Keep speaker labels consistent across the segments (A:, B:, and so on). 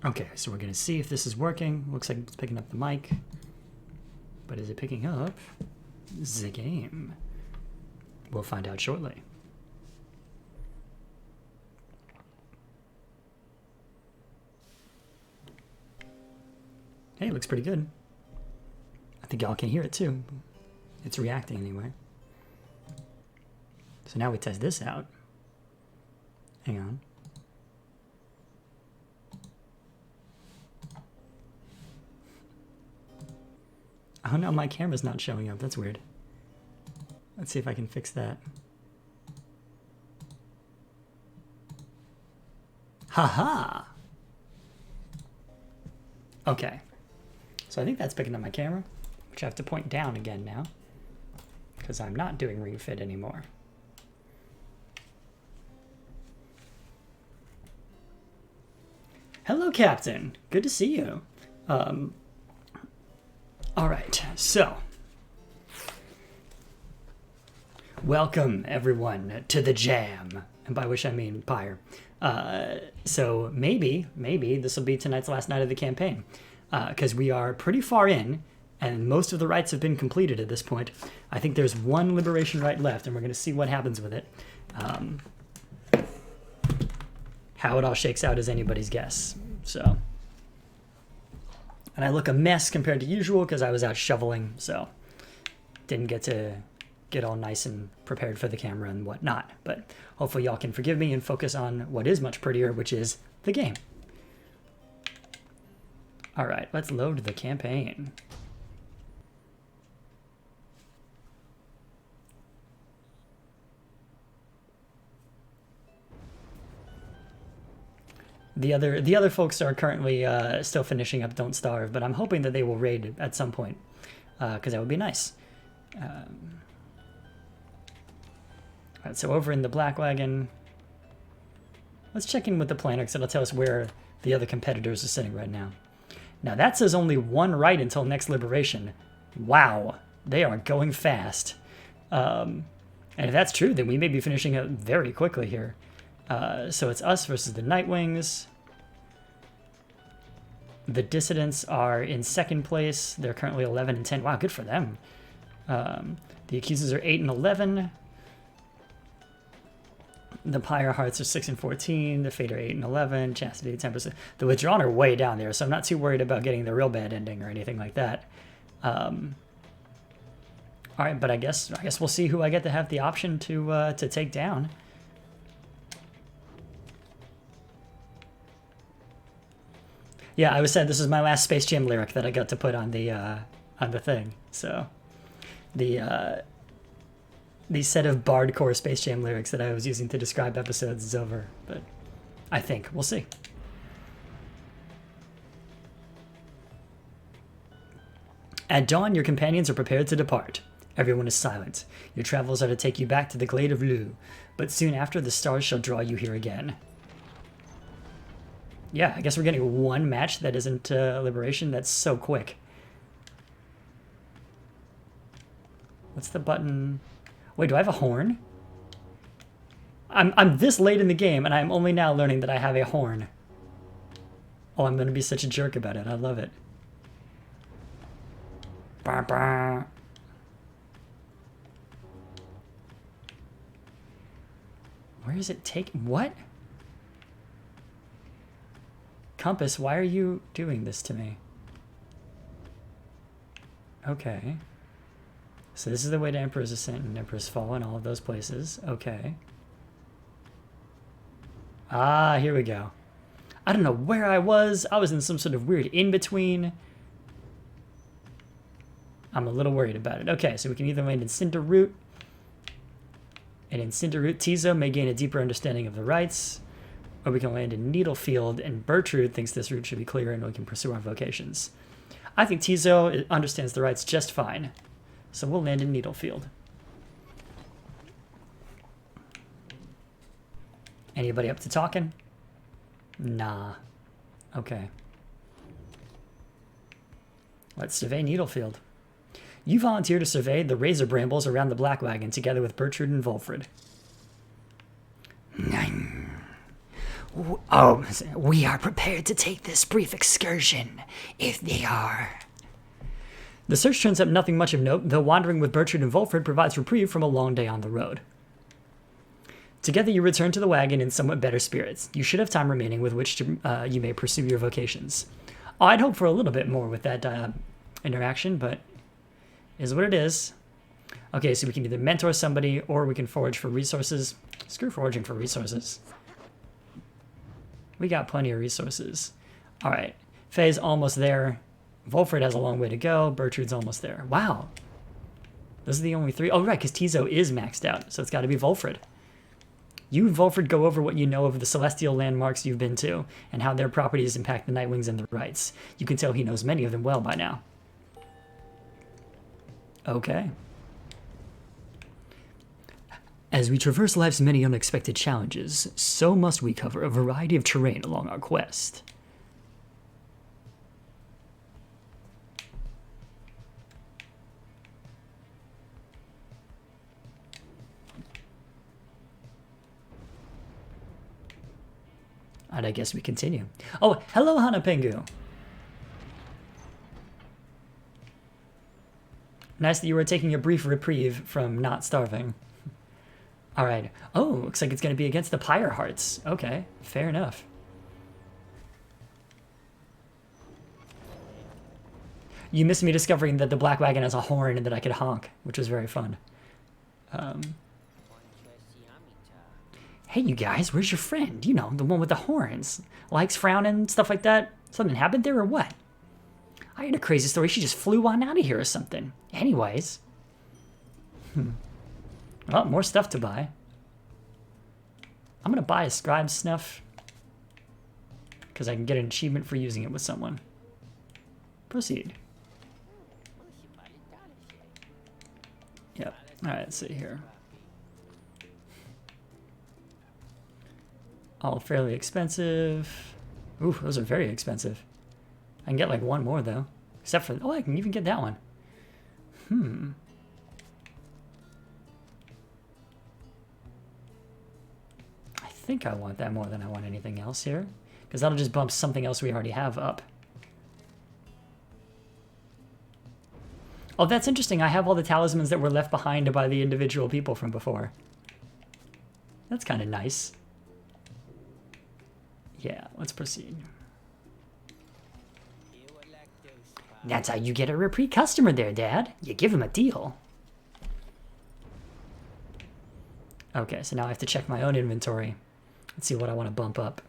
A: Okay, so we're going to see if this is working. Looks like it's picking up the mic. But is it picking up the game? We'll find out shortly. Hey, it looks pretty good. I think y'all can hear it too. It's reacting anyway. So now we test this out. Hang on. Oh no, my camera's not showing up. That's weird. Let's see if I can fix that. Haha! Okay. So I think that's picking up my camera, which I have to point down again now, because I'm not doing Ring Fit anymore. Hello, Captain. Good to see you. All right, so welcome everyone to the jam, and by which I mean Pyre. So maybe this will be tonight's last night of the campaign, because we are pretty far in, and most of the rites have been completed at this point. I think there's one liberation rite left, and we're going to see what happens with it. How it all shakes out is anybody's guess. So. And I look a mess compared to usual because I was out shoveling, so didn't get to get all nice and prepared for the camera and whatnot. But hopefully y'all can forgive me and focus on what is much prettier, which is the game. All right, let's load the campaign. The other folks are currently still finishing up Don't Starve, but I'm hoping that they will raid at some point, because that would be nice. All right, so over in the Black Wagon, let's check in with the planner, because it'll tell us where the other competitors are sitting right now. Now that says only one right until next liberation. Wow, they are going fast. And if that's true, then we may be finishing up very quickly here. So it's us versus the Nightwings. The Dissidents are in second place. They're currently 11 and 10. Wow, good for them. The Accusers are 8 and 11. The Pyre Hearts are 6 and 14. The Fate are 8 and 11. Chastity 10%. The Withdrawn are way down there, so I'm not too worried about getting the real bad ending or anything like that. All right, but I guess we'll see who I get to have the option to take down. Yeah, I was said this is my last Space Jam lyric that I got to put on the thing. So, the set of bardcore Space Jam lyrics that I was using to describe episodes is over. But I think we'll see. At dawn, your companions are prepared to depart. Everyone is silent. Your travels are to take you back to the Glade of Lu, but soon after the stars shall draw you here again. Yeah, I guess we're getting one match that isn't Liberation. That's so quick. What's the button? Wait, do I have a horn? I'm this late in the game, and I'm only now learning that I have a horn. Oh, I'm going to be such a jerk about it. I love it. Bah, bah. Where is it taking? What? Compass, why are you doing this to me? Okay. So this is the way to Emperor's Ascent and Emperor's Fall and all of those places. Okay. Ah, here we go. I don't know where I was. I was in some sort of weird in-between. I'm a little worried about it. Okay, so we can either land in Cinder Root. And in Cinder Root, Tizo may gain a deeper understanding of the rites. Or we can land in Needlefield, and Bertrude thinks this route should be clear and we can pursue our vocations. I think Tizo understands the rites just fine. So we'll land in Needlefield. Anybody up to talking? Nah. Okay. Let's survey Needlefield. You volunteer to survey the razor brambles around the Black Wagon together with Bertrude and Volfred. Oh, we are prepared to take this brief excursion, if they are. The search turns up nothing much of note, though wandering with Bertrude and Volfred provides reprieve from a long day on the road. Together you return to the wagon in somewhat better spirits. You should have time remaining with which to, you may pursue your vocations. Oh, I'd hope for a little bit more with that interaction, but is what it is. Okay, so we can either mentor somebody or we can forage for resources. Screw foraging for resources. We got plenty of resources. All right, Faye's almost there. Volfred has a long way to go. Bertrude's almost there. Wow. Those are the only three. Oh, right, because Tizo is maxed out, so it's got to be Volfred. You and Volfred go over what you know of the celestial landmarks you've been to and how their properties impact the Nightwings and the Rights. You can tell he knows many of them well by now. Okay. As we traverse life's many unexpected challenges, so must we cover a variety of terrain along our quest. And I guess we continue. Oh, hello, Hanapengu. Nice that you were taking a brief reprieve from not starving. All right. Oh, looks like it's going to be against the Pyre Hearts. Okay, fair enough. You missed me discovering that the Black Wagon has a horn and that I could honk, which was very fun. Hey, you guys, where's your friend? You know, the one with the horns. Likes frowning, stuff like that. Something happened there or what? I heard a crazy story. She just flew on out of here or something. Anyways. Well, more stuff to buy. I'm going to buy a Scribes snuff. Because I can get an achievement for using it with someone. Proceed. Yep. Alright, let's see here. All fairly expensive. Ooh, those are very expensive. I can get like one more though. Except for, oh, I can even get that one. I think I want that more than I want anything else here. Because that'll just bump something else we already have up. Oh, that's interesting. I have all the talismans that were left behind by the individual people from before. That's kind of nice. Yeah, let's proceed. That's how you get a repeat customer there, Dad. You give him a deal. Okay, so now I have to check my own inventory. Let's see what I want to bump up.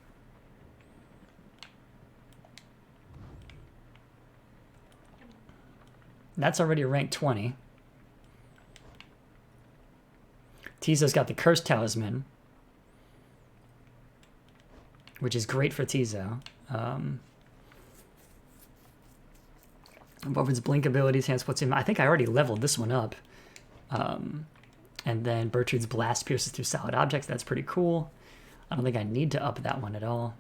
A: That's already ranked 20. Tizo's got the Cursed Talisman, which is great for Tizo. Volfred's Blink abilities, Hands puts him. I think I already leveled this one up. And then Bertrude's Blast pierces through solid objects. That's pretty cool. I don't think I need to up that one at all.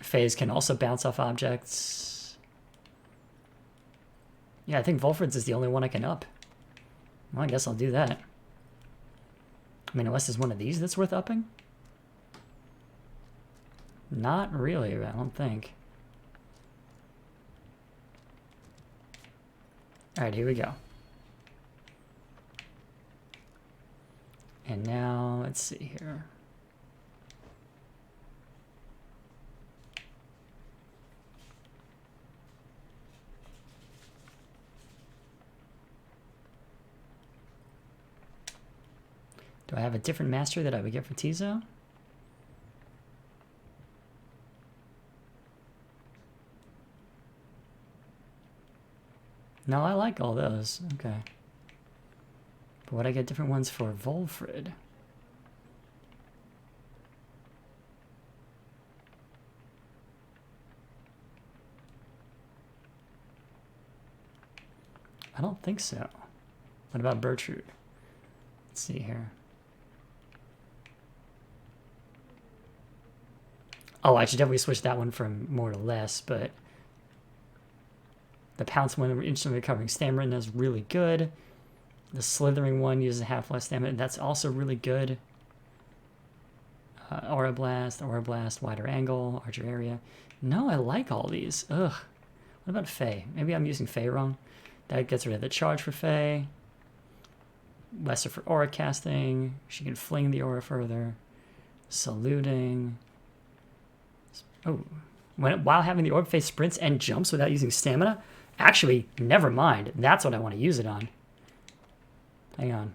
A: Phase can also bounce off objects. Yeah, I think Volfred's is the only one I can up. Well, I guess I'll do that. I mean, unless there's one of these that's worth upping. Not really, I don't think. Alright, here we go. And now, let's see here. Do I have a different mastery that I would get for Tizo? No, I like all those. Okay. But would I get different ones for Volfred? I don't think so. What about Bertrude? Let's see here. Oh, I should definitely switch that one from more to less, but the Pounce one, instantly recovering stamina, is really good. The slithering one uses half less stamina. That's also really good. Aura Blast, wider angle, larger area. No, I like all these. Ugh. What about Faye? Maybe I'm using Faye wrong. That gets rid of the charge for Faye. Lesser for aura casting. She can fling the aura further. Saluting. Oh. While having the orb, Faye sprints and jumps without using stamina? Actually, never mind. That's what I want to use it on. Hang on.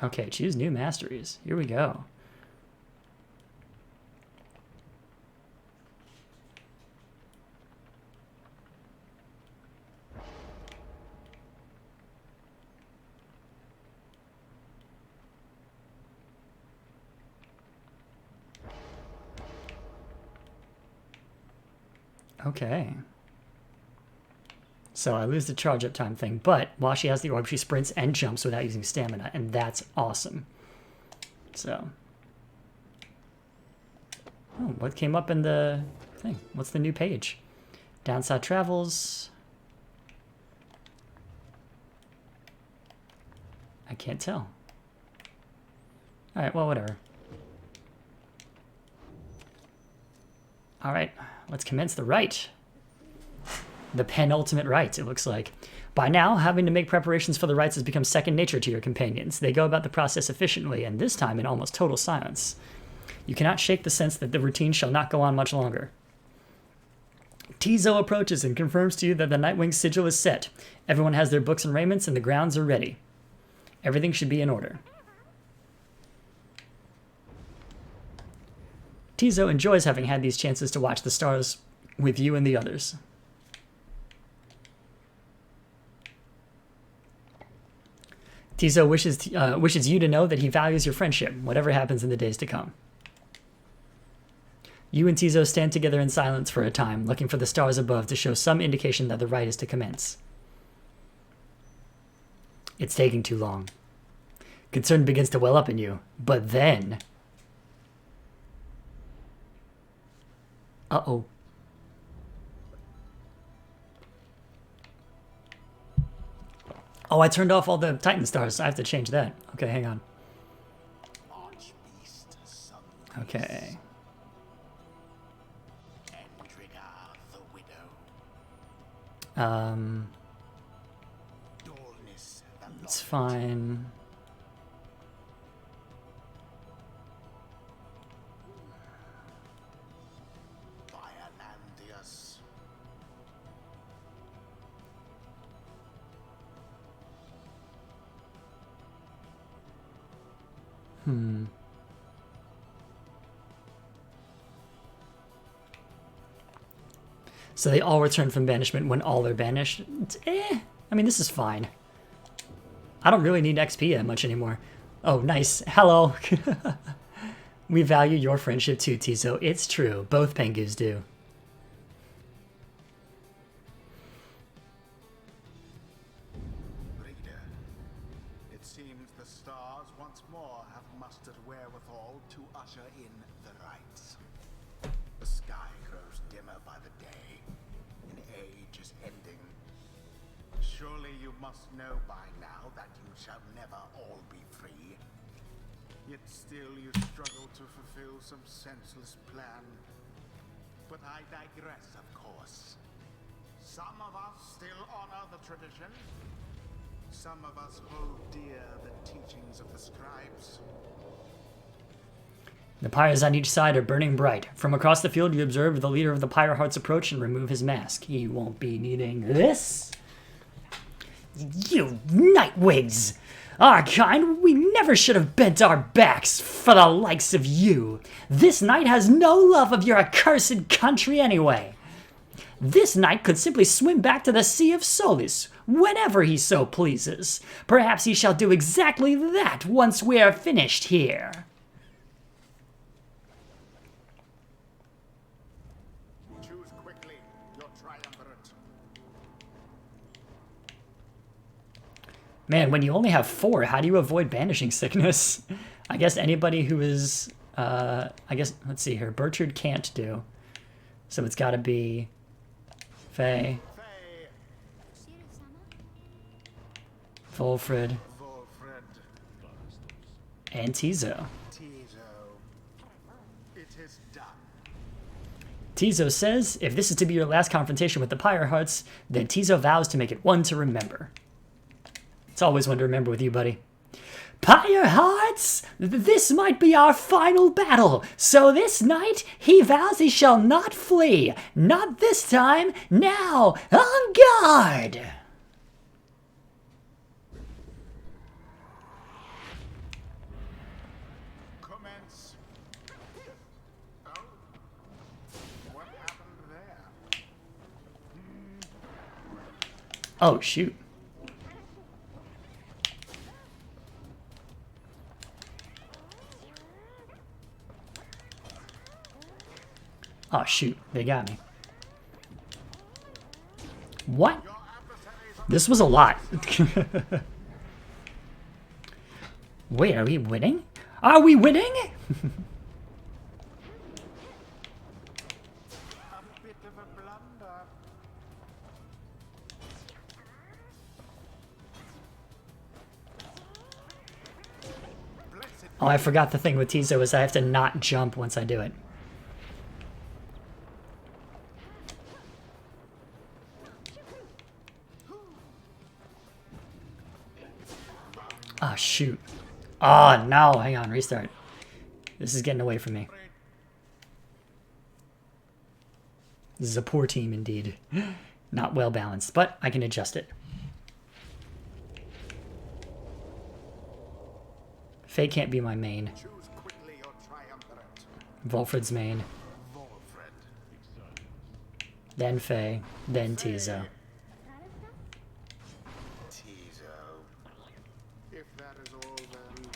A: Okay, choose new masteries. Here we go. Okay. So I lose the charge up time thing, but while she has the orb, she sprints and jumps without using stamina, and that's awesome. So. Oh, what came up in the thing? What's the new page? Downside travels. I can't tell. Alright, well, whatever. Alright, let's commence the rite. The penultimate rite, it looks like. By now, having to make preparations for the rites has become second nature to your companions. They go about the process efficiently, and this time in almost total silence. You cannot shake the sense that the routine shall not go on much longer. Tizo approaches and confirms to you that the Nightwing sigil is set. Everyone has their books and raiments, and the grounds are ready. Everything should be in order. Tizo enjoys having had these chances to watch the stars with you and the others. Tizo wishes you to know that he values your friendship, whatever happens in the days to come. You and Tizo stand together in silence for a time, looking for the stars above to show some indication that the rite is to commence. It's taking too long. Concern begins to well up in you, but then... Uh-oh. Oh, I turned off all the Titan stars. I have to change that. Okay, hang on. Okay. It's fine. So they all return from banishment when all are banished. I mean, this is fine. I don't really need XP that much anymore. Oh, nice. Hello. We value your friendship too, Tizo. It's true. Both Pengus do.
B: Reader, it seems the stars once more have mustered wherewithal to usher in the rites. The sky grows dimmer by the day. An age is ending. Surely you must know by now that you shall never all be free. Yet still you struggle to fulfill some senseless plan. But I digress, of course. Some of us still honor the tradition. Some of us hold dear the teachings of the Scribes.
A: The pyres on each side are burning bright. From across the field, you observe the leader of the Pyre Hearts approach and remove his mask. He won't be needing this. You Nightwigs! Our kind, we never should have bent our backs for the likes of you. This knight has no love of your accursed country anyway. This knight could simply swim back to the Sea of Solis whenever he so pleases. Perhaps he shall do exactly that once we are finished here.
B: Choose quickly your triumvirate.
A: Man, when you only have 4, how do you avoid banishing sickness? I guess anybody who is I guess, let's see here. Bertrand can't do. So it's got to be Faye, Volfred, and Tizo. Tizo says, if this is to be your last confrontation with the Pyre Hearts, then Tizo vows to make it one to remember. It's always one to remember with you, buddy. Pyre Hearts, this might be our final battle, so this night he vows he shall not flee. Not this time. Now, on guard!
B: Commence. Oh, what happened there?
A: Oh, shoot. Oh, shoot. They got me. What? This was a lot. Wait, are we winning? Are we winning?
B: A bit of a blunder.
A: Oh, I forgot the thing with Tizo is I have to not jump once I do it. Oh, shoot. Oh, no. Hang on. Restart. This is getting away from me. This is a poor team indeed. Not well balanced, but I can adjust it. Faye can't be my main.
B: Choose quickly your triumvirate.
A: Volfred's main.
B: Volfred.
A: Then Faye. Then Tizo.
B: Tizo. If that is all, then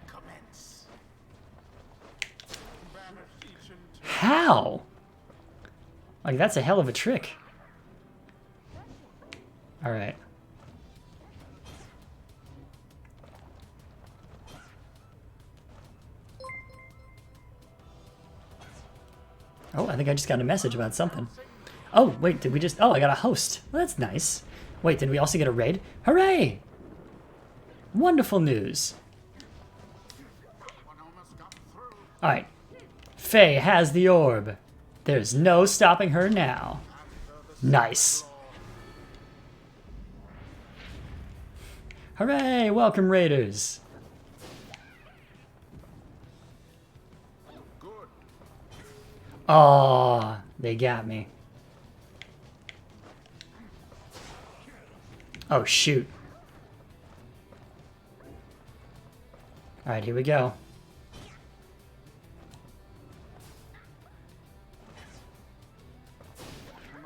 B: commence. Banish each in turn.
A: How? Like, that's a hell of a trick. Alright. Oh, I think I just got a message about something. Oh, wait, did we just... Oh, I got a host. Well, that's nice. Wait, did we also get a raid? Hooray! Wonderful news.
B: One almost got through.
A: Alright. Faye has the orb. There's no stopping her now. Nice. Hooray! Welcome, Raiders.
B: Good.
A: Oh, they got me. Oh, shoot. Alright, here we go.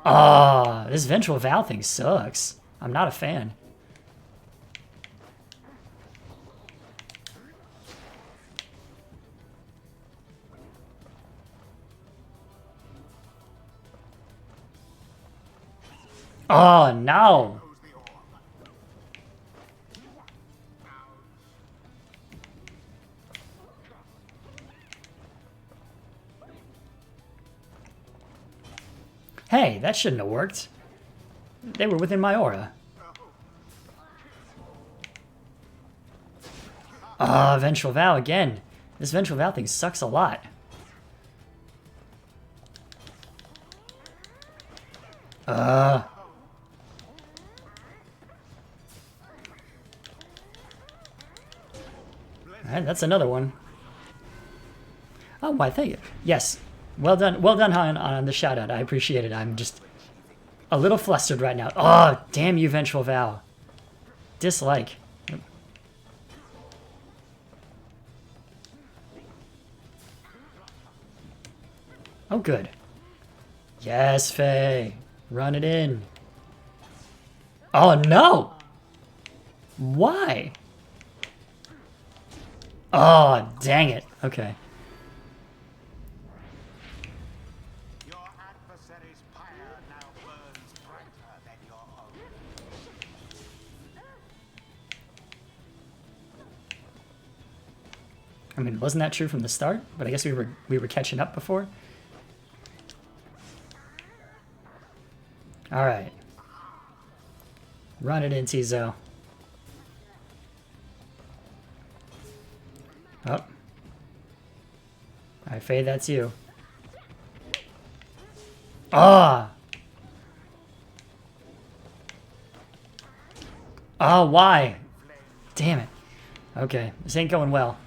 A: Ah, this ventral valve thing sucks. I'm not a fan. Oh, no.
B: Close the orb.
A: Hey, that shouldn't have worked. They were within my aura. Ah, ventral valve again. This ventral valve thing sucks a lot. Alright, that's another one. Oh, why, thank you. Yes. Well done, Han, on the shout out. I appreciate it. I'm just a little flustered right now. Oh, damn you, ventral valve. Dislike. Oh, good. Yes, Faye. Run it in. Oh, no! Why? Oh, dang it. Okay.
B: Your adversary's pyre now burns brighter than your own.
A: I mean, wasn't that true from the start? But I guess we were catching up before. All right. Run it in, Tizo. Oh. All right, Faye, that's you. Ah! Oh, why? Damn it. Okay, this ain't going well.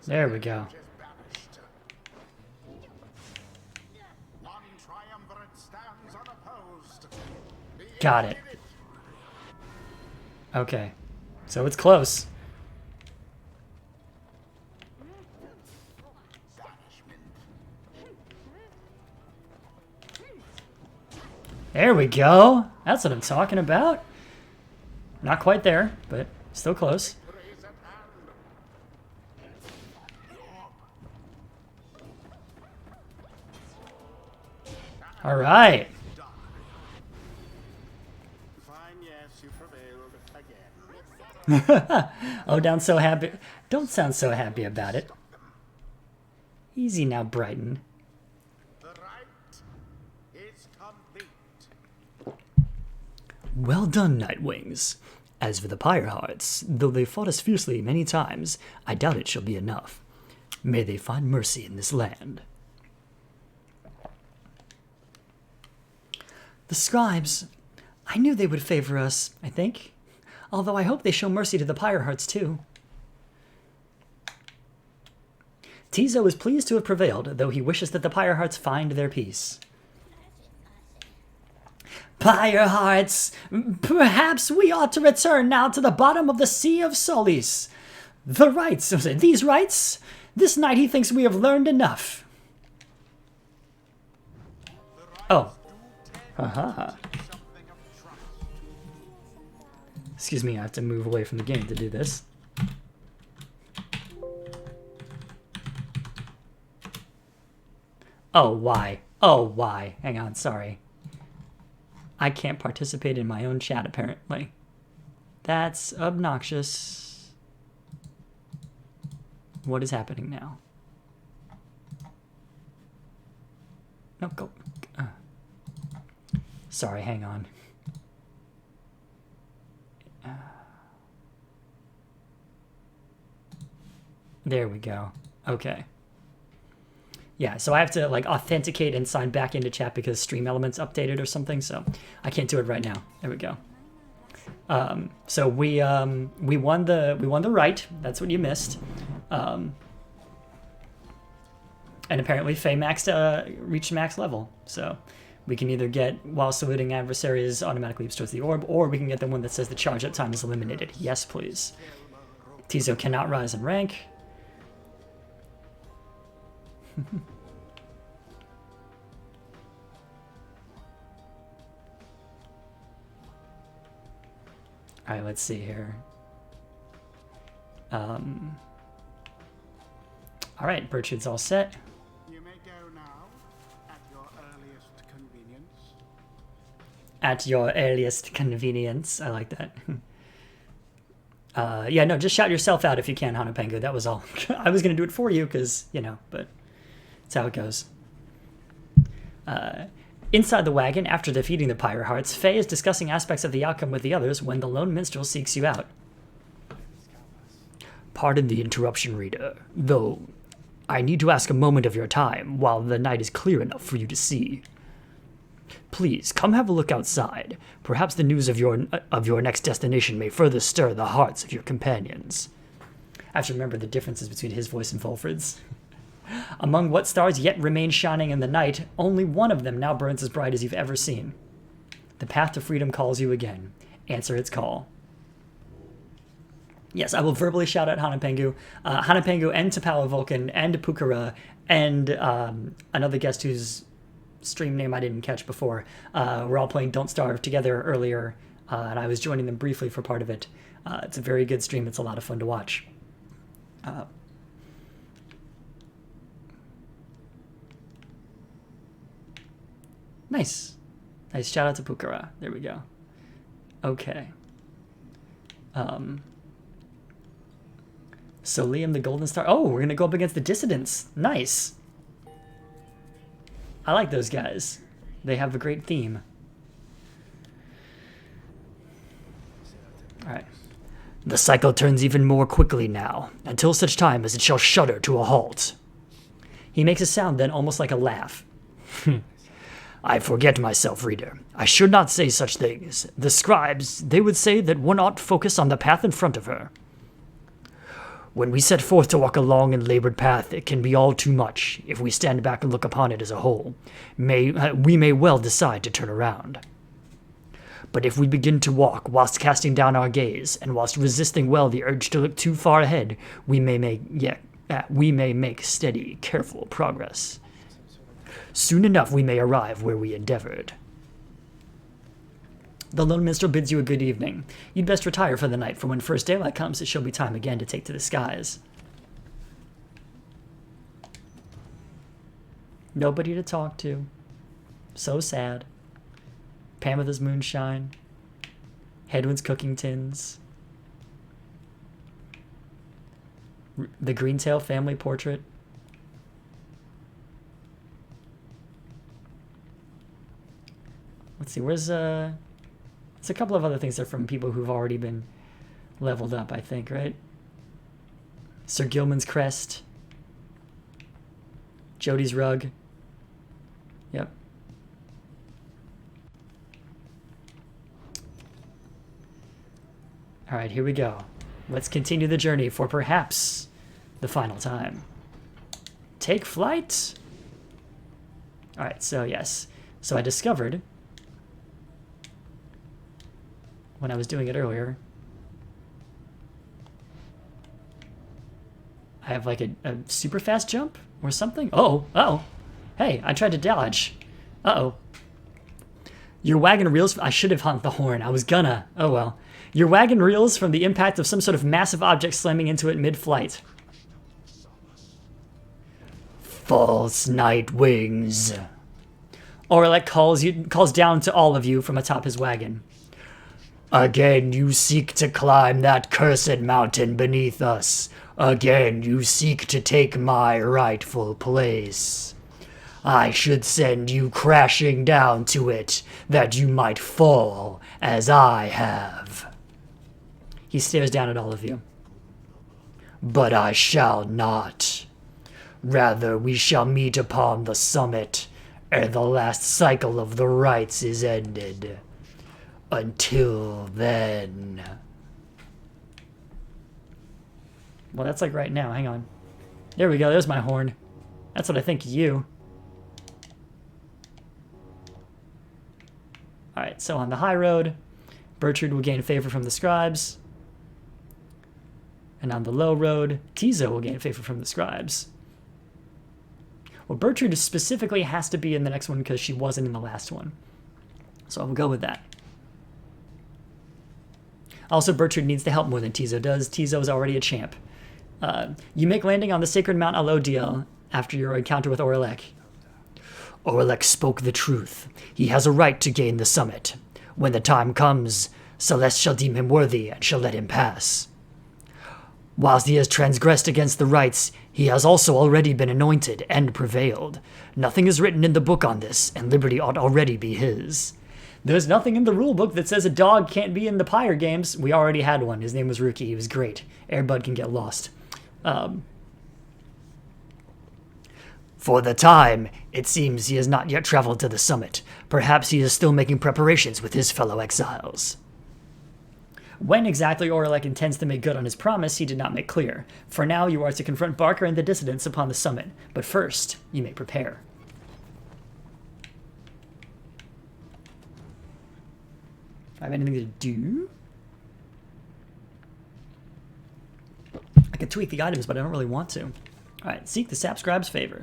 A: There we go. Got it. Okay. So it's close. There we go. That's what I'm talking about. Not quite there, but still close. All right. Oh, don't so happy. Don't sound so happy about it. Easy now, Brighton. Well done, Nightwings. As for the Pyre Hearts, though they fought us fiercely many times, I doubt it shall be enough. May they find mercy in this land. The Scribes, I knew they would favor us, I think. Although I hope they show mercy to the Pyre Hearts too. Tizo is pleased to have prevailed, though he wishes that the Pyre Hearts find their peace. Pyre Hearts, perhaps we ought to return now to the bottom of the Sea of Solis. The rites, these rites? This night he thinks we have learned enough. Oh. Haha. Excuse me, I have to move away from the game to do this. Oh, why? Oh, why? Hang on, sorry. I can't participate in my own chat, apparently. That's obnoxious. What is happening now? No, go. Sorry, hang on. There we go. Okay. Yeah, so I have to like authenticate and sign back into chat because Stream Elements updated or something, so I can't do it right now. There we go. So we won the right. That's what you missed. And apparently Faye reached max level. So we can either get while saluting adversaries automatically leaps towards the orb, or we can get the one that says the charge up time is eliminated. Yes, please. Tizo cannot rise in rank. All right, let's see here. All right, Bertrude's all set.
B: You may go now, at your earliest convenience.
A: At your earliest convenience. I like that. Yeah, no, just shout yourself out if you can, Hanapengu. That was all. I was going to do it for you because, you know, but that's how it goes. Inside the wagon, after defeating the Pyre Hearts, Faye is discussing aspects of the outcome with the others when the lone minstrel seeks you out. Pardon the interruption, reader, though I need to ask a moment of your time while the night is clear enough for you to see. Please, come have a look outside. Perhaps the news of your next destination may further stir the hearts of your companions. I have to remember the differences between his voice and Fulfred's. Among what stars yet remain shining in the night, only one of them now burns as bright as you've ever seen. The path to freedom calls you again. Answer its call. Yes, I will verbally shout out Hanapengu. Hanapengu and Tapawa Vulcan and Pukara and another guest whose stream name I didn't catch before. We're all playing Don't Starve together earlier, and I was joining them briefly for part of it. It's a very good stream. It's a lot of fun to watch. Nice. Nice shout out to Pukara. There we go. Okay. So Liam the Golden Star. Oh, we're gonna go up against the Dissidents. Nice. I like those guys. They have a great theme. All right. The cycle turns even more quickly now, until such time as it shall shudder to a halt. He makes a sound then almost like a laugh. I forget myself, reader. I should not say such things. The scribes, they would say that one ought to focus on the path in front of her. When we set forth to walk a long and labored path, it can be all too much. If we stand back and look upon it as a whole, we may well decide to turn around. But if we begin to walk whilst casting down our gaze, and whilst resisting well the urge to look too far ahead, we may make steady, careful progress. Soon enough we may arrive where we endeavored. The lone minstrel bids you a good evening. You'd best retire for the night, for when first daylight comes, it shall be time again to take to the skies. Nobody to talk to. So sad. Pamela's moonshine. Hedwin's cooking tins. The Greentail family portrait. Let's see, where's There's a couple of other things that are from people who've already been leveled up, I think, right? Sir Gilman's crest. Jody's rug. Yep. All right, here we go. Let's continue the journey for perhaps the final time. Take flight. All right, so yes. So I discovered, when I was doing it earlier, I have like a super fast jump or something. Oh, hey, I tried to dodge. Uh-oh. Your wagon reels, I should have honked the horn. I was gonna, oh well. Your wagon reels from the impact of some sort of massive object slamming into it mid-flight. False night wings. Orlek calls down to all of you from atop his wagon. Again you seek to climb that cursed mountain beneath us. Again you seek to take my rightful place. I should send you crashing down to it, that you might fall as I have. He stares down at all of you. But I shall not. Rather, we shall meet upon the summit, ere the last cycle of the rites is ended. Until then. Well, that's like right now. Hang on. There we go. There's my horn. That's what I think of you. Alright, so on the high road, Bertrude will gain favor from the scribes. And on the low road, Tizo will gain favor from the scribes. Well, Bertrude specifically has to be in the next one because she wasn't in the last one. So I'll go with that. Also, Bertrude needs to help more than Tizo does. Tizo is already a champ. You make landing on the sacred Mount Alodiel after your encounter with Orlek. Orlek spoke the truth. He has a right to gain the summit. When the time comes, Celeste shall deem him worthy and shall let him pass. Whilst he has transgressed against the rites, he has also already been anointed and prevailed. Nothing is written in the book on this, and liberty ought already be his. There's nothing in the rulebook that says a dog can't be in the Pyre games. We already had one. His name was Rookie. He was great. Airbud can get lost. For the time, it seems he has not yet traveled to the summit. Perhaps he is still making preparations with his fellow exiles. When exactly Orlek intends to make good on his promise, he did not make clear. For now, you are to confront Barker and the dissidents upon the summit. But first, you may prepare. I have anything to do? I could tweak the items, but I don't really want to. Alright, seek the sap scribe's favor.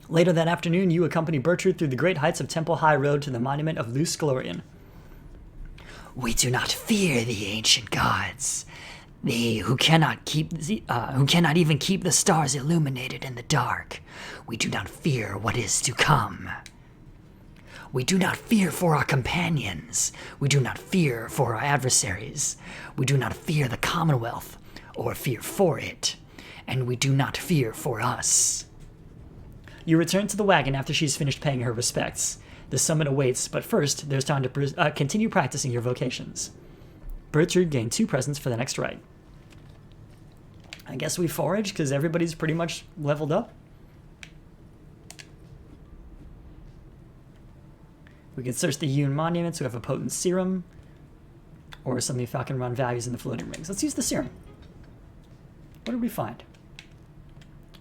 A: Later that afternoon, you accompany Bertrude through the great heights of Temple High Road to the monument of Luce Glorian. We do not fear the ancient gods. They who cannot even keep the stars illuminated in the dark. We do not fear what is to come. We do not fear for our companions. We do not fear for our adversaries. We do not fear the Commonwealth or fear for it. And we do not fear for us. You return to the wagon after she's finished paying her respects. The summit awaits, but first, there's time to continue practicing your vocations. Bertrude gained 2 presents for the next rite. I guess we forage, because everybody's pretty much leveled up. We can search the Yun monuments who have a potent serum, or some of Falcon Run values in the floating rings. Let's use the serum. What did we find?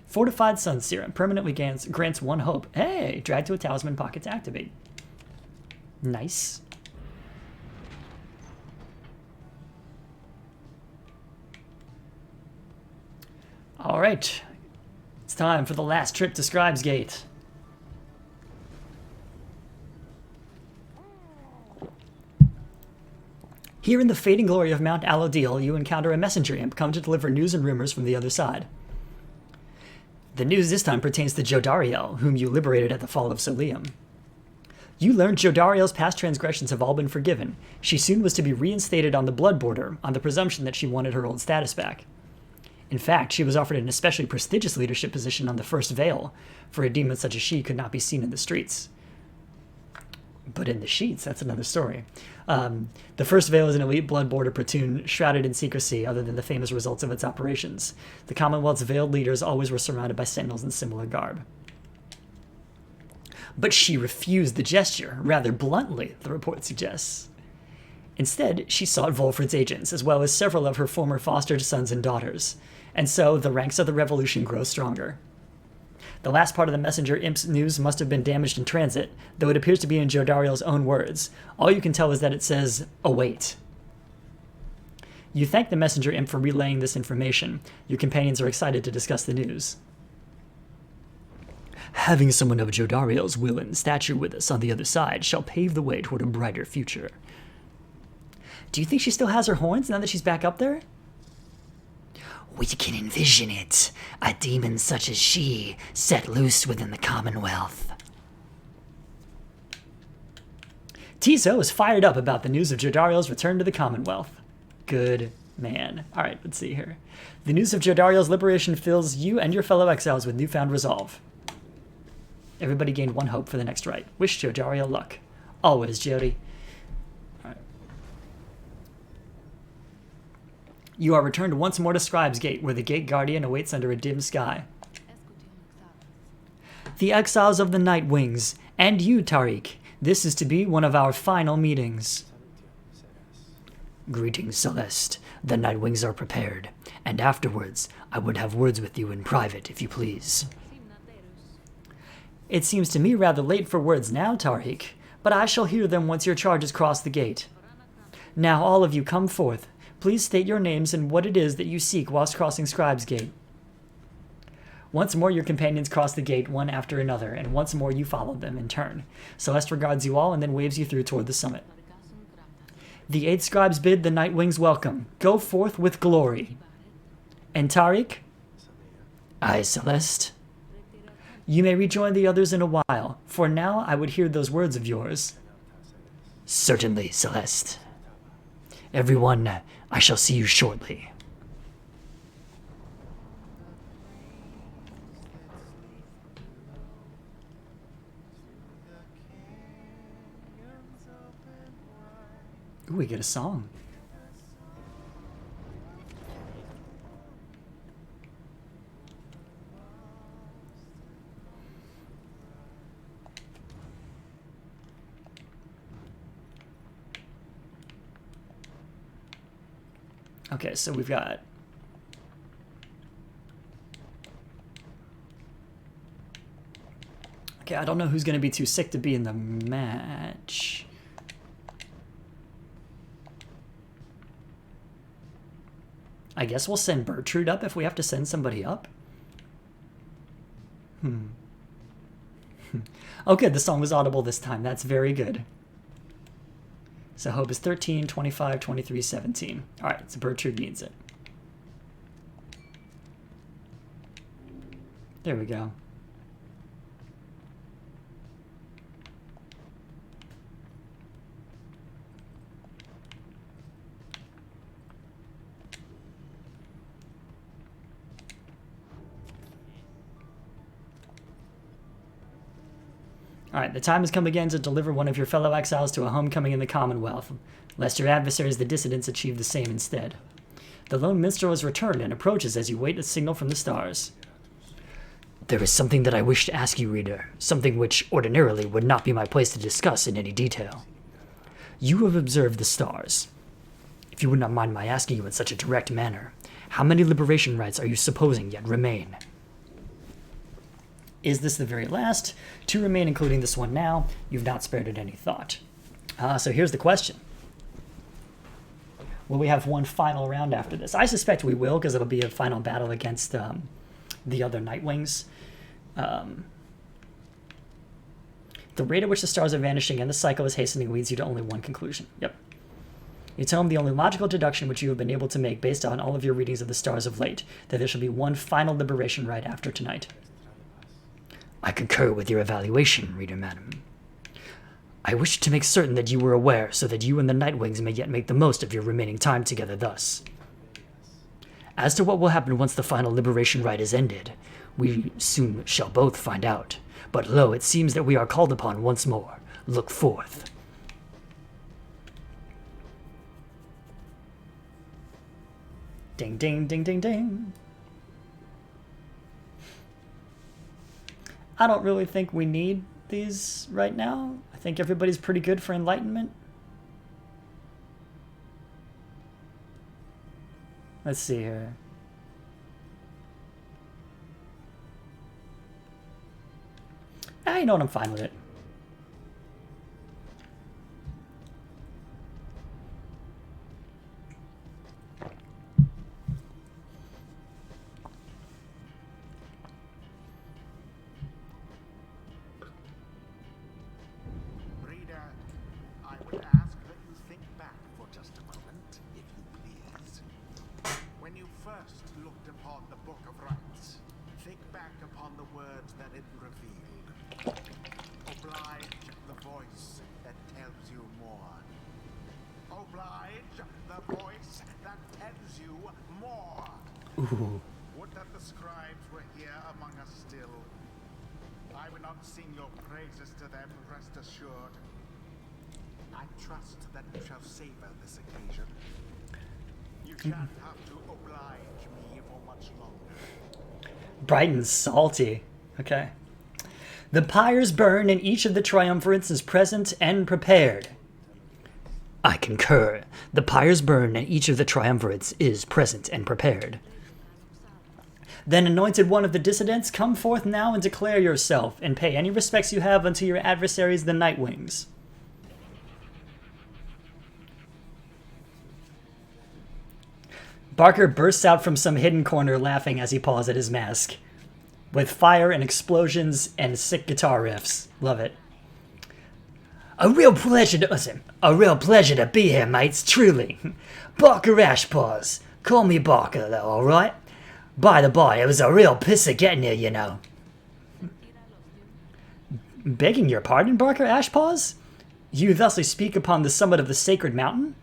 A: Fortified Sun Serum permanently grants 1 hope. Hey! Drag to a talisman pocket to activate. Nice. Alright. It's time for the last trip to Scribes Gate. Here in the fading glory of Mount Alodil, you encounter a messenger imp come to deliver news and rumors from the other side. The news this time pertains to Jodariel, whom you liberated at the fall of Solium. You learned Jodariel's past transgressions have all been forgiven. She soon was to be reinstated on the blood border, on the presumption that she wanted her old status back. In fact, she was offered an especially prestigious leadership position on the First Veil, for a demon such as she could not be seen in the streets. But in the sheets, that's another story. The First Veil is an elite blood border platoon shrouded in secrecy other than the famous results of its operations. The Commonwealth's veiled leaders always were surrounded by sentinels in similar garb. But she refused the gesture, rather bluntly, the report suggests. Instead, she sought Volfred's agents, as well as several of her former fostered sons and daughters. And so, the ranks of the revolution grow stronger. The last part of the messenger imp's news must have been damaged in transit, though it appears to be in Jodariel's own words. All you can tell is that it says, await. You thank the messenger imp for relaying this information. Your companions are excited to discuss the news. Having someone of Jodariel's will and stature with us on the other side shall pave the way toward a brighter future. Do you think she still has her horns now that she's back up there? We can envision it. A demon such as she, set loose within the Commonwealth. Tiso is fired up about the news of Jodariel's return to the Commonwealth. Good man. Alright, let's see here. The news of Jodariel's liberation fills you and your fellow exiles with newfound resolve. Everybody gained 1 hope for the next rite. Wish Jodariel luck. Always, Jody. You are returned once more to Scribes Gate, where the Gate Guardian awaits under a dim sky. The exiles of the Night Wings, and you, Tariq. This is to be one of our final meetings. Greetings, Celeste. The Night Wings are prepared, and afterwards, I would have words with you in private, if you please. It seems to me rather late for words now, Tariq, but I shall hear them once your charges cross the gate. Now all of you come forth. Please state your names and what it is that you seek whilst crossing Scribes Gate. Once more your companions cross the gate one after another, and once more you follow them in turn. Celeste regards you all and then waves you through toward the summit. The 8 scribes bid the Night Wings welcome. Go forth with glory. And Tariq? Aye, Celeste. You may rejoin the others in a while. For now, I would hear those words of yours. Certainly, Celeste. Everyone, I shall see you shortly. Ooh, we get a song. Okay, so we've got... Okay, I don't know who's going to be too sick to be in the match. I guess we'll send Bertrude up if we have to send somebody up. Okay, the song was audible this time. That's very good. So hope is 13, 25, 23, 17. All right, so Bertrude needs it. There we go. Alright, the time has come again to deliver one of your fellow exiles to a homecoming in the Commonwealth, lest your adversaries, the dissidents, achieve the same instead. The lone minstrel has returned and approaches as you wait a signal from the stars. There is something that I wish to ask you, reader, something which ordinarily would not be my place to discuss in any detail. You have observed the stars. If you would not mind my asking you in such a direct manner, how many liberation rites are you supposing yet remain? Is this the very last? 2 remain, including this one now. You've not spared it any thought. So here's the question. Will we have one final round after this? I suspect we will, because it'll be a final battle against the other Nightwings. The rate at which the stars are vanishing and the cycle is hastening leads you to only one conclusion. Yep. You tell him the only logical deduction which you have been able to make based on all of your readings of the stars of late, that there shall be one final liberation rite after tonight. I concur with your evaluation, reader madam. I wish to make certain that you were aware, so that you and the Nightwings may yet make the most of your remaining time together thus. As to what will happen once the final liberation rite is ended, we soon shall both find out. But lo, it seems that we are called upon once more. Look forth. Ding, ding, ding, ding, ding. I don't really think we need these right now. I think everybody's pretty good for enlightenment. Let's see here. You know what? I'm fine with it.
B: Reader, I would ask that you think back for just a moment, if you please. When you first looked upon the Book of Rites, think back upon the words that it revealed. Oblige the voice that tells you more. Oblige the voice that tells you more.
A: Ooh.
B: Would that the scribes were here among us still. I would not sing your praises to them, rest assured. I trust that you shall savor this occasion. You shan't have to oblige me for much longer.
A: Bright and salty. Okay. The pyres burn and each of the triumvirates is present and prepared. I concur. The pyres burn and each of the triumvirates is present and prepared. Then, anointed one of the dissidents, come forth now and declare yourself, and pay any respects you have unto your adversaries, the Nightwings. Barker bursts out from some hidden corner laughing as he paws at his mask. With fire and explosions and sick guitar riffs. Love it. A real pleasure to be here, mates, truly. Barker Ashpaws. Call me Barker, though, alright? By the by, it was a real pisser getting here, you know. Begging your pardon, Barker Ashpaws? You thusly speak upon the summit of the sacred mountain?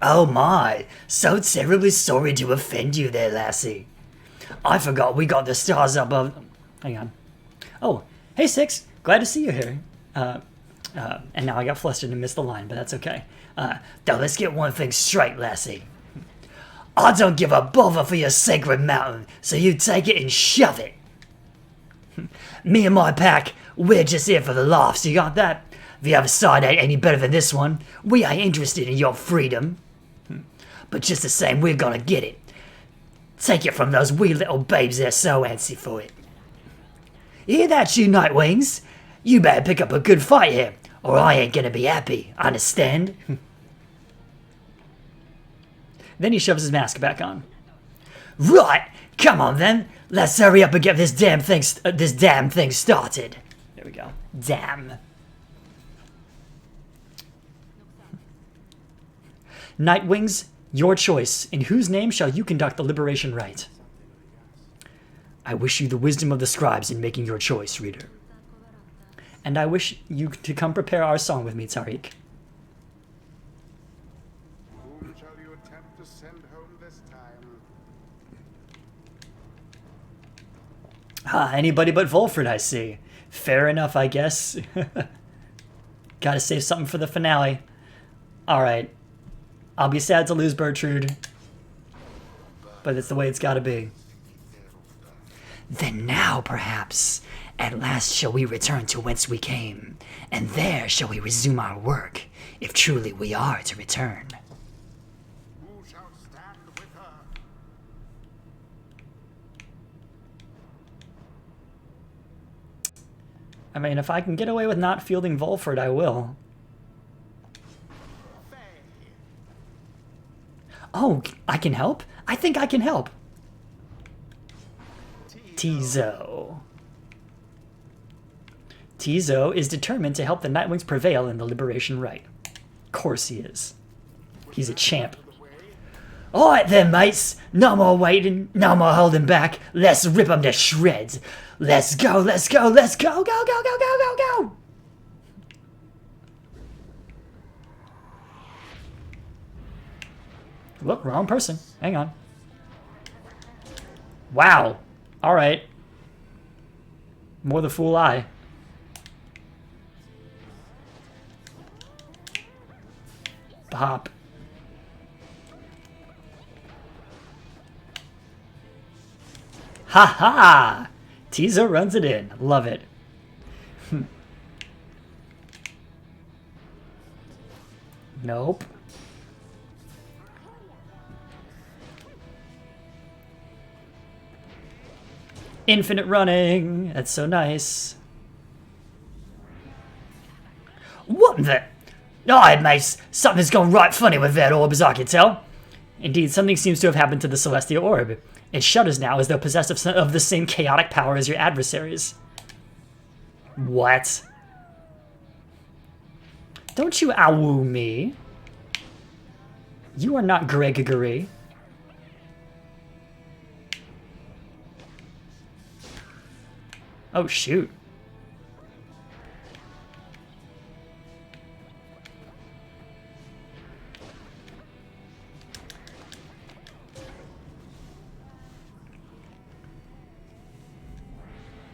A: Oh my, so terribly sorry to offend you there, lassie. I forgot we got the stars up of... Hang on. Oh, hey Six, glad to see you here. And now I got flustered and missed the line, but that's okay. Now let's get one thing straight, lassie. I don't give a bother for your sacred mountain, so you take it and shove it. Me and my pack, we're just here for the laughs, you got that? The other side ain't any better than this one. We ain't interested in your freedom. But just the same, we're gonna get it. Take it from those wee little babes, they're so antsy for it. Hear that, you Nightwings? You better pick up a good fight here, or I ain't gonna be happy, understand? Then he shoves his mask back on. Right, come on then. Let's hurry up and get this damn thing started. There we go. Damn. Nightwings, your choice. In whose name shall you conduct the liberation rite? I wish you the wisdom of the scribes in making your choice, reader. And I wish you to come prepare our song with me, Tariq.
B: Whom shall you attempt to send home this time?
A: Ah, anybody but Volfred, I see. Fair enough, I guess. Gotta save something for the finale. Alright. I'll be sad to lose Bertrude, but it's the way it's gotta be. Then now, perhaps, at last shall we return to whence we came, and there shall we resume our work, if truly we are to return.
B: Who shall stand with her?
A: I mean, if I can get away with not fielding Volfred, I will. Oh, I can help? I think I can help. Tizo. Tizo is determined to help the Nightwings prevail in the Liberation Rite. Of course he is. He's a champ. Alright then, mates. No more waiting, no more holding back. Let's rip 'em to shreds. Let's go, let's go, let's go, go, go, go, go, go, go! Look, wrong person. Hang on. Wow. Alright. More the fool I. Pop. Ha ha! Tizo runs it in. Love it. Nope. Infinite running. That's so nice. What the? Alright, mates. Something's gone right funny with that orb, as I can tell. Indeed, something seems to have happened to the Celestial Orb. It shudders now as though possessed of the same chaotic power as your adversaries. What? Don't you awoo me. You are not Gregory. Oh, shoot.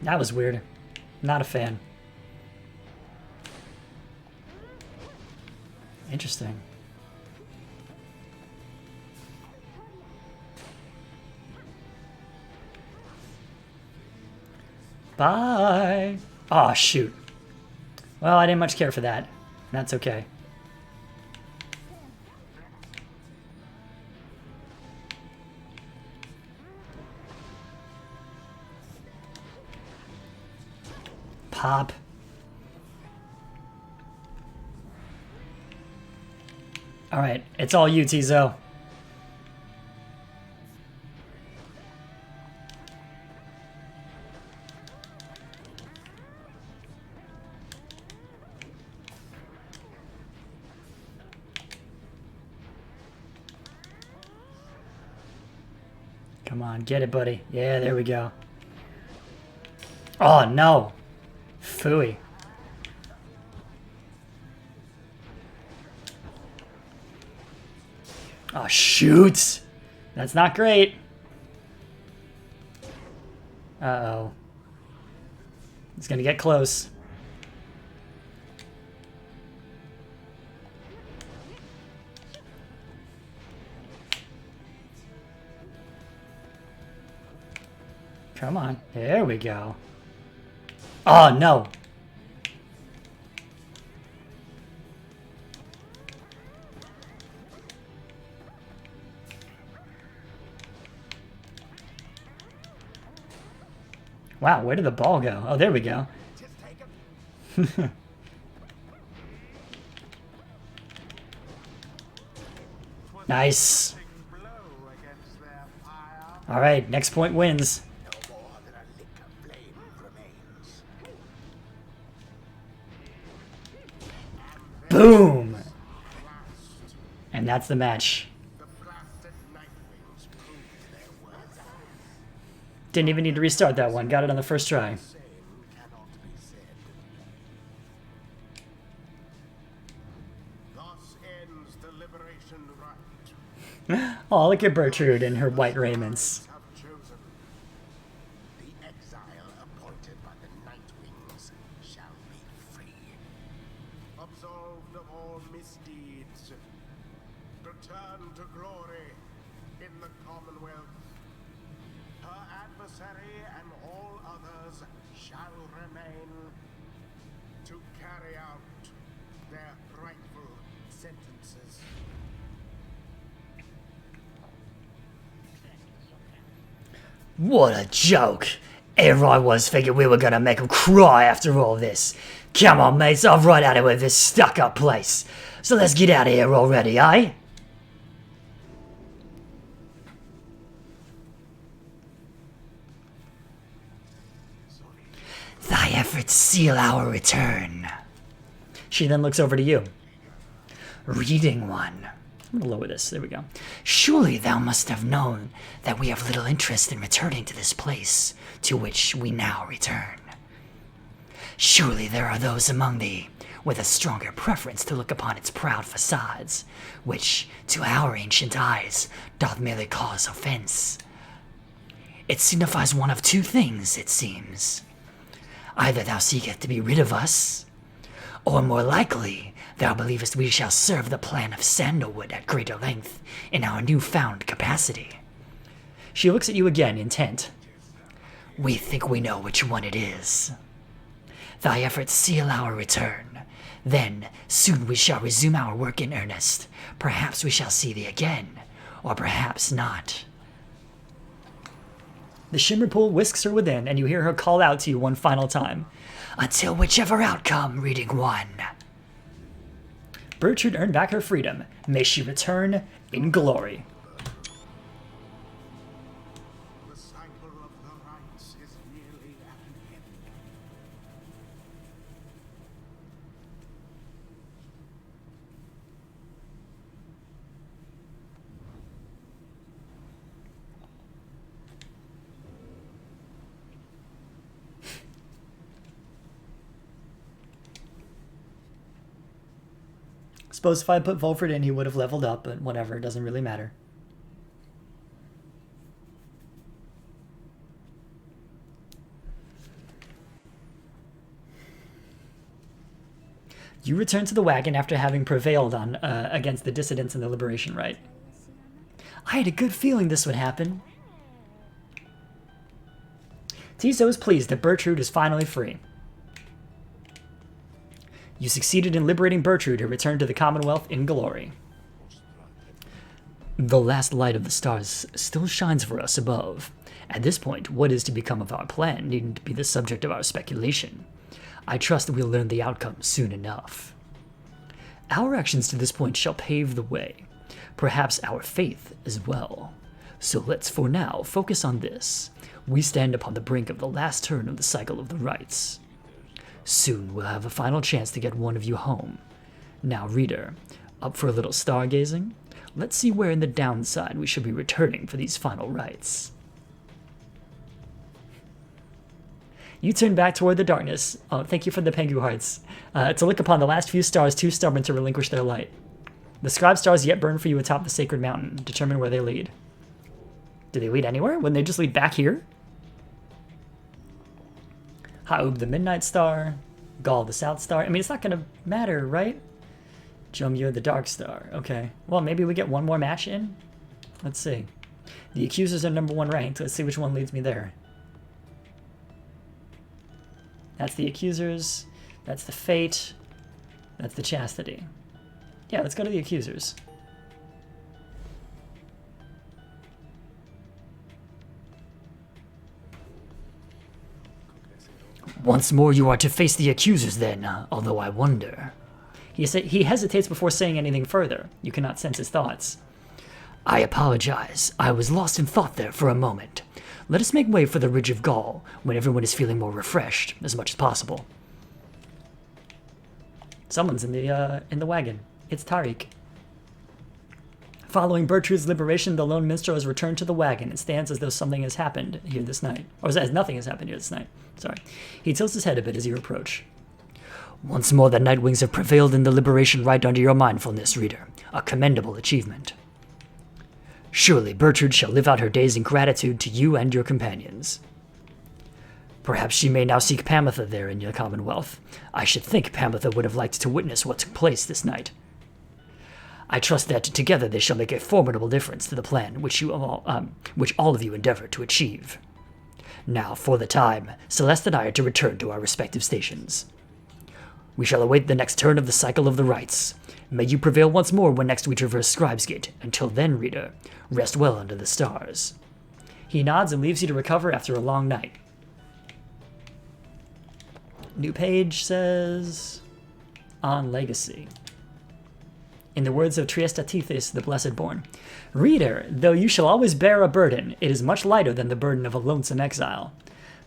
A: That was weird. Not a fan. Interesting. Bye. Aw, shoot. Well, I didn't much care for that. That's okay. Pop. Alright, it's all you, Tizo. Come on, get it, buddy. Yeah, there we go. Oh, no. Phooey. Oh, shoot. That's not great. Uh-oh. It's gonna get close. Come on. There we go. Oh, no. Wow, where did the ball go? Oh, there we go. Nice. All right, next point wins. Boom! And that's the match. Didn't even need to restart that one. Got it on the first try. Oh, look at Bertrude in her white raiments.
B: return to glory in the Commonwealth. Her adversary and all others shall remain to carry out their rightful sentences.
A: What a joke! Here I was thinking we were gonna make him cry after all this. Come on, mates, I've run out of with this stuck-up place. So let's get out of here already, eh? Thy efforts seal our return. She then looks over to you. Reading one. I'm gonna lower this. There we go. Surely thou must have known that we have little interest in returning to this place to which we now return. Surely there are those among thee with a stronger preference to look upon its proud facades, which to our ancient eyes doth merely cause offense. It signifies one of two things, it seems. Either thou seekest to be rid of us, or more likely, thou believest we shall serve the plan of Sandalwood at greater length in our newfound capacity. She looks at you again, intent. We think we know which one it is. Thy efforts seal our return. Then, soon we shall resume our work in earnest. Perhaps we shall see thee again, or perhaps not. The shimmer pool whisks her within, and you hear her call out to you one final time. Until whichever outcome, reading one. Bertrude earned back her freedom. May she return in glory.
B: The cycle of the rites is nearly at an end.
A: Suppose if I put Volfred in, he would have leveled up, but whatever, it doesn't really matter. You return to the wagon after having prevailed on against the dissidents in the Liberation Rite. I had a good feeling this would happen. Tiso is pleased that Bertrude is finally free. You succeeded in liberating Bertrude, who returned to the Commonwealth in glory. The last light of the stars still shines for us above. At this point, what is to become of our plan needn't be the subject of our speculation. I trust we'll learn the outcome soon enough. Our actions to this point shall pave the way, perhaps our faith as well. So let's, for now, focus on this. We stand upon the brink of the last turn of the cycle of the rites. Soon we'll have a final chance to get one of you home. Now, reader, up for a little stargazing? Let's see where in the downside we should be returning for these final rites. You turn back toward the darkness. Oh, thank you for the Pengu hearts. To look upon the last few stars too stubborn to relinquish their light. The Scribe stars yet burn for you atop the sacred mountain. Determine where they lead. Do they lead anywhere? Wouldn't they just lead back here? Ha'ub the Midnight Star, Gaul the South Star. I mean, it's not going to matter, right? Jomyo the Dark Star. Okay. Well, maybe we get one more match in? Let's see. The Accusers are #1 ranked. Let's see which one leads me there. That's the Accusers. That's the Fate. That's the Chastity. Yeah, let's go to the Accusers. Once more you are to face the Accusers then, although I wonder. He hesitates before saying anything further. You cannot sense his thoughts. I apologize. I was lost in thought there for a moment. Let us make way for the Ridge of Gaul, when everyone is feeling more refreshed, as much as possible. Someone's in the wagon. It's Tariq. Following Bertrude's liberation, the lone minstrel has returned to the wagon and stands as though something has happened here this night. Or as nothing has happened here this night. Sorry. He tilts his head a bit as you approach. Once more the Nightwings have prevailed in the liberation right under your mindfulness, reader. A commendable achievement. Surely Bertrude shall live out her days in gratitude to you and your companions. Perhaps she may now seek Pamitha there in your Commonwealth. I should think Pamitha would have liked to witness what took place this night. I trust that together they shall make a formidable difference to the plan which all of you endeavor to achieve. Now, for the time, Celeste and I are to return to our respective stations. We shall await the next turn of the cycle of the rites. May you prevail once more when next we traverse Scribes Gate. Until then, reader, rest well under the stars. He nods and leaves you to recover after a long night. New page says, on Legacy. In the words of Triestathethys, the Blessed Born, Reader, though you shall always bear a burden, it is much lighter than the burden of a lonesome exile.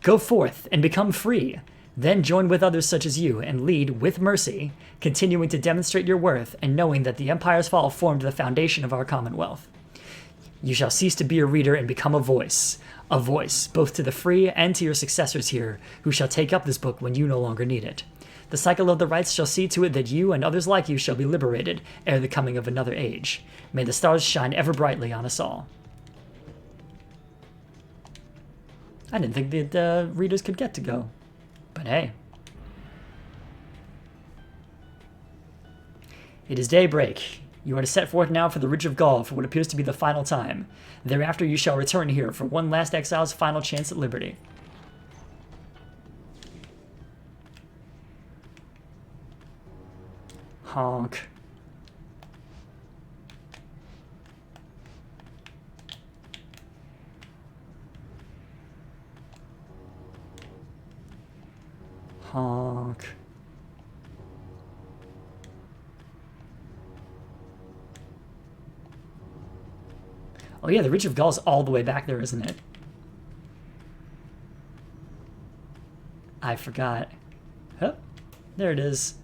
A: Go forth and become free. Then join with others such as you and lead with mercy, continuing to demonstrate your worth and knowing that the Empire's fall formed the foundation of our Commonwealth. You shall cease to be a reader and become a voice both to the free and to your successors here, who shall take up this book when you no longer need it. The cycle of the rites shall see to it that you and others like you shall be liberated ere the coming of another age. May the stars shine ever brightly on us all. I didn't think that readers could get to go, but hey. It is daybreak. You are to set forth now for the Ridge of Gaul for what appears to be the final time. Thereafter you shall return here for one last exile's final chance at liberty. Honk. Honk. Oh yeah, the Ridge of Gaul's all the way back there, isn't it? I forgot. Oh, there it is.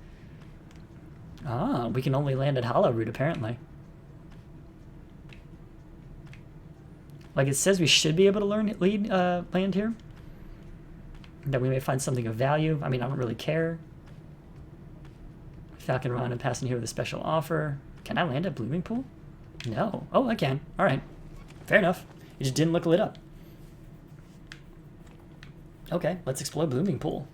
A: Ah, we can only land at Hollowroot, apparently. Like it says we should be able to land here. That we may find something of value. I mean, I don't really care. Falcon Run and passing here with a special offer. Can I land at Blooming Pool? No. Oh, I can. All right. Fair enough. It just didn't look lit up. Okay, let's explore Blooming Pool.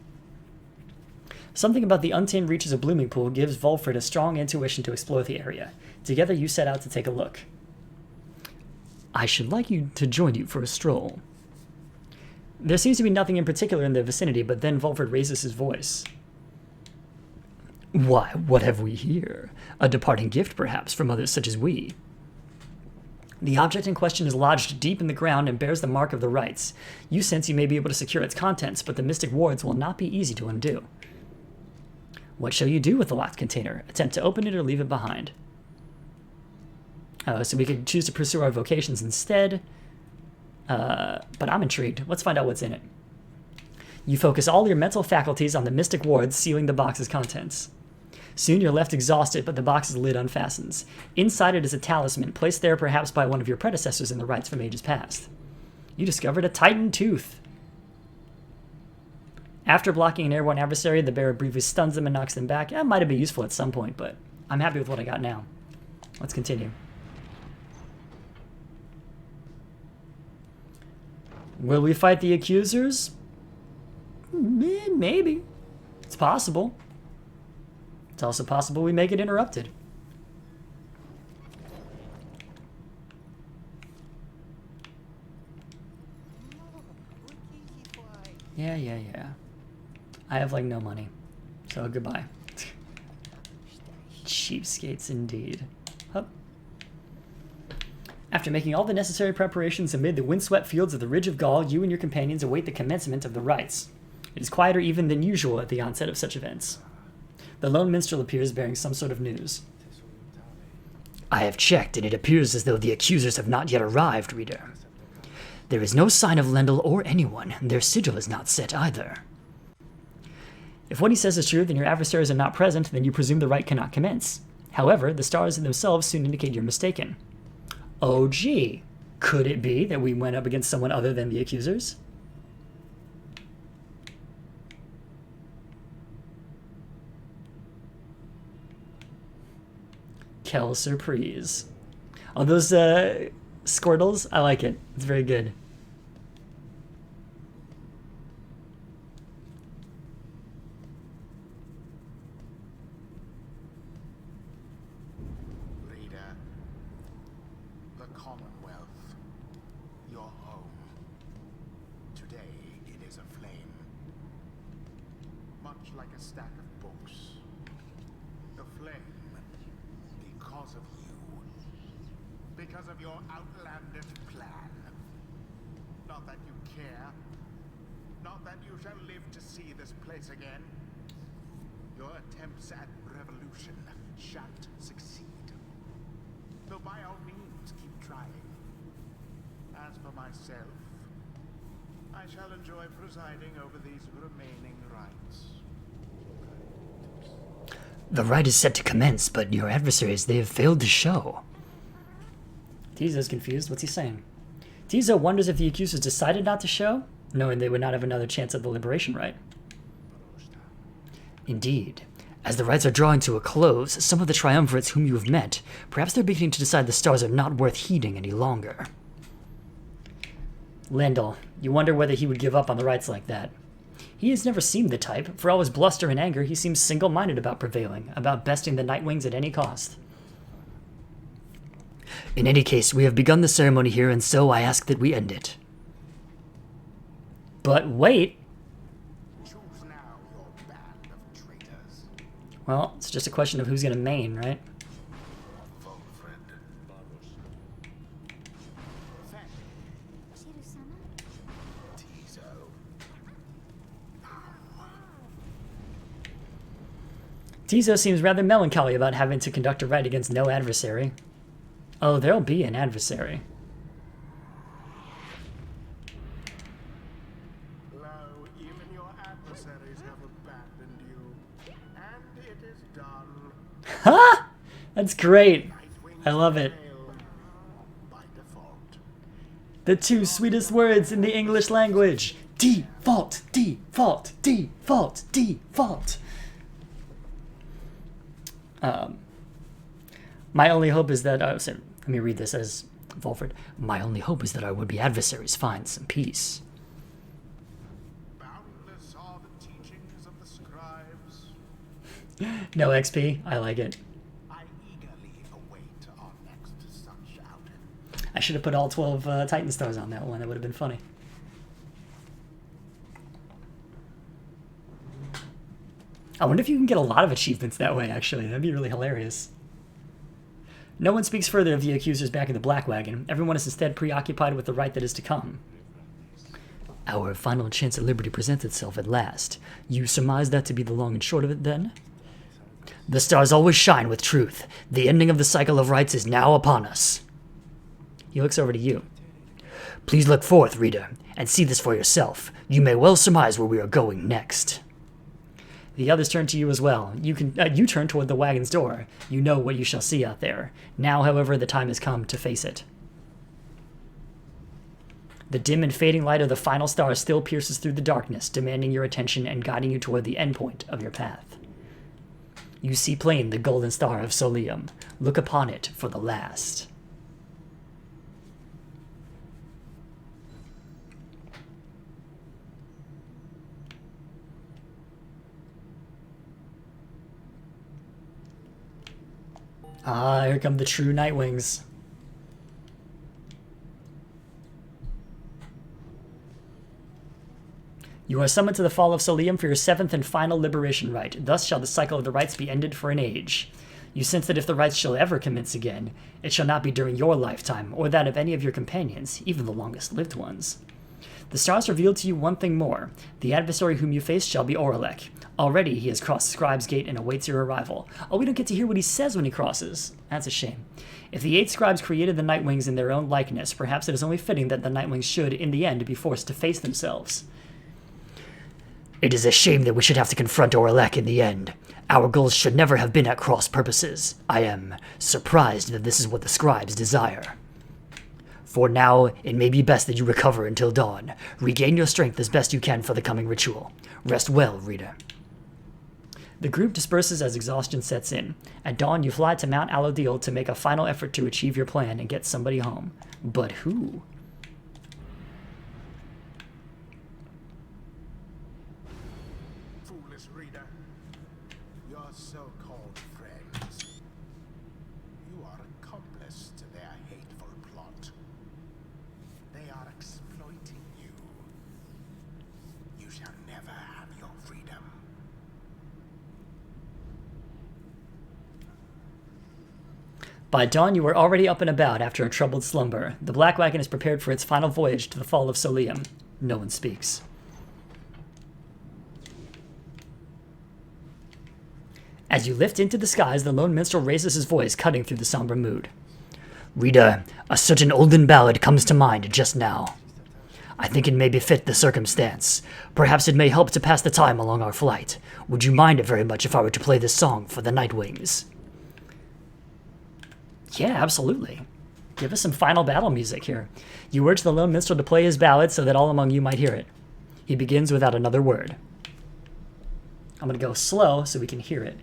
A: Something about the untamed reaches of Blooming Pool gives Volfred a strong intuition to explore the area. Together you set out to take a look. I should like you to join you for a stroll. There seems to be nothing in particular in the vicinity, but then Volfred raises his voice. Why, what have we here? A departing gift, perhaps, from others such as we. The object in question is lodged deep in the ground and bears the mark of the rites. You sense you may be able to secure its contents, but the mystic wards will not be easy to undo. What shall you do with the locked container? Attempt to open it or leave it behind? So we could choose to pursue our vocations instead. But I'm intrigued. Let's find out what's in it. You focus all your mental faculties on the mystic wards sealing the box's contents. Soon you're left exhausted, but the box's lid unfastens. Inside it is a talisman, placed there perhaps by one of your predecessors in the rites from ages past. You discovered a Titan tooth. After blocking an airborne adversary, the bearer briefly stuns them and knocks them back. That might have been useful at some point, but I'm happy with what I got now. Let's continue. Will we fight the accusers? Maybe. It's possible. It's also possible we may get interrupted. Yeah. I have, like, no money. So, goodbye. Cheapskates indeed. Hup. After making all the necessary preparations amid the windswept fields of the Ridge of Gaul, you and your companions await the commencement of the rites. It is quieter even than usual at the onset of such events. The lone minstrel appears bearing some sort of news. I have checked, and it appears as though the accusers have not yet arrived, reader. There is no sign of Lendl or anyone. Their sigil is not set either. If what he says is true, then your adversaries are not present, then you presume the rite cannot commence. However, the stars themselves soon indicate you're mistaken. Oh gee, could it be that we went up against someone other than the accusers? Quelle surprise. Oh, those Squirtles, I like it. It's very good.
B: Reader, commonwealth, your home. Today it is aflame, much like a stack of books. Aflame because of you, because of your outlandish plan. Not that you care, not that you shall live to see this place again. Your attempts at revolution shan't succeed. Though by all means keep trying. As for myself, I shall enjoy presiding over these remaining rites.
A: The rite is set to commence, but your adversaries, they have failed to show. Tizo's confused. What's he saying? Tizo wonders if the accusers decided not to show, knowing they would not have another chance at the liberation rite. Indeed. As the rites are drawing to a close, some of the triumvirates whom you have met, perhaps they're beginning to decide the stars are not worth heeding any longer. Landel, you wonder whether he would give up on the rites like that. He has never seemed the type. For all his bluster and anger, he seems single-minded about prevailing, about besting the Nightwings at any cost. In any case, we have begun the ceremony here, and so I ask that we end it. But wait!
B: Choose now your band of traitors.
A: Well, it's just a question of who's going to main, right? Tizo seems rather melancholy about having to conduct a rite against no adversary. Oh, there'll be an adversary.
B: Lo, even your adversaries have abandoned you, and it is done.
A: Ha! That's great. I love it.
B: By default.
A: The two sweetest words in the English language. Default, default, default, default. My only hope is that, let me read this as Volfred. My only hope is that our would-be adversaries find some peace.
B: Boundless are the teachings of the scribes.
A: No XP, I like it.
B: I eagerly await our next such outing.
A: I should have put all 12 Titan stars on that one, that would have been funny. I wonder if you can get a lot of achievements that way, actually. That'd be really hilarious. No one speaks further of the accusers back in the Black Wagon. Everyone is instead preoccupied with the rite that is to come. Our final chance at liberty presents itself at last. You surmise that to be the long and short of it, then? The stars always shine with truth. The ending of the cycle of rites is now upon us. He looks over to you. Please look forth, reader, and see this for yourself. You may well surmise where we are going next. The others turn to you as well. You turn toward the wagon's door. You know what you shall see out there. Now, however, the time has come to face it. The dim and fading light of the final star still pierces through the darkness, demanding your attention and guiding you toward the endpoint of your path. You see plain the golden star of Solium. Look upon it for the last. Ah, here come the true Nightwings. You are summoned to the fall of Solium for your 7th and final liberation rite. Thus shall the cycle of the rites be ended for an age. You sense that if the rites shall ever commence again, it shall not be during your lifetime, or that of any of your companions, even the longest-lived ones. The stars reveal to you one thing more. The adversary whom you face shall be Oralek. Already he has crossed Scribes' gate and awaits your arrival. Oh, we don't get to hear what he says when he crosses. That's a shame. If the 8 scribes created the Nightwings in their own likeness, perhaps it is only fitting that the Nightwings should, in the end, be forced to face themselves. It is a shame that we should have to confront Oralek in the end. Our goals should never have been at cross purposes. I am surprised that this is what the scribes desire. For now, it may be best that you recover until dawn. Regain your strength as best you can for the coming ritual. Rest well, reader. The group disperses as exhaustion sets in. At dawn, you fly to Mount Alodil to make a final effort to achieve your plan and get somebody home. But who?
B: Foolish reader, your so-called friends, you are accomplice to their hateful plot.
A: By dawn, you were already up and about after a troubled slumber. The Black Wagon is prepared for its final voyage to the fall of Solium. No one speaks. As you lift into the skies, the lone minstrel raises his voice, cutting through the somber mood. Reader, a certain olden ballad comes to mind just now. I think it may befit the circumstance. Perhaps it may help to pass the time along our flight. Would you mind it very much if I were to play this song for the Night Wings? Yeah, absolutely. Give us some final battle music here. You urge the lone minstrel to play his ballad so that all among you might hear it. He begins without another word. I'm going to go slow so we can hear it.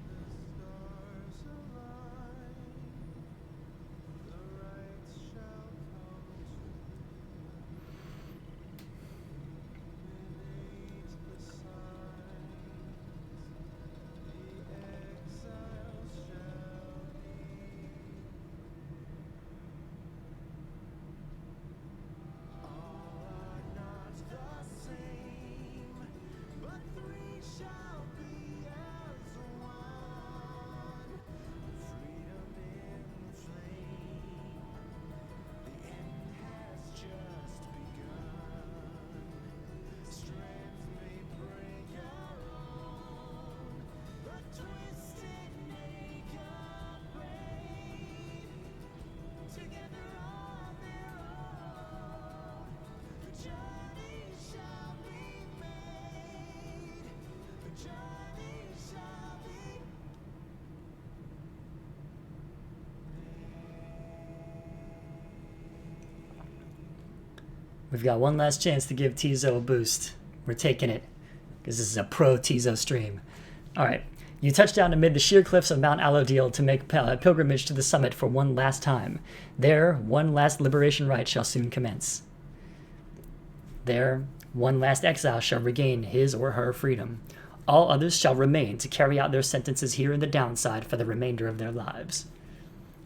A: We've got one last chance to give Tizo a boost. We're taking it, because this is a pro Tizo stream. Alright, you touch down amid the sheer cliffs of Mount Alodiel to make a pilgrimage to the summit for one last time. There, one last liberation rite shall soon commence. There, one last exile shall regain his or her freedom. All others shall remain to carry out their sentences here in the downside for the remainder of their lives.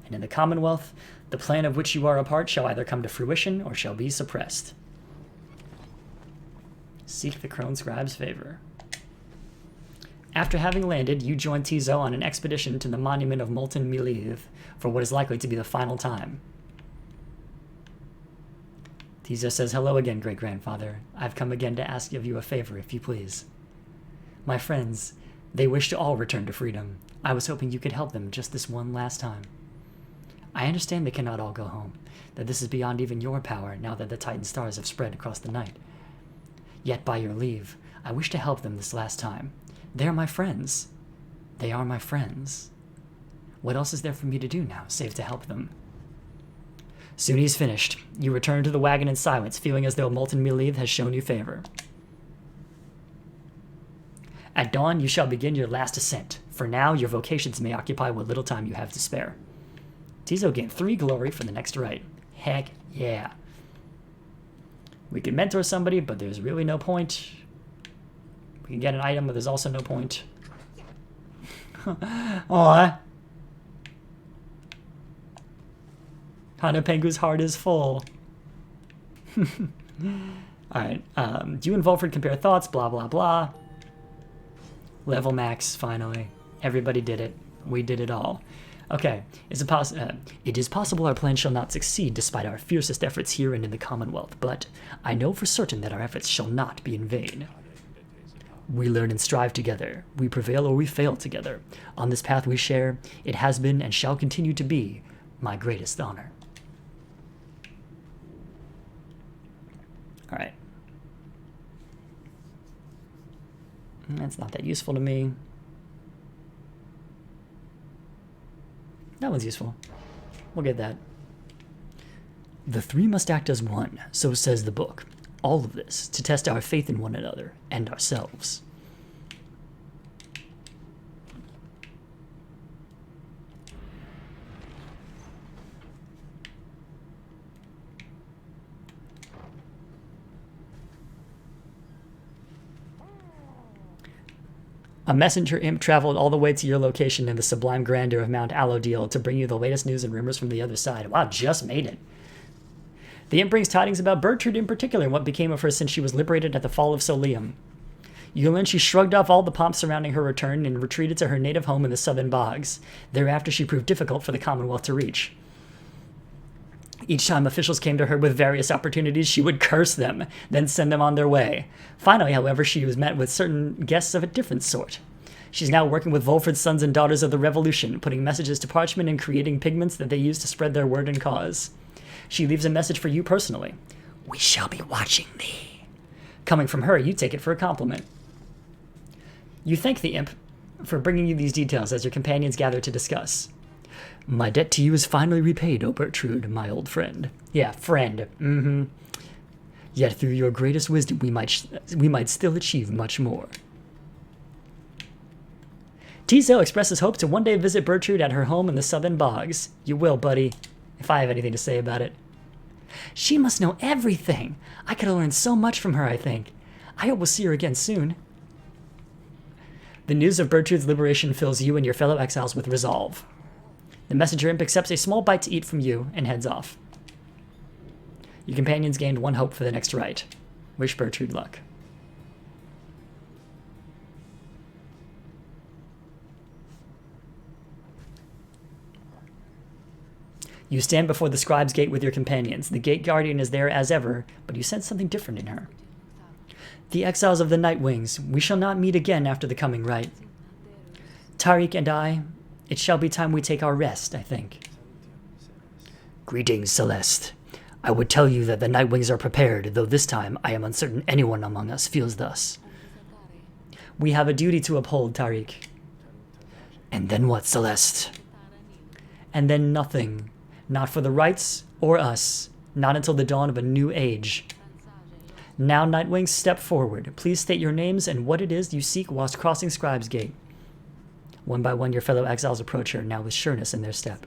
A: And in the Commonwealth, the plan of which you are a part shall either come to fruition or shall be suppressed. Seek the Crone Scribe's favor. After having landed, you join Tizo on an expedition to the monument of Molten Milith for what is likely to be the final time. Tizo says, "Hello again, great-grandfather. I've come again to ask of you a favor, if you please. My friends, they wish to all return to freedom. I was hoping you could help them just this one last time. I understand they cannot all go home, that this is beyond even your power now that the Titan stars have spread across the night. Yet by your leave, I wish to help them this last time. They are my friends. They are my friends. What else is there for me to do now, save to help them?" Soon he's finished. You return to the wagon in silence, feeling as though Molten Milith has shown you favor. At dawn, you shall begin your last ascent. For now, your vocations may occupy what little time you have to spare. Tizo gained 3 glory for the next rite. Heck yeah. We can mentor somebody, but there's really no point. We can get an item, but there's also no point. Aww. Hana Pengu's heart is full. Alright, you and Volfred compare thoughts, blah blah blah. Level max, finally. Everybody did it. We did it all. Okay, it is possible our plan shall not succeed despite our fiercest efforts here and in the Commonwealth, but I know for certain that our efforts shall not be in vain. We learn and strive together. We prevail or we fail together. On this path we share, it has been and shall continue to be my greatest honor. Alright. That's not that useful to me. That one's useful. We'll get that. The 3 must act as one, so says the book. All of this to test our faith in one another and ourselves. A messenger imp traveled all the way to your location in the sublime grandeur of Mount Alodiel to bring you the latest news and rumors from the other side. Wow, just made it. The imp brings tidings about Bertrude in particular and what became of her since she was liberated at the fall of Solium. You learn she shrugged off all the pomp surrounding her return and retreated to her native home in the southern bogs. Thereafter, she proved difficult for the Commonwealth to reach. Each time officials came to her with various opportunities, she would curse them, then send them on their way. Finally, however, she was met with certain guests of a different sort. She's now working with Volfred's sons and daughters of the Revolution, putting messages to parchment and creating pigments that they use to spread their word and cause. She leaves a message for you personally. We shall be watching thee. Coming from her, you take it for a compliment. You thank the imp for bringing you these details as your companions gather to discuss. My debt to you is finally repaid, O Bertrude, my old friend. Yeah, friend. Yet through your greatest wisdom, we might still achieve much more. Tizo expresses hope to one day visit Bertrude at her home in the southern bogs. You will, buddy, if I have anything to say about it. She must know everything. I could have learned so much from her, I think. I hope we'll see her again soon. The news of Bertrude's liberation fills you and your fellow exiles with resolve. The messenger imp accepts a small bite to eat from you and heads off. Your companions gained one hope for the next rite. Wish Bertrude luck. You stand before the Scribes' gate with your companions. The gate guardian is there as ever, but you sense something different in her. The exiles of the Night Wings, we shall not meet again after the coming rite. Tariq and I, it shall be time we take our rest, I think. Greetings, Celeste. I would tell you that the Night Wings are prepared, though this time I am uncertain anyone among us feels thus. We have a duty to uphold, Tariq. And then what, Celeste? And then nothing. Not for the rights or us. Not until the dawn of a new age. Now, Nightwings, step forward. Please state your names and what it is you seek whilst crossing Scribes' gate. One by one, your fellow exiles approach her, now with sureness in their step.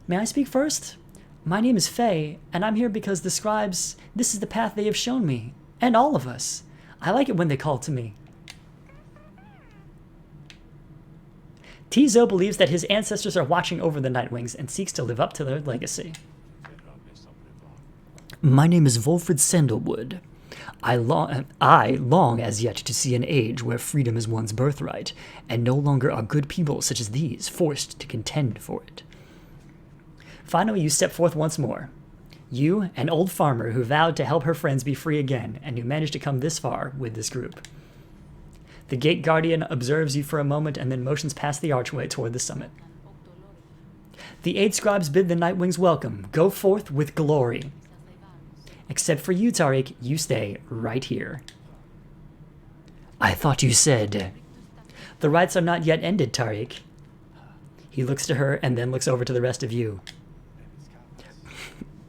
A: May I speak first? My name is Faye, and I'm here because the Scribes, this is the path they have shown me, and all of us. I like it when they call to me. Tizo believes that his ancestors are watching over the Nightwings and seeks to live up to their legacy. My name is Volfred Sandalwood. I long as yet to see an age where freedom is one's birthright, and no longer are good people such as these forced to contend for it. Finally, you step forth once more. You, an old farmer who vowed to help her friends be free again, and who managed to come this far with this group. The gate guardian observes you for a moment and then motions past the archway toward the summit. The 8 Scribes bid the Nightwings welcome. Go forth with glory. Except for you, Tariq, you stay right here. I thought you said... The rites are not yet ended, Tariq. He looks to her and then looks over to the rest of you.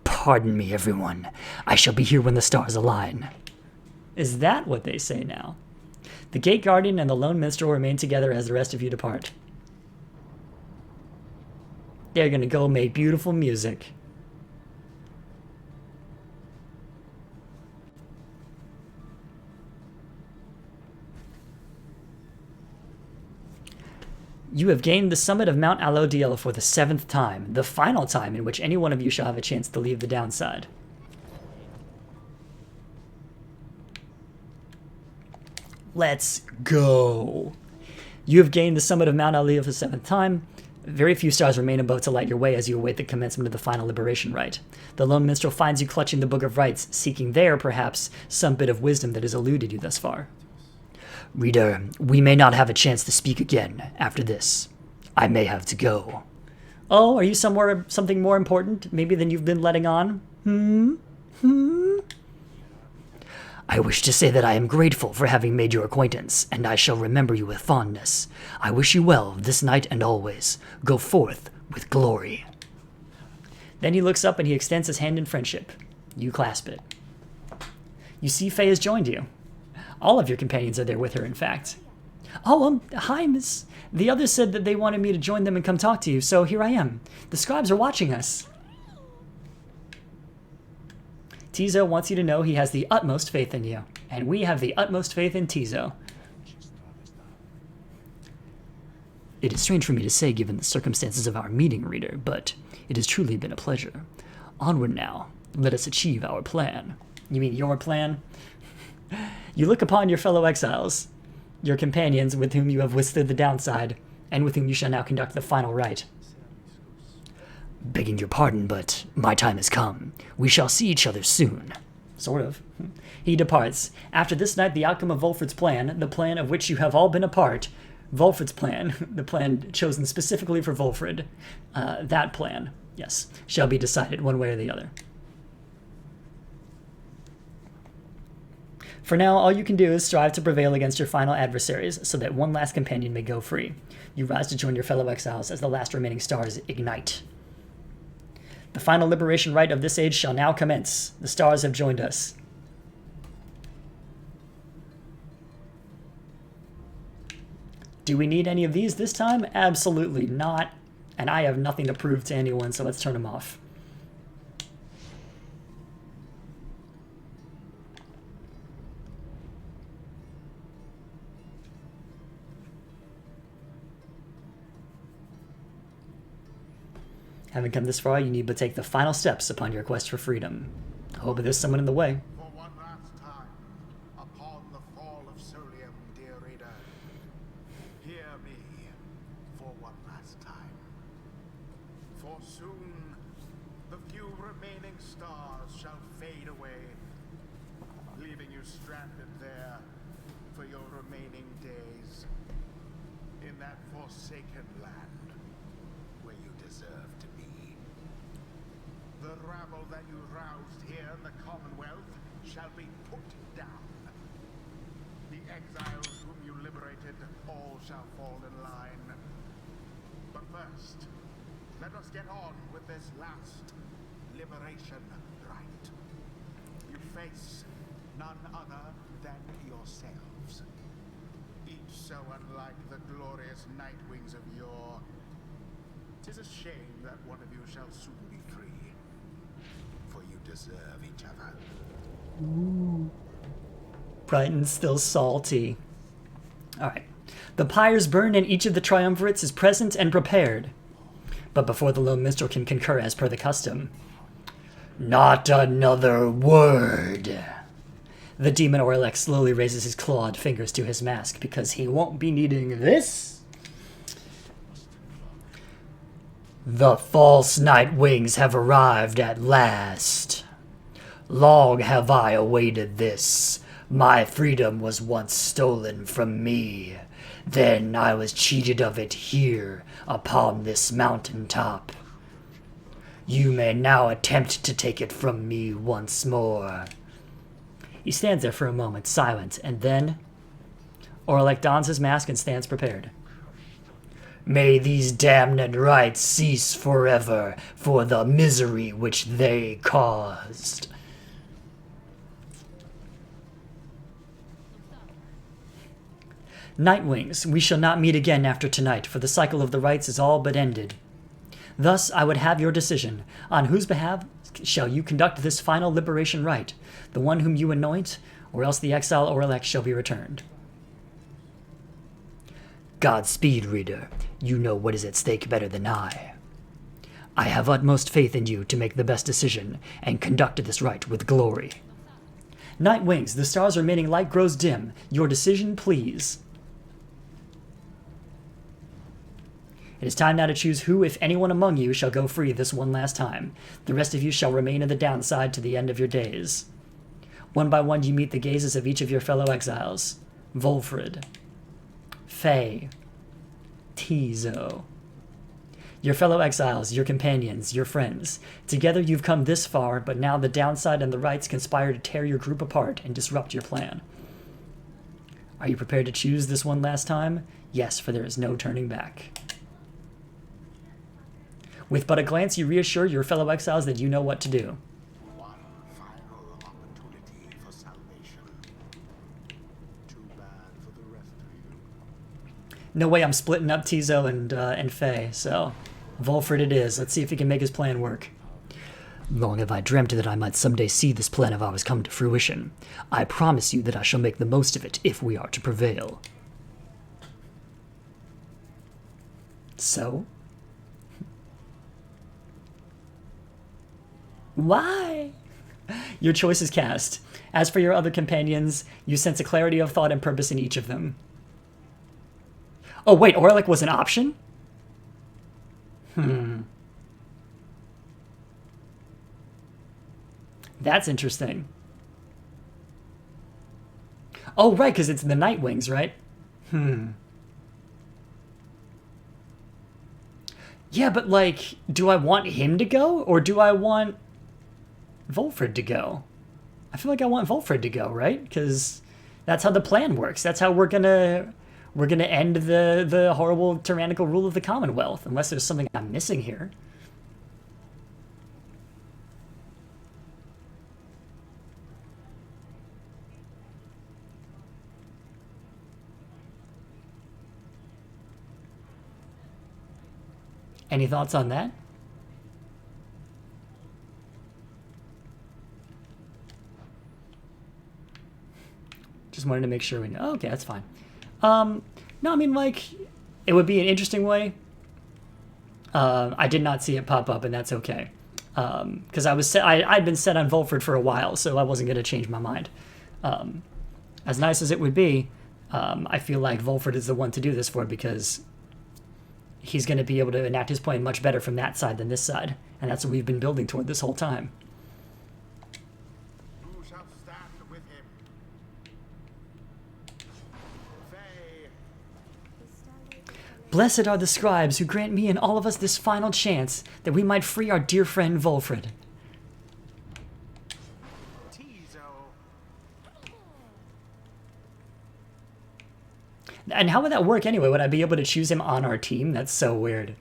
A: Pardon me, everyone. I shall be here when the stars align. Is that what they say now? The gate guardian and the lone minstrel remain together as the rest of you depart. They're gonna go make beautiful music. You have gained the summit of Mount Alodiel for the 7th time, the final time in which any one of you shall have a chance to leave the downside. Let's go. You have gained the summit of Mount Alodiel for the 7th time. Very few stars remain above to light your way as you await the commencement of the final liberation rite. The lone minstrel finds you clutching the Book of Rites, seeking there, perhaps, some bit of wisdom that has eluded you thus far. Reader, we may not have a chance to speak again after this. I may have to go. Oh, are you something more important, maybe than you've been letting on? I wish to say that I am grateful for having made your acquaintance, and I shall remember you with fondness. I wish you well this night and always. Go forth with glory. Then he looks up and he extends his hand in friendship. You clasp it. You see Faye has joined you. All of your companions are there with her, in fact. Oh, hi, miss. The others said that they wanted me to join them and come talk to you, so here I am. The Scribes are watching us. Tizo wants you to know he has the utmost faith in you, and we have the utmost faith in Tizo. It is strange for me to say given the circumstances of our meeting, reader, but it has truly been a pleasure. Onward now, let us achieve our plan. You mean your plan? You look upon your fellow exiles, your companions with whom you have withstood the downside, and with whom you shall now conduct the final rite. Begging your pardon, but my time has come. We shall see each other soon. Sort of. He departs. After this night, the outcome of Volfred's plan, the plan of which you have all been a part, Volfred's plan, the plan chosen specifically for Volfred, that plan, yes, shall be decided one way or the other. For now, all you can do is strive to prevail against your final adversaries so that one last companion may go free. You rise to join your fellow exiles as the last remaining stars ignite. The final liberation rite of this age shall now commence. The stars have joined us. Do we need any of these this time? Absolutely not. And I have nothing to prove to anyone, so let's turn them off. Having come this far, you need but take the final steps upon your quest for freedom. I hope there's someone in the way.
B: For one last time, upon the fall of Solium, dear reader, hear me for one last time. For soon, the few remaining stars shall fade away, leaving you stranded there for your remaining days in that forsaken land where you deserve to be. The rabble that you roused here in the Commonwealth shall be put down. The exiles whom you liberated all shall fall in line. But first, let us get on with this last liberation rite. You face none other than yourselves. Each so unlike the glorious Nightwings of yore. 'Tis a shame that one of you shall soon be free. For you deserve each other.
A: Ooh. Brighton's still salty. Alright. The pyres burn and each of the triumvirates is present and prepared. But before the lone minstrel can concur as per the custom. Not another word. The demon Orlex slowly raises his clawed fingers to his mask because he won't be needing this. The false Nightwings have arrived at last. Long have I awaited this. My freedom was once stolen from me. Then I was cheated of it here upon this mountaintop. You may now attempt to take it from me once more. He stands there for a moment, silent, and then Orlek dons his mask and stands prepared. May these damned rites cease forever for the misery which they caused. Nightwings, we shall not meet again after tonight, for the cycle of the rites is all but ended. Thus, I would have your decision. On whose behalf shall you conduct this final liberation rite? The one whom you anoint, or else the exile Orlex shall be returned. Godspeed, reader. You know what is at stake better than I. I have utmost faith in you to make the best decision and conduct this rite with glory. Nightwings, the stars remaining light grows dim. Your decision, please. It is time now to choose who, if anyone among you, shall go free this one last time. The rest of you shall remain in the downside to the end of your days. One by one you meet the gazes of each of your fellow exiles. Volfred. Faye. Tizo. Your fellow exiles, your companions, your friends. Together you've come this far, but now the downside and the rights conspire to tear your group apart and disrupt your plan. Are you prepared to choose this one last time? Yes, for there is no turning back. With but a glance, you reassure your fellow exiles that you know what to do.
B: One final opportunity for salvation. Too bad for the rest of you.
A: No way I'm splitting up Tizo and Faye, so Volfred it is. Let's see if he can make his plan work. Long have I dreamt that I might someday see this plan of ours come to fruition. I promise you that I shall make the most of it if we are to prevail. So? Why? Your choice is cast. As for your other companions, you sense a clarity of thought and purpose in each of them. Oh wait, Orlick was an option? That's interesting. Oh, right, because it's the Nightwings, right? Yeah, but, like, do I want him to go, or do I want Volfred to go? I feel like I want Volfred to go, right? Because that's how the plan works. That's how we're gonna end the horrible tyrannical rule of the Commonwealth, unless there's something I'm missing here. Any thoughts on that? Just wanted to make sure we know. Oh, okay, that's fine. No, I mean, like, it would be an interesting way. I did not see it pop up, and that's okay. Because I'd been set on Volfred for a while, so I wasn't going to change my mind. As nice as it would be, I feel like Volfred is the one to do this for, because he's going to be able to enact his plan much better from that side than this side. And that's what we've been building toward this whole time.
B: Who shall stand with him?
A: Blessed are the scribes who grant me and all of us this final chance, that we might free our dear friend Volfred. And how would that work anyway? Would I be able to choose him on our team? That's so weird.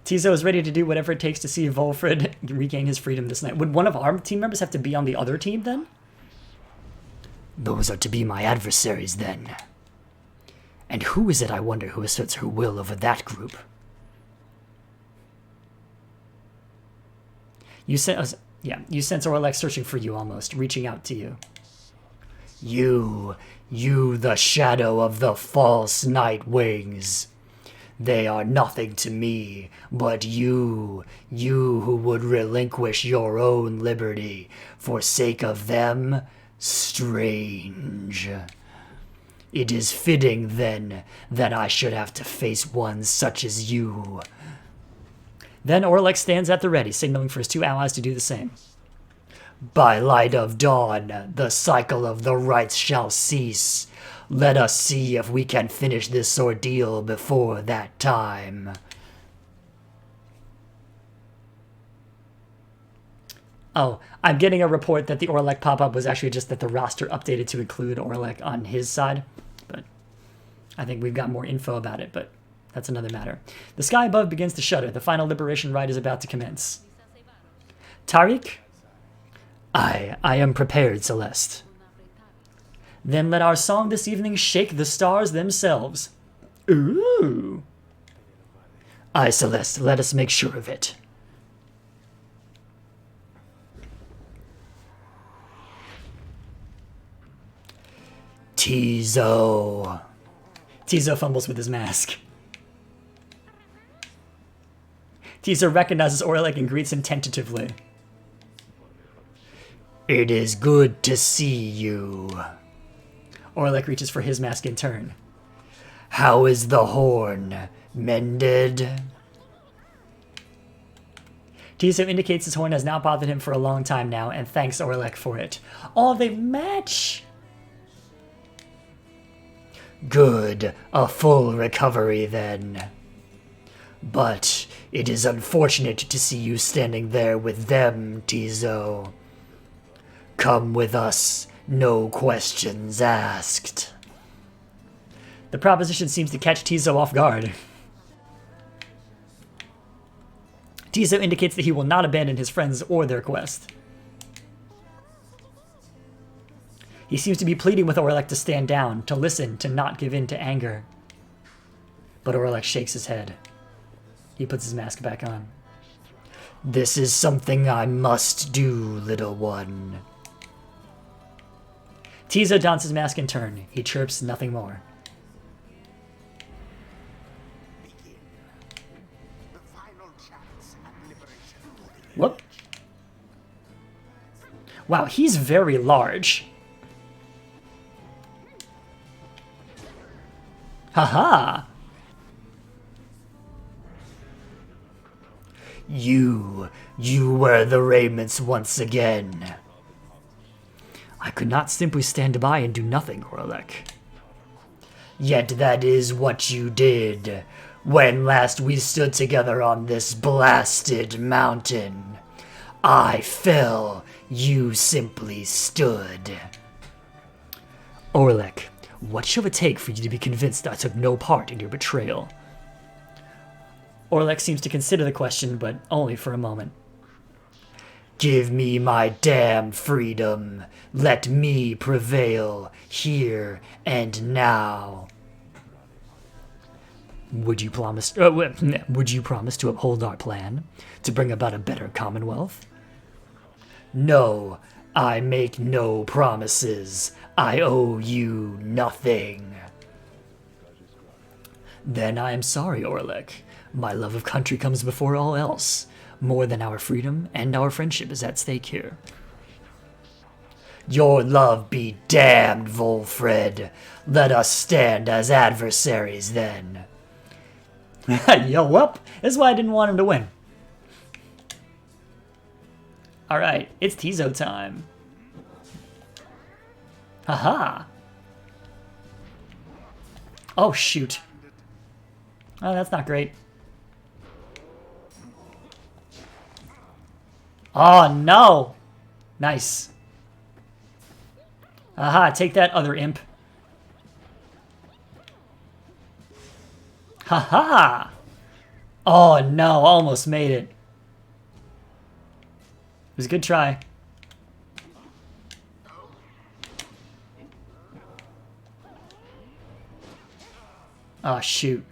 A: Tizo is ready to do whatever it takes to see Volfred regain his freedom this night. Would one of our team members have to be on the other team then? Those are to be my adversaries then. And who is it, I wonder, who asserts her will over that group? You sense Orlex searching for you almost, reaching out to you. You the shadow of the false Nightwings. They are nothing to me, but you who would relinquish your own liberty for sake of them, strange. It is fitting, then, that I should have to face one such as you. Then Orlex stands at the ready, signaling for his two allies to do the same. By light of dawn, the cycle of the rites shall cease. Let us see if we can finish this ordeal before that time. Oh, I'm getting a report that the Orlek pop-up was actually just that the roster updated to include Orlek on his side. But I think we've got more info about it, but that's another matter. The sky above begins to shudder. The final liberation rite is about to commence. Tariq? I am prepared, Celeste. Then let our song this evening shake the stars themselves. Ooh. Aye, Celeste, let us make sure of it. Tizo. Tizo fumbles with his mask. Tizo recognizes Orlek and greets him tentatively. It is good to see you. Orlek reaches for his mask in turn. How is the horn? Mended? Tizo indicates his horn has not bothered him for a long time now, and thanks Orlek for it. Oh, they match! Good. A full recovery, then. But it is unfortunate to see you standing there with them, Tizo. Come with us. No questions asked. The proposition seems to catch Tizo off guard. Tizo indicates that he will not abandon his friends or their quest. He seems to be pleading with Orlek to stand down, to listen, to not give in to anger. But Orlek shakes his head. He puts his mask back on. This is something I must do, little one. Tizo dons his mask in turn. He chirps nothing more.
B: Begin. The final chance at liberation.
A: Whoop. Wow, he's very large. Haha! You wear the raiments once again. I could not simply stand by and do nothing, Orlek. Yet that is what you did when last we stood together on this blasted mountain. I fell, you simply stood. Orlek, what shall it take for you to be convinced I took no part in your betrayal? Orlek seems to consider the question, but only for a moment. Give me my damned freedom. Let me prevail here and now. Would you promise to uphold our plan to bring about a better commonwealth? No, I make no promises. I owe you nothing. Then I am sorry, Orlek. My love of country comes before all else. More than our freedom and our friendship is at stake here. Your love be damned, Volfred. Let us stand as adversaries then. Yo, well, this is why I didn't want him to win. Alright, it's Tizo time. Haha. Oh, shoot. Oh, that's not great. Oh, no! Nice. Aha, take that, other imp. Haha! Oh, no, almost made it. It was a good try. Oh, shoot.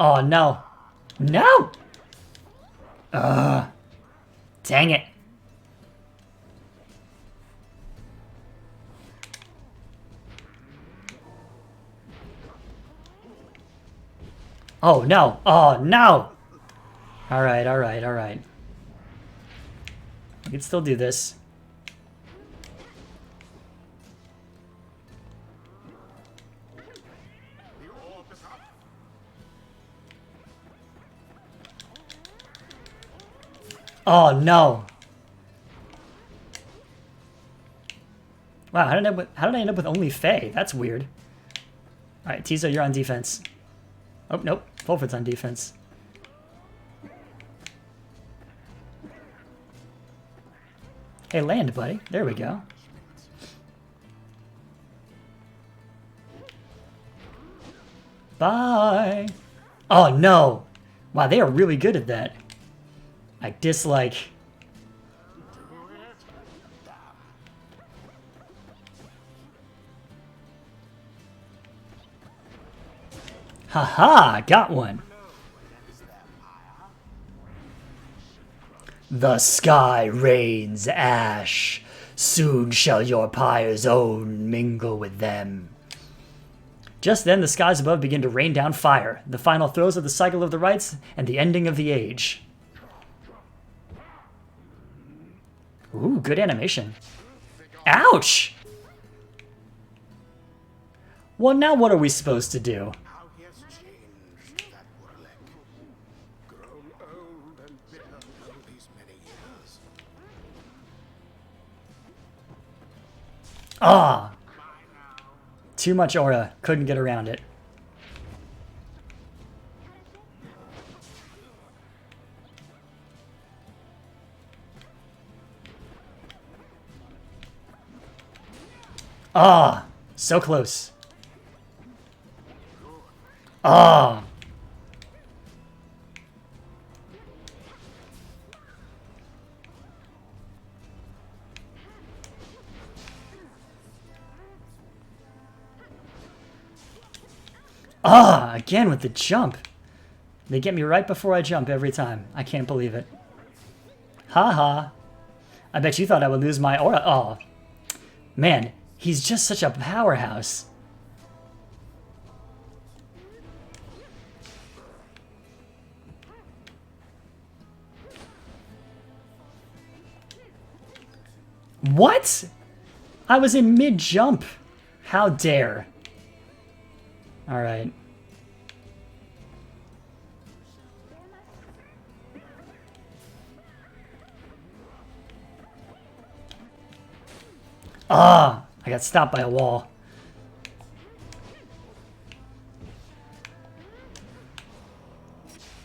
A: Oh, no. No! Dang it. Oh, no. Oh, no! Alright, alright, alright. We can still do this. Oh, no. Wow, how did I end up with only Faye? That's weird. Alright, Tizo, you're on defense. Oh, nope. Fulford's on defense. Hey, land, buddy. There we go. Bye. Oh, no. Wow, they are really good at that. I dislike. Haha, got one. The sky rains ash. Soon shall your pyre's own mingle with them. Just then, the skies above begin to rain down fire, the final throes of the cycle of the rites, and the ending of the age. Ooh, good animation. Ouch! Well, now what are we supposed to do?
B: How he has changed, that Orlek. Grown old and bitter all these many years.
A: Ah! Too much aura. Couldn't get around it. Ah! So close. Ah! Ah! Again with the jump. They get me right before I jump every time. I can't believe it. Haha. I bet you thought I would lose my aura. Oh. Man, he's just such a powerhouse. What? I was in mid-jump. How dare. Alright. Ah! I got stopped by a wall.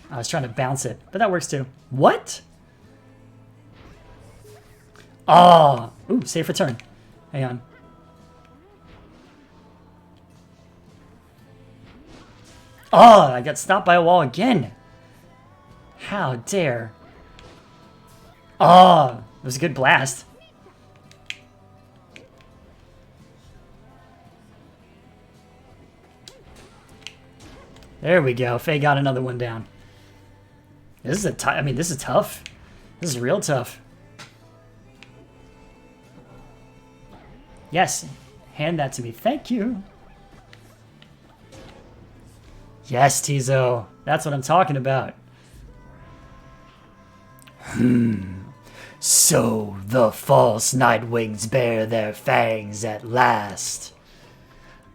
A: I was trying to bounce it, but that works too. What? Oh! Ooh, safe return. Hang on. Oh, I got stopped by a wall again. How dare. Oh, it was a good blast. There we go. Faye got another one down. This is I mean, this is tough. This is real tough. Yes. Hand that to me. Thank you. Yes, Tizo. That's what I'm talking about. So the false Nightwings bear their fangs at last.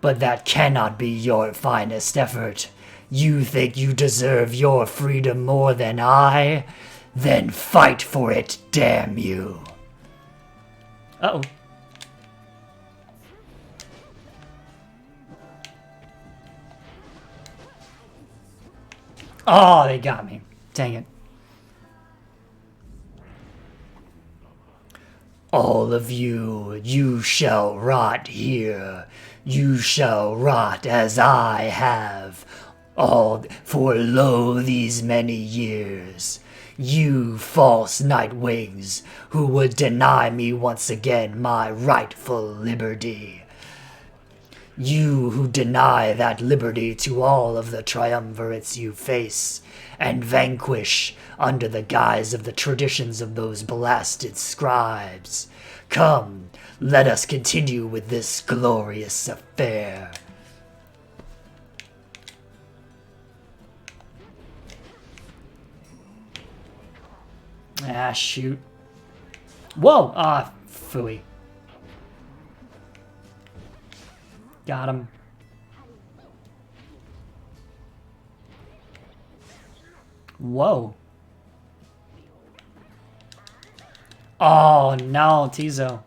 A: But that cannot be your finest effort. You think you deserve your freedom more than I? Then fight for it, damn you. Uh-oh. Oh, they got me. Dang it. All of you, you shall rot here. You shall rot as I have. All for lo these many years. You false Nightwings, who would deny me once again my rightful liberty. You who deny that liberty to all of the triumvirates you face, and vanquish under the guise of the traditions of those blasted scribes. Come, let us continue with this glorious affair. Ah, shoot. Whoa! Ah, phooey. Got him. Whoa. Oh, no, Tizo.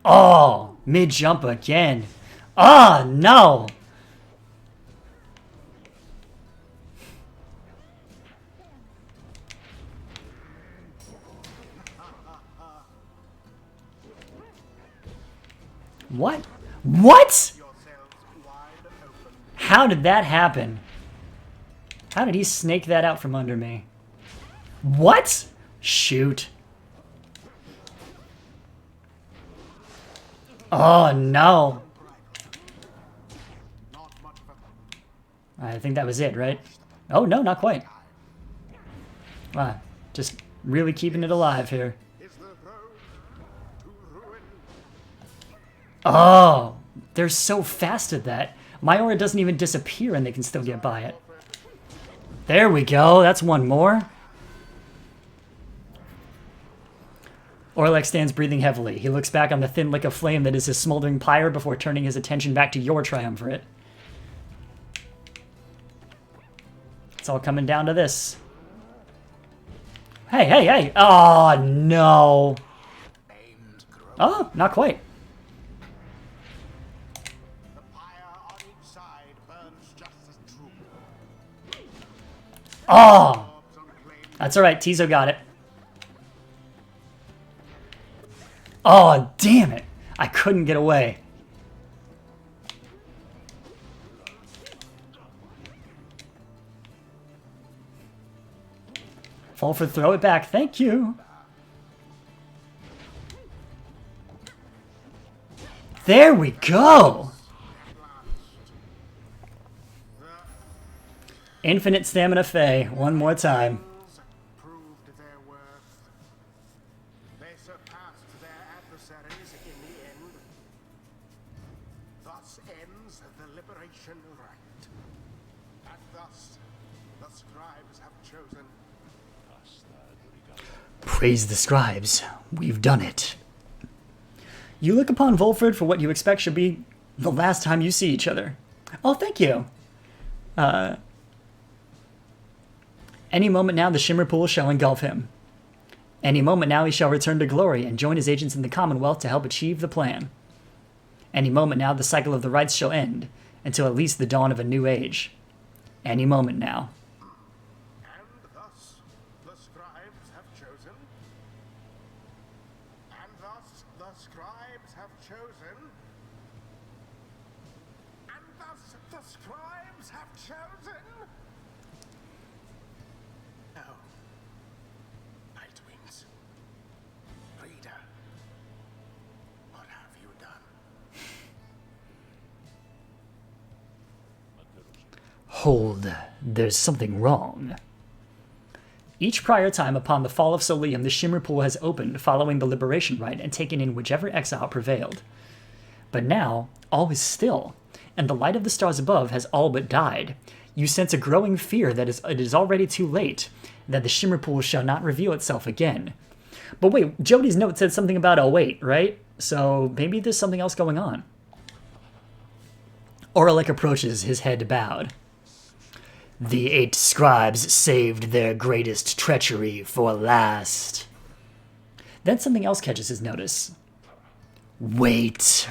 A: Oh, mid-jump again. Oh, no. What? What? How did that happen? How did he snake that out from under me? What? Shoot. Oh, no. I think that was it, right? Oh, no, not quite. Wow, just really keeping it alive here. Oh, they're so fast at that. My aura doesn't even disappear and they can still get by it. There we go. That's one more. Orlek stands breathing heavily. He looks back on the thin lick of flame that is his smoldering pyre before turning his attention back to your triumvirate. It's all coming down to this. Hey, hey, hey! Oh, no. Oh, not quite. Oh! That's alright, Tizo got it. Oh, damn it! I couldn't get away. Fall for throw it back, thank you! There we go! Infinite stamina Faye, one more time.
B: Proved their worth. They surpassed their adversaries in the end.
A: Praise the Scribes. We've done it. You look upon Volfred for what you expect should be the last time you see each other. Oh, thank you. Any moment now, the Shimmer Pool shall engulf him. Any moment now, he shall return to glory and join his agents in the Commonwealth to help achieve the plan. Any moment now, the cycle of the rites shall end, until at least the dawn of a new age. Any moment now.
B: And thus the scribes have chosen. And thus the scribes have chosen. And thus the scribes have chosen. No. Nightwings. Reader. What have you done?
A: Hold, there's something wrong. Each prior time upon the fall of Solium, the Shimmer Pool has opened following the Liberation Rite and taken in whichever exile prevailed. But now, all is still, and the light of the stars above has all but died. You sense a growing fear that it is already too late, that the Shimmer Pool shall not reveal itself again. But wait, Jody's note said something about a wait, right? So maybe there's something else going on. Oralek approaches, his head bowed. The 8 scribes saved their greatest treachery for last. Then something else catches his notice. Wait.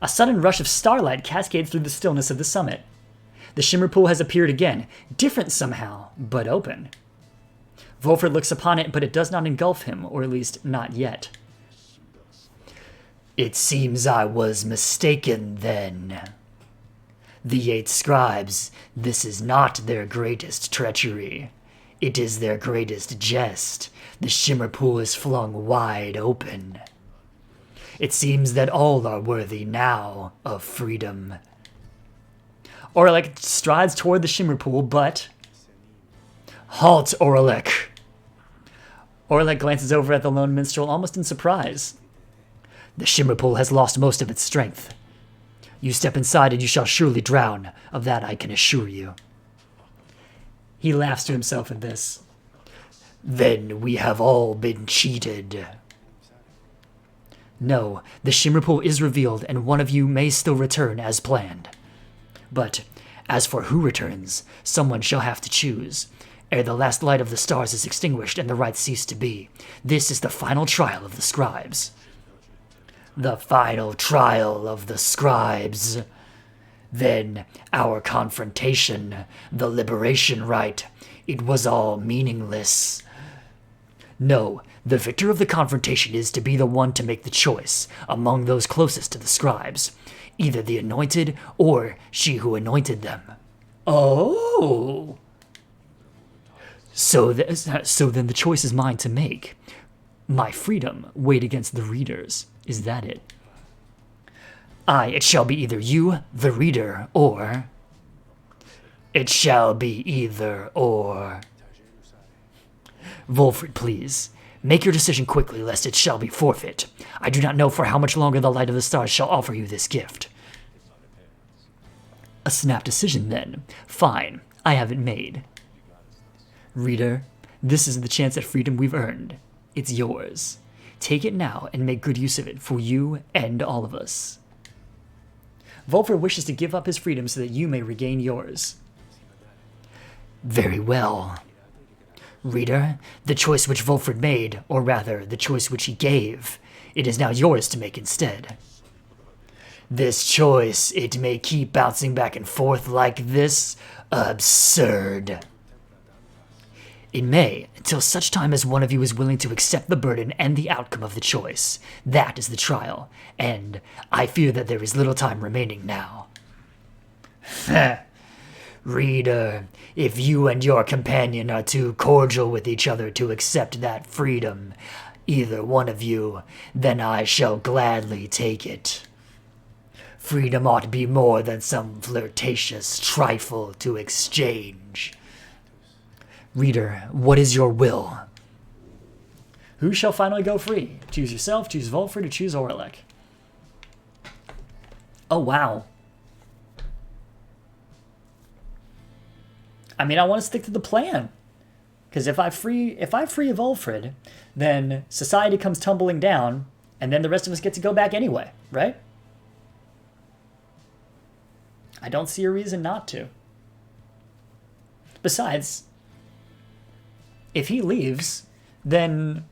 A: A sudden rush of starlight cascades through the stillness of the summit. The Shimmer Pool has appeared again, different somehow, but open. Volfred looks upon it, but it does not engulf him, or at least not yet. It seems I was mistaken then. The 8 scribes, this is not their greatest treachery. It is their greatest jest. The Shimmer Pool is flung wide open. It seems that all are worthy now of freedom. Oralek strides toward the Shimmer Pool, but... Halt, Oralek! Oralek glances over at the lone minstrel almost in surprise. The Shimmer Pool has lost most of its strength. You step inside and you shall surely drown, of that I can assure you. He laughs to himself at this. Then we have all been cheated. No, the Shimmer Pool is revealed and one of you may still return as planned. But as for who returns, someone shall have to choose. Ere the last light of the stars is extinguished and the rites cease to be, this is the final trial of the scribes. The final trial of the scribes. Then our confrontation, the liberation rite, it was all meaningless. No, the victor of the confrontation is to be the one to make the choice among those closest to the scribes, either the anointed or she who anointed them. Oh! So then the choice is mine to make. My freedom weighed against the reader's. Is that it? Aye, it shall be either you, the reader, or... It shall be either or. Volfred, please. Make your decision quickly, lest it shall be forfeit. I do not know for how much longer the light of the stars shall offer you this gift. A snap decision, then. Fine, I have it made. Reader, this is the chance at freedom we've earned. It's yours. Take it now and make good use of it for you and all of us. Volfred wishes to give up his freedom so that you may regain yours. Very well. Reader, the choice which Volfred made, or rather, the choice which he gave, it is now yours to make instead. This choice, it may keep bouncing back and forth like this. Absurd. It may, until such time as one of you is willing to accept the burden and the outcome of the choice. That is the trial, and I fear that there is little time remaining now. Reader, if you and your companion are too cordial with each other to accept that freedom, either one of you, then I shall gladly take it. Freedom ought to be more than some flirtatious trifle to exchange. Reader, what is your will? Who shall finally go free? Choose yourself, choose Volfred, or choose Oralek. Oh, wow. I mean, I want to stick to the plan. Because if I free Volfred, then society comes tumbling down, and then the rest of us get to go back anyway, right? I don't see a reason not to. Besides, if he leaves, then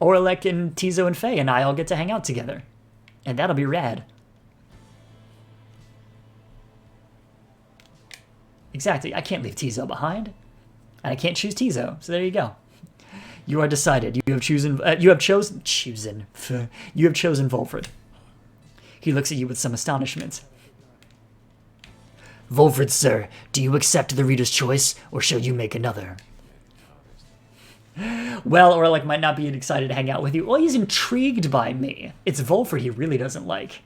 A: Orlek and Tizo and Faye and I all get to hang out together. And that'll be rad. Exactly, I can't leave Tizo behind. And I can't choose Tizo, so there you go. You are decided. You have chosen Volfred. He looks at you with some astonishment. Volfred, sir, do you accept the reader's choice, or shall you make another? Well, Orlek might not be excited to hang out with you. Well, he's intrigued by me. It's Volfred he really doesn't like.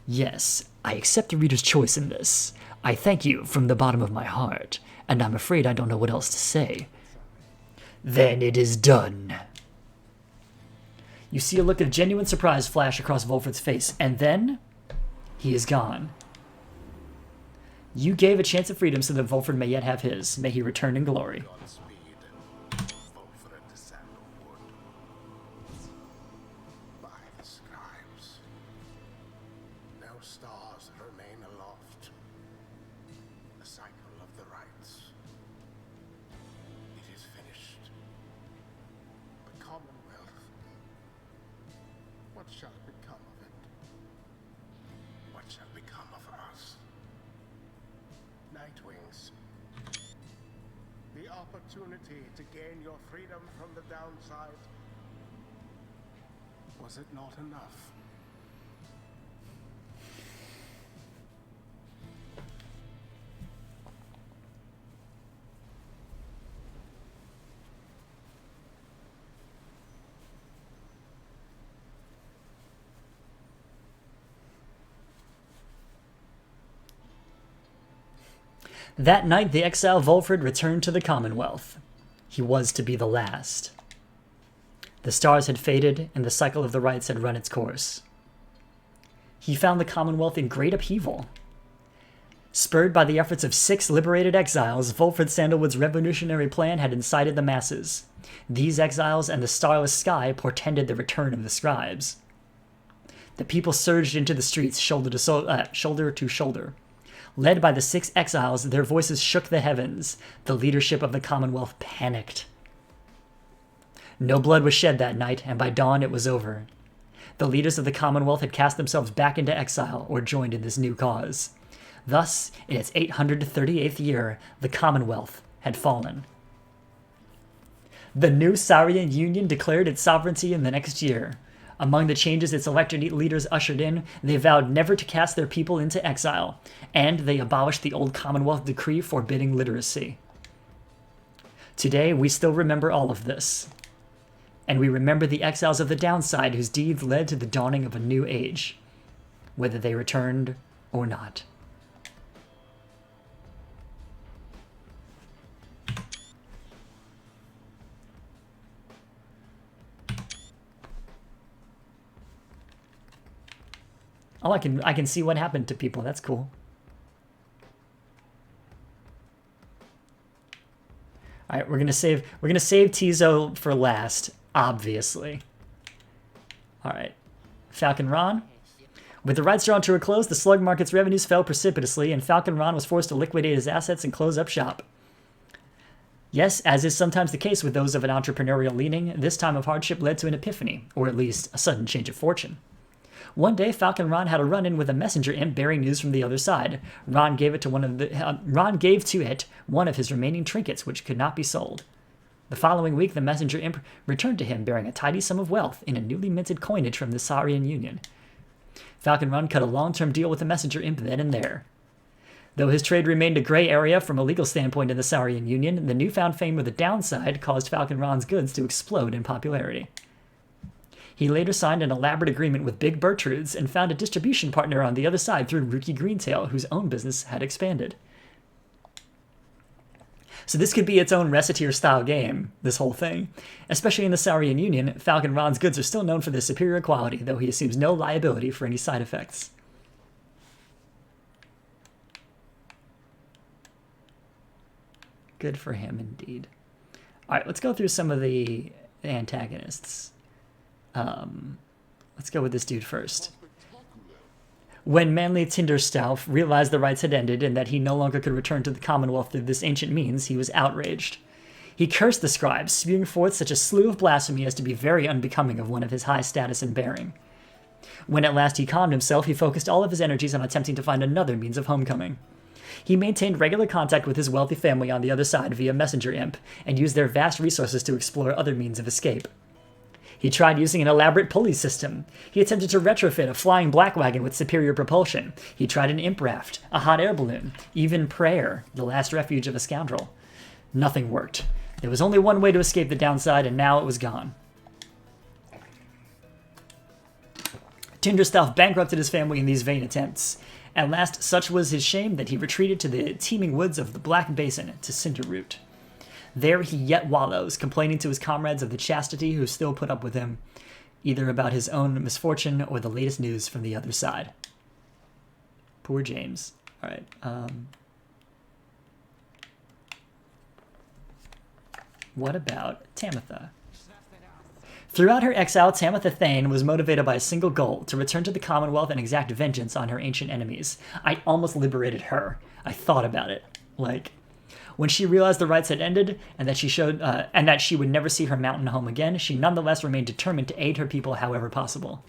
A: Yes, I accept the reader's choice in this. I thank you from the bottom of my heart, and I'm afraid I don't know what else to say. Then it is done. You see a look of genuine surprise flash across Volfred's face, and then he is gone. You gave a chance of freedom so that Volfred may yet have his. May he return in glory.
B: Godspeed, Volfred de Sandalwood. By the Scribes, no stars remain aloft. The cycle of the rites. It is finished. The Commonwealth. What shall become of it? What shall become of us? Nightwings. The opportunity to gain your freedom from the downside. Was it not enough?
A: That night, the exile Volfred returned to the Commonwealth. He was to be the last. The stars had faded, and the cycle of the rites had run its course. He found the Commonwealth in great upheaval. Spurred by the efforts of 6 liberated exiles, Volfred Sandalwood's revolutionary plan had incited the masses. These exiles and the starless sky portended the return of the Scribes. The people surged into the streets, shoulder to shoulder. Led by the 6 exiles, their voices shook the heavens. The leadership of the Commonwealth panicked. No blood was shed that night, and by dawn it was over. The leaders of the Commonwealth had cast themselves back into exile or joined in this new cause. Thus, in its 838th year, the Commonwealth had fallen. The new Saurian Union declared its sovereignty in the next year. Among the changes its elected leaders ushered in, they vowed never to cast their people into exile, and they abolished the old Commonwealth decree forbidding literacy. Today, we still remember all of this. And we remember the exiles of the downside whose deeds led to the dawning of a new age, whether they returned or not. Oh, I can see what happened to people. That's cool. All right, we're gonna save Tizo for last, obviously. All right, Falcon Ron. With the rights drawn to a close, the slug market's revenues fell precipitously, and Falcon Ron was forced to liquidate his assets and close up shop. Yes, as is sometimes the case with those of an entrepreneurial leaning, this time of hardship led to an epiphany, or at least a sudden change of fortune. One day, Falcon Ron had a run-in with a messenger imp bearing news from the other side. Ron gave to it one of his remaining trinkets, which could not be sold. The following week, the messenger imp returned to him bearing a tidy sum of wealth in a newly minted coinage from the Saurian Union. Falcon Ron cut a long-term deal with the messenger imp then and there. Though his trade remained a gray area from a legal standpoint in the Saurian Union, the newfound fame of the downside caused Falcon Ron's goods to explode in popularity. He later signed an elaborate agreement with Big Bertrude's and found a distribution partner on the other side through Rookie Greentail, whose own business had expanded. So this could be its own Reciteer-style game, this whole thing. Especially in the Saurian Union, Falcon Ron's goods are still known for their superior quality, though he assumes no liability for any side effects. Good for him, indeed. All right, let's go through some of the antagonists. Let's go with this dude first. When manly Tinderstauf realized the rites had ended and that he no longer could return to the Commonwealth through this ancient means, he was outraged. He cursed the Scribes, spewing forth such a slew of blasphemy as to be very unbecoming of one of his high status and bearing. When at last he calmed himself, he focused all of his energies on attempting to find another means of homecoming. He maintained regular contact with his wealthy family on the other side via messenger imp, and used their vast resources to explore other means of escape. He tried using an elaborate pulley system. He attempted to retrofit a flying black wagon with superior propulsion. He tried an imp raft, a hot air balloon, even prayer, the last refuge of a scoundrel. Nothing worked. There was only one way to escape the downside, and now it was gone. Tinderstauf bankrupted his family in these vain attempts. At last, such was his shame that he retreated to the teeming woods of the Black Basin, to Cinderroot. There he yet wallows, complaining to his comrades of the chastity who still put up with him, either about his own misfortune or the latest news from the other side. Poor James. All right. What about Tamitha? Throughout her exile, Tamitha Thane was motivated by a single goal, to return to the Commonwealth and exact vengeance on her ancient enemies. I almost liberated her. I thought about it. When she realized the rites had ended, and that she would never see her mountain home again, she nonetheless remained determined to aid her people however possible.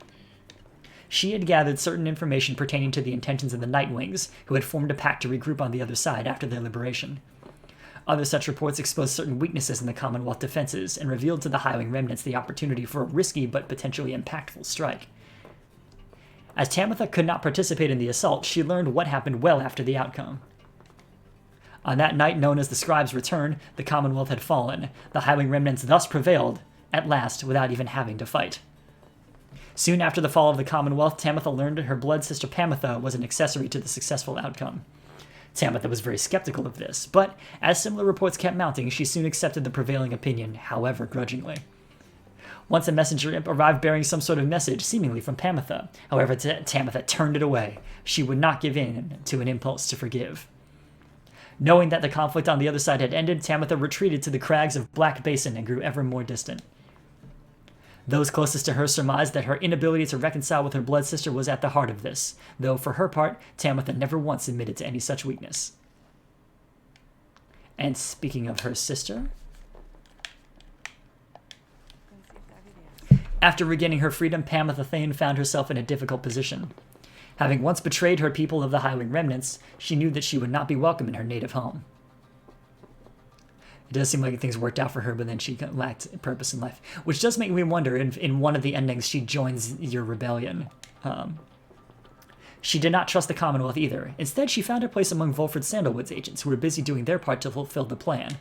A: She had gathered certain information pertaining to the intentions of the Nightwings, who had formed a pact to regroup on the other side after their liberation. Other such reports exposed certain weaknesses in the Commonwealth defenses and revealed to the Highwing remnants the opportunity for a risky but potentially impactful strike. As Tamitha could not participate in the assault, she learned what happened well after the outcome. On that night known as the Scribes' return, the Commonwealth had fallen. The Highwing remnants thus prevailed, at last, without even having to fight. Soon after the fall of the Commonwealth, Tamitha learned her blood sister Pamitha was an accessory to the successful outcome. Tamitha was very skeptical of this, but as similar reports kept mounting, she soon accepted the prevailing opinion, however grudgingly. Once a messenger imp arrived bearing some sort of message, seemingly from Pamitha. However, Tamitha turned it away. She would not give in to an impulse to forgive. Knowing that the conflict on the other side had ended, Tamitha retreated to the crags of Black Basin and grew ever more distant. Those closest to her surmised that her inability to reconcile with her blood sister was at the heart of this, though for her part, Tamitha never once admitted to any such weakness. And speaking of her sister, after regaining her freedom, Pamitha Thane found herself in a difficult position. Having once betrayed her people of the Highwing remnants, she knew that she would not be welcome in her native home. It does seem like things worked out for her, but then she lacked purpose in life. Which does make me wonder, in one of the endings, she joins your rebellion. She did not trust the Commonwealth either. Instead, she found her place among Volfred Sandalwood's agents, who were busy doing their part to fulfill the plan.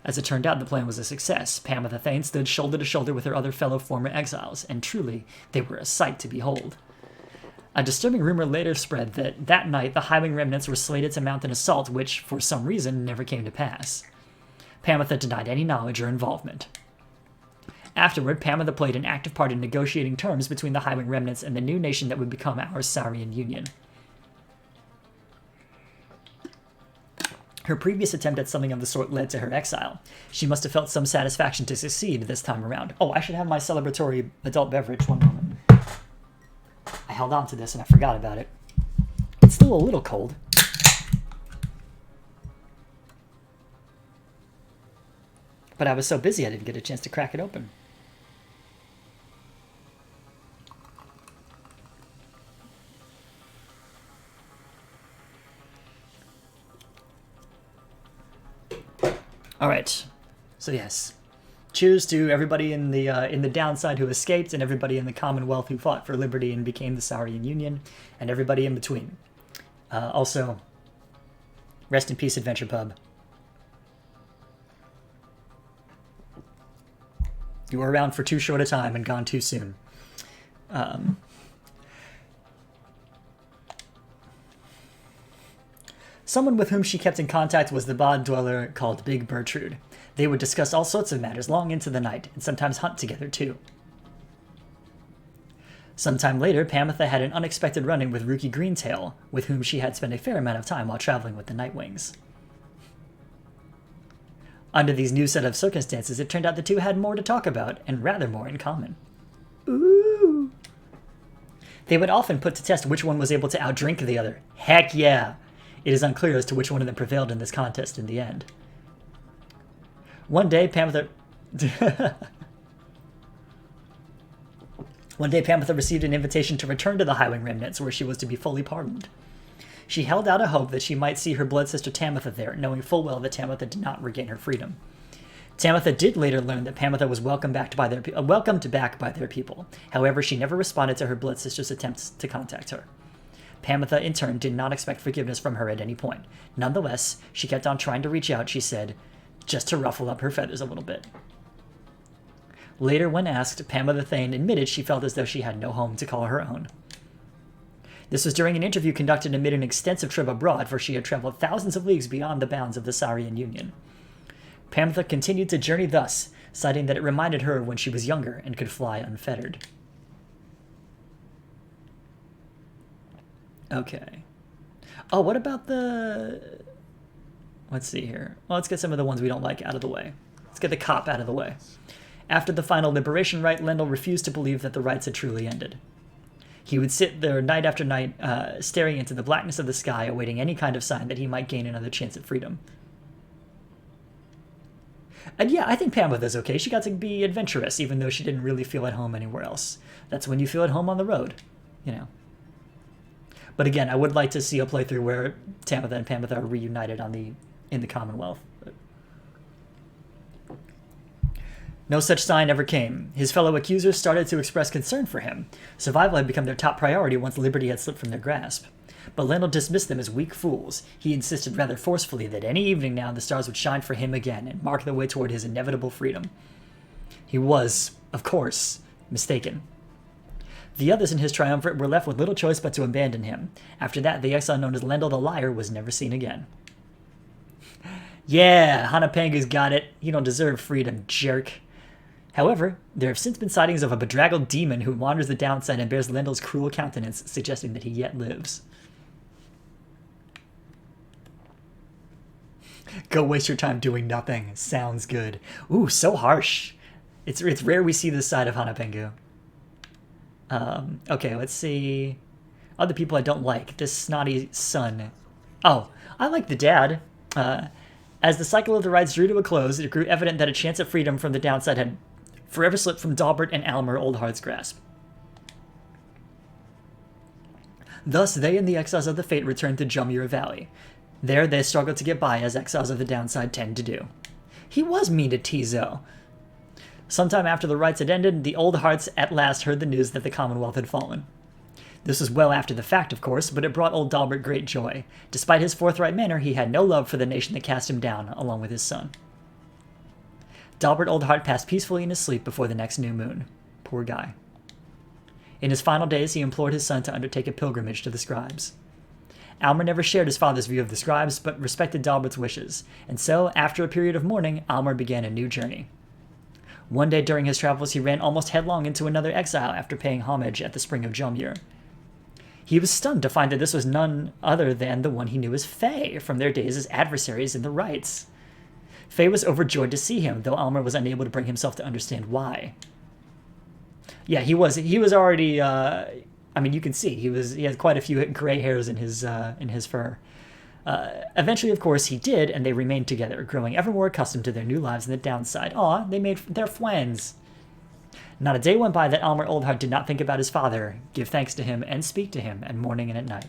A: As it turned out, the plan was a success. Pamitha Thane stood shoulder to shoulder with her other fellow former exiles, and truly, they were a sight to behold. A disturbing rumor later spread that night the Highwing remnants were slated to mount an assault which, for some reason, never came to pass. Pamitha denied any knowledge or involvement. Afterward, Pamitha played an active part in negotiating terms between the Highwing remnants and the new nation that would become our Saurian Union. Her previous attempt at something of the sort led to her exile. She must have felt some satisfaction to succeed this time around. Oh, I should have my celebratory adult beverage. One moment. I held on to this and I forgot about it. It's still a little cold. But I was so busy I didn't get a chance to crack it open. All right. So yes, cheers to everybody in the downside who escaped, and everybody in the Commonwealth who fought for liberty and became the Saurian Union, and everybody in between. Also, rest in peace, Adventure Pub. You were around for too short a time and gone too soon. Someone with whom she kept in contact was the bog dweller called Big Bertrude. They would discuss all sorts of matters long into the night, and sometimes hunt together too. Sometime later, Pamitha had an unexpected run-in with Rookie Greentail, with whom she had spent a fair amount of time while traveling with the Nightwings. Under these new set of circumstances, it turned out the two had more to talk about, and rather more in common. Ooh. They would often put to test which one was able to outdrink the other. Heck yeah! It is unclear as to which one of them prevailed in this contest in the end. One day, Panther received an invitation to return to the Highwing Remnants, where she was to be fully pardoned. She held out a hope that she might see her blood sister Tamitha there, knowing full well that Tamitha did not regain her freedom. Tamitha did later learn that Pamitha was welcomed back by their people. However, she never responded to her blood sister's attempts to contact her. Pamitha, in turn, did not expect forgiveness from her at any point. Nonetheless, she kept on trying to reach out, she said, just to ruffle up her feathers a little bit. Later, when asked, Pamitha Thane admitted she felt as though she had no home to call her own. This was during an interview conducted amid an extensive trip abroad, for she had traveled thousands of leagues beyond the bounds of the Saurian Union. Pamitha continued to journey thus, citing that it reminded her of when she was younger and could fly unfettered. Okay. Oh, what about the... Let's see here. Well, let's get some of the ones we don't like out of the way. Let's get the cop out of the way. After the final liberation rite, Lendl refused to believe that the rites had truly ended. He would sit there night after night, staring into the blackness of the sky, awaiting any kind of sign that he might gain another chance at freedom. And yeah, I think Pamitha's okay. She got to be adventurous, even though she didn't really feel at home anywhere else. That's when you feel at home on the road, you know. But again, I would like to see a playthrough where Tamitha and Pamitha are reunited in the Commonwealth. No such sign ever came. His fellow accusers started to express concern for him. Survival had become their top priority once liberty had slipped from their grasp. But Lendl dismissed them as weak fools. He insisted rather forcefully that any evening now the stars would shine for him again and mark the way toward his inevitable freedom. He was, of course, mistaken. The others in his triumvirate were left with little choice but to abandon him. After that, the exile known as Lendl the Liar was never seen again. Yeah, Hanapanga's got it. You don't deserve freedom, jerk. However, there have since been sightings of a bedraggled demon who wanders the downside and bears Lendl's cruel countenance, suggesting that he yet lives. Go waste your time doing nothing. Sounds good. Ooh, so harsh. It's rare we see this side of Hanapengu. Okay, let's see. Other people I don't like. This snotty son. Oh, I like the dad. As the cycle of the rides drew to a close, it grew evident that a chance at freedom from the downside had forever slipped from Dalbert and Almer Oldheart's grasp. Thus, they and the exiles of the Fate returned to Jumura Valley. There, they struggled to get by, as exiles of the downside tend to do. He was mean to Tizo. Sometime after the rites had ended, the Oldhearts at last heard the news that the Commonwealth had fallen. This was well after the fact, of course, but it brought old Dalbert great joy. Despite his forthright manner, he had no love for the nation that cast him down, along with his son. Dalbert Oldheart passed peacefully in his sleep before the next new moon. Poor guy. In his final days, he implored his son to undertake a pilgrimage to the Scribes. Almer never shared his father's view of the Scribes, but respected Dalbert's wishes, and so, after a period of mourning, Almer began a new journey. One day during his travels, he ran almost headlong into another exile after paying homage at the spring of Jomur. He was stunned to find that this was none other than the one he knew as Faye, from their days as adversaries in the rites. Faye was overjoyed to see him, though Almer was unable to bring himself to understand why. Yeah, he was already, I mean, you can see, he had quite a few gray hairs in his fur. Eventually, of course, he did, and they remained together, growing ever more accustomed to their new lives in the downside. Aw, they made their friends. Not a day went by that Almer Oldheart did not think about his father, give thanks to him, and speak to him, at morning and at night.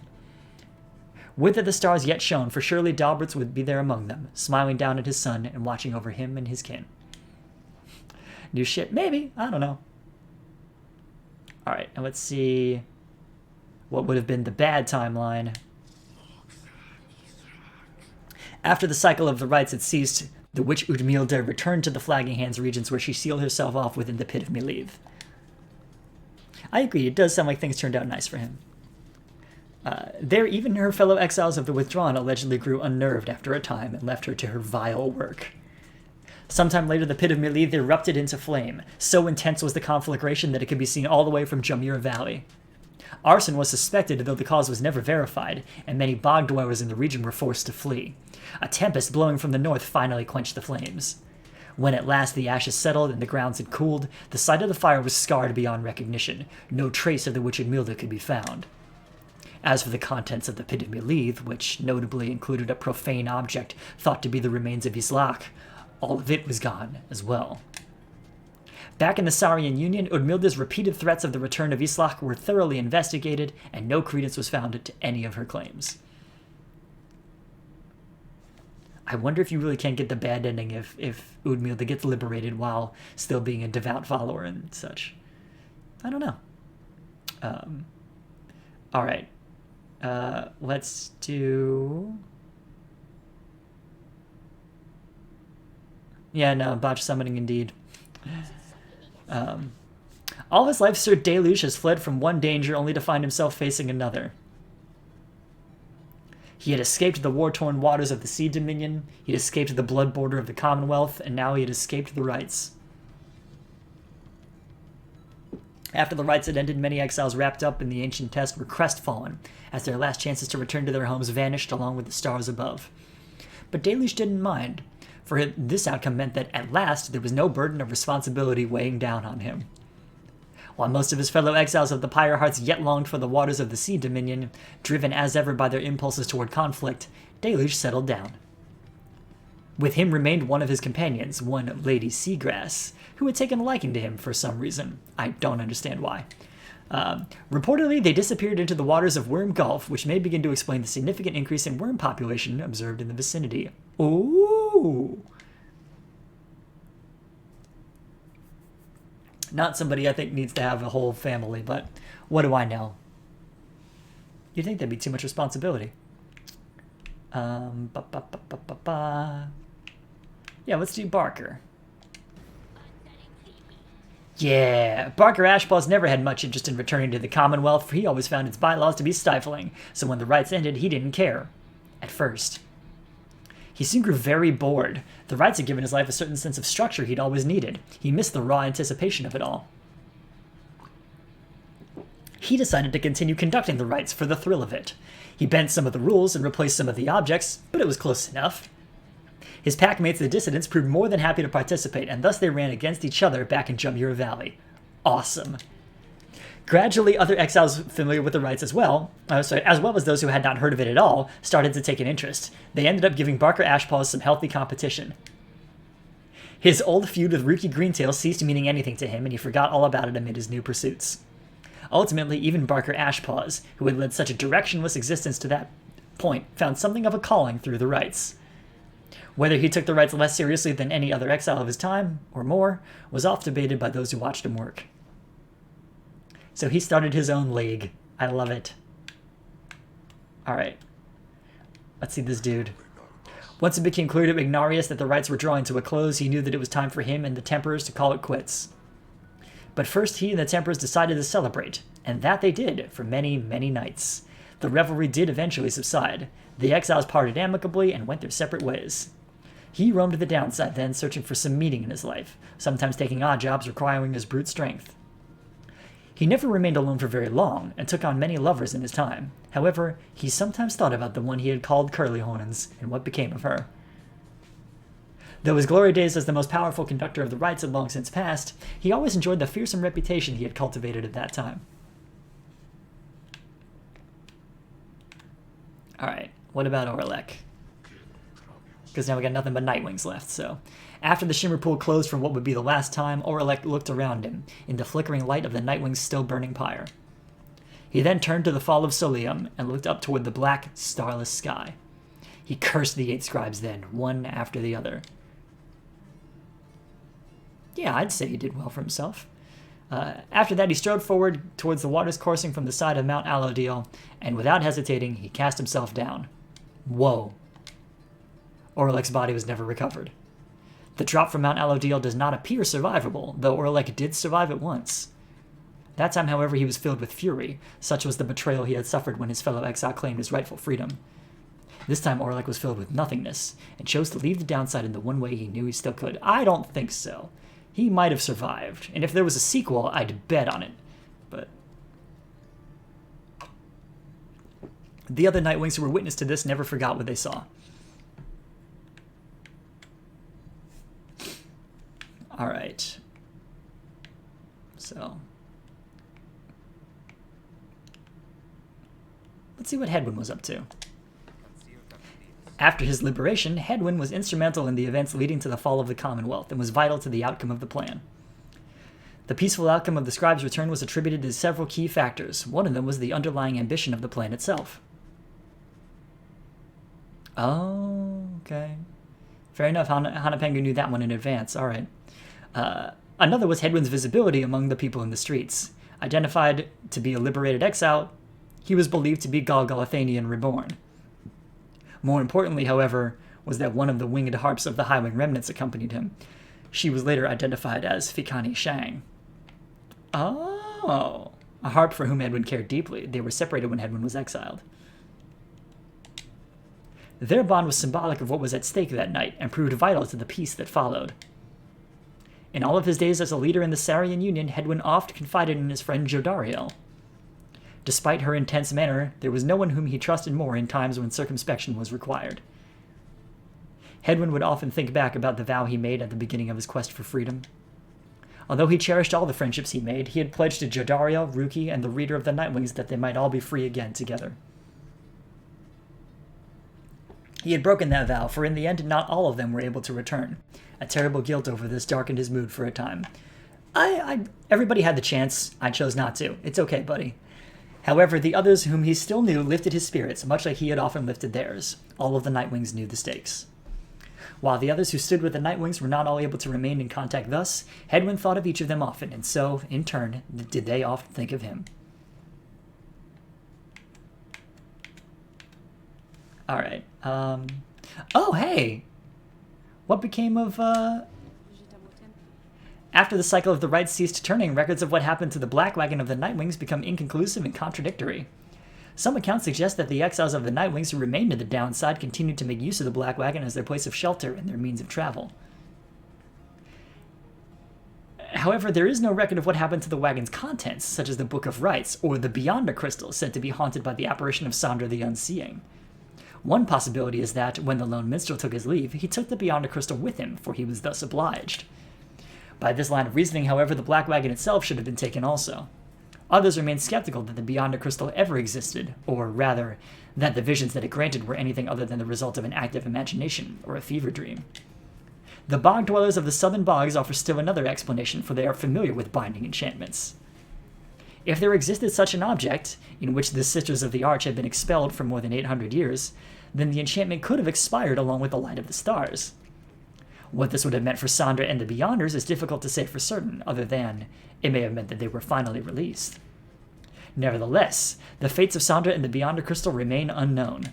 A: Would that the stars yet shone, for surely Dalbert's would be there among them, smiling down at his son and watching over him and his kin. New shit? Maybe. I don't know. Alright, and let's see what would have been the bad timeline. After the cycle of the rites had ceased, the witch Udmilde returned to the Flagging Hands regions, where she sealed herself off within the Pit of Melive. I agree, it does sound like things turned out nice for him. There, even her fellow exiles of the Withdrawn allegedly grew unnerved after a time and left her to her vile work. Sometime later, the Pit of Melive erupted into flame. So intense was the conflagration that it could be seen all the way from Jumura Valley. Arson was suspected, though the cause was never verified, and many bog dwellers in the region were forced to flee. A tempest blowing from the north finally quenched the flames. When at last the ashes settled and the grounds had cooled, the site of the fire was scarred beyond recognition. No trace of the witch Emilda could be found. As for the contents of the pit of Milith, which notably included a profane object thought to be the remains of Islach, all of it was gone as well. Back in the Saurian Union, Udmilda's repeated threats of the return of Islach were thoroughly investigated, and no credence was found to any of her claims. I wonder if you really can't get the bad ending if Udmilda gets liberated while still being a devout follower and such. I don't know. All right. Let's do... Yeah, no, botch summoning indeed. All his life, Sir Deluge has fled from one danger only to find himself facing another. He had escaped the war-torn waters of the Sea Dominion, he had escaped the blood border of the Commonwealth, and now he had escaped the rights. After the rights had ended, many exiles wrapped up in the ancient test were crestfallen, as their last chances to return to their homes vanished along with the stars above. But Deluge didn't mind, for this outcome meant that at last there was no burden of responsibility weighing down on him. While most of his fellow exiles of the Pyre hearts yet longed for the waters of the Sea Dominion, driven as ever by their impulses toward conflict, Deluge settled down. With him remained one of his companions, one Lady Seagrass, who had taken a liking to him for some reason. I don't understand why. Reportedly, they disappeared into the waters of Worm Gulf, which may begin to explain the significant increase in worm population observed in the vicinity. Ooh! Not somebody I think needs to have a whole family, but what do I know? You'd think that'd be too much responsibility. Yeah, let's do Barker. Yeah, Barker Ashpaws never had much interest in returning to the Commonwealth, for he always found its bylaws to be stifling, so when the rights ended, he didn't care. At first. He soon grew very bored. The rights had given his life a certain sense of structure he'd always needed. He missed the raw anticipation of it all. He decided to continue conducting the rites for the thrill of it. He bent some of the rules and replaced some of the objects, but it was close enough. His packmates, the Dissidents, proved more than happy to participate, and thus they ran against each other back in Jumura Valley. Awesome. Gradually, other exiles familiar with the rites as well as those who had not heard of it at all, started to take an interest. They ended up giving Barker Ashpaws some healthy competition. His old feud with Rookie Greentail ceased meaning anything to him, and he forgot all about it amid his new pursuits. Ultimately, even Barker Ashpaws, who had led such a directionless existence to that point, found something of a calling through the rites. Whether he took the rites less seriously than any other exile of his time, or more, was oft debated by those who watched him work. So he started his own league. I love it. Alright. Let's see this dude. Once it became clear to Ignarius that the rites were drawing to a close, he knew that it was time for him and the Templars to call it quits. But first he and the Templars decided to celebrate, and that they did for many, many nights. The revelry did eventually subside. The exiles parted amicably and went their separate ways. He roamed the downside then, searching for some meaning in his life, sometimes taking odd jobs requiring his brute strength. He never remained alone for very long, and took on many lovers in his time. However, he sometimes thought about the one he had called Curlyhorns, and what became of her. Though his glory days as the most powerful conductor of the rites had long since passed, he always enjoyed the fearsome reputation he had cultivated at that time. Alright, what about Orlek? Because now we got nothing but Nightwings left, so... After the Shimmer Pool closed for what would be the last time, Orlek looked around him, in the flickering light of the Nightwing's still-burning pyre. He then turned to the fall of Solium, and looked up toward the black, starless sky. He cursed the 8 scribes then, one after the other. Yeah, I'd say he did well for himself. After that, he strode forward towards the waters coursing from the side of Mount Alodiel, and without hesitating, he cast himself down. Whoa. Orlek's body was never recovered. The drop from Mount Alodiel does not appear survivable, though Orlek did survive it once. That time, however, he was filled with fury. Such was the betrayal he had suffered when his fellow exile claimed his rightful freedom. This time, Orlek was filled with nothingness, and chose to leave the downside in the one way he knew he still could. I don't think so. He might have survived, and if there was a sequel, I'd bet on it. But the other Nightwings who were witness to this never forgot what they saw. All right. So let's see what Hedwyn was up to. After his liberation, Hedwyn was instrumental in the events leading to the fall of the Commonwealth and was vital to the outcome of the plan. The peaceful outcome of the Scribes' return was attributed to several key factors. One of them was the underlying ambition of the plan itself. Oh, okay. Fair enough. Hanapengu knew that one in advance. All right. Another was Hedwyn's visibility among the people in the streets. Identified to be a liberated exile, he was believed to be Golgolathanian reborn. More importantly, however, was that one of the winged harps of the Highwing remnants accompanied him. She was later identified as Fikani Shang. Oh, a harp for whom Hedwyn cared deeply. They were separated when Hedwyn was exiled. Their bond was symbolic of what was at stake that night and proved vital to the peace that followed. In all of his days as a leader in the Sarian Union, Hedwyn oft confided in his friend Jodariel. Despite her intense manner, there was no one whom he trusted more in times when circumspection was required. Hedwyn would often think back about the vow he made at the beginning of his quest for freedom. Although he cherished all the friendships he made, he had pledged to Jodariel, Ruki, and the Reader of the Nightwings that they might all be free again together. He had broken that vow, for in the end not all of them were able to return. A terrible guilt over this darkened his mood for a time. Everybody had the chance. I chose not to. It's okay, buddy. However, the others whom he still knew lifted his spirits, much like he had often lifted theirs. All of the Nightwings knew the stakes. While the others who stood with the Nightwings were not all able to remain in contact thus, Hedwyn thought of each of them often, and so, in turn, did they often think of him. Alright, oh, hey! What became of, After the cycle of the rites ceased turning, records of what happened to the Black Wagon of the Nightwings become inconclusive and contradictory. Some accounts suggest that the exiles of the Nightwings who remained in the downside continued to make use of the Black Wagon as their place of shelter and their means of travel. However, there is no record of what happened to the wagon's contents, such as the Book of Rites, or the Beyonder Crystal, said to be haunted by the apparition of Sandra the Unseeing. One possibility is that, when the lone minstrel took his leave, he took the Beyonder Crystal with him, for he was thus obliged. By this line of reasoning, however, the Black Wagon itself should have been taken also. Others remain skeptical that the Beyonder Crystal ever existed, or rather, that the visions that it granted were anything other than the result of an active imagination, or a fever dream. The bog dwellers of the southern bogs offer still another explanation, for they are familiar with binding enchantments. If there existed such an object, in which the Sisters of the Arch had been expelled for more than 800 years, then the enchantment could have expired along with the light of the stars. What this would have meant for Sandra and the Beyonders is difficult to say for certain, other than it may have meant that they were finally released. Nevertheless, the fates of Sandra and the Beyonder Crystal remain unknown.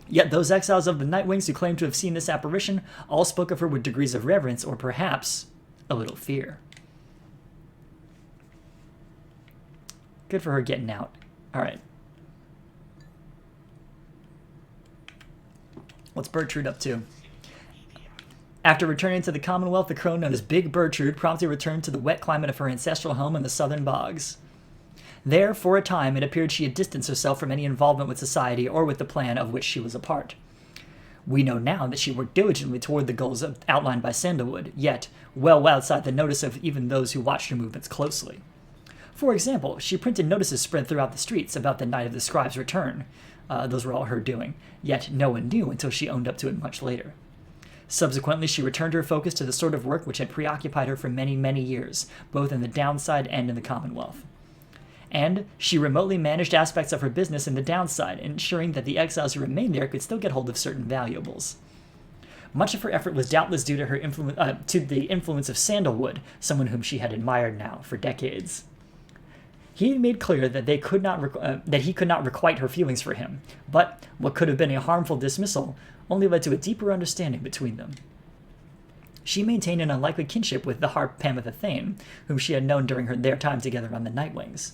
A: Yet those exiles of the Nightwings who claim to have seen this apparition all spoke of her with degrees of reverence, or perhaps a little fear. Good for her getting out. Alright. What's Bertrude up to? After returning to the Commonwealth, the crone known as Big Bertrude promptly returned to the wet climate of her ancestral home in the southern bogs. There, for a time, it appeared she had distanced herself from any involvement with society or with the plan of which she was a part. We know now that she worked diligently toward the goals outlined by Sandalwood, yet well outside the notice of even those who watched her movements closely. For example, she printed notices spread throughout the streets about the night of the Scribes' return. Those were all her doing, yet no one knew until she owned up to it much later. Subsequently, she returned her focus to the sort of work which had preoccupied her for many, many years, both in the downside and in the Commonwealth. And she remotely managed aspects of her business in the downside, ensuring that the exiles who remained there could still get hold of certain valuables. Much of her effort was doubtless due to her to the influence of Sandalwood, someone whom she had admired now for decades. He had made clear that he could not requite her feelings for him, but what could have been a harmful dismissal only led to a deeper understanding between them. She maintained an unlikely kinship with the harp Pamitha Thane, whom she had known during their time together on the Nightwings.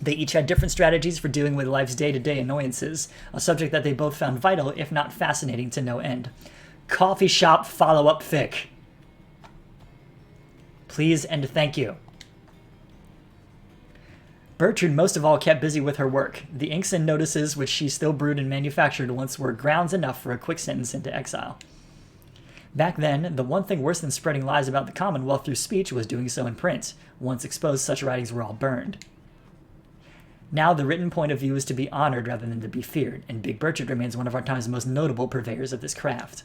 A: They each had different strategies for dealing with life's day-to-day annoyances, a subject that they both found vital, if not fascinating, to no end. Coffee shop follow-up fic. Please and thank you. Bertrude most of all kept busy with her work. The inks and notices which she still brewed and manufactured once were grounds enough for a quick sentence into exile. Back then, the one thing worse than spreading lies about the Commonwealth through speech was doing so in print. Once exposed, such writings were all burned. Now, the written point of view is to be honored rather than to be feared, and Big Burchard remains one of our time's most notable purveyors of this craft.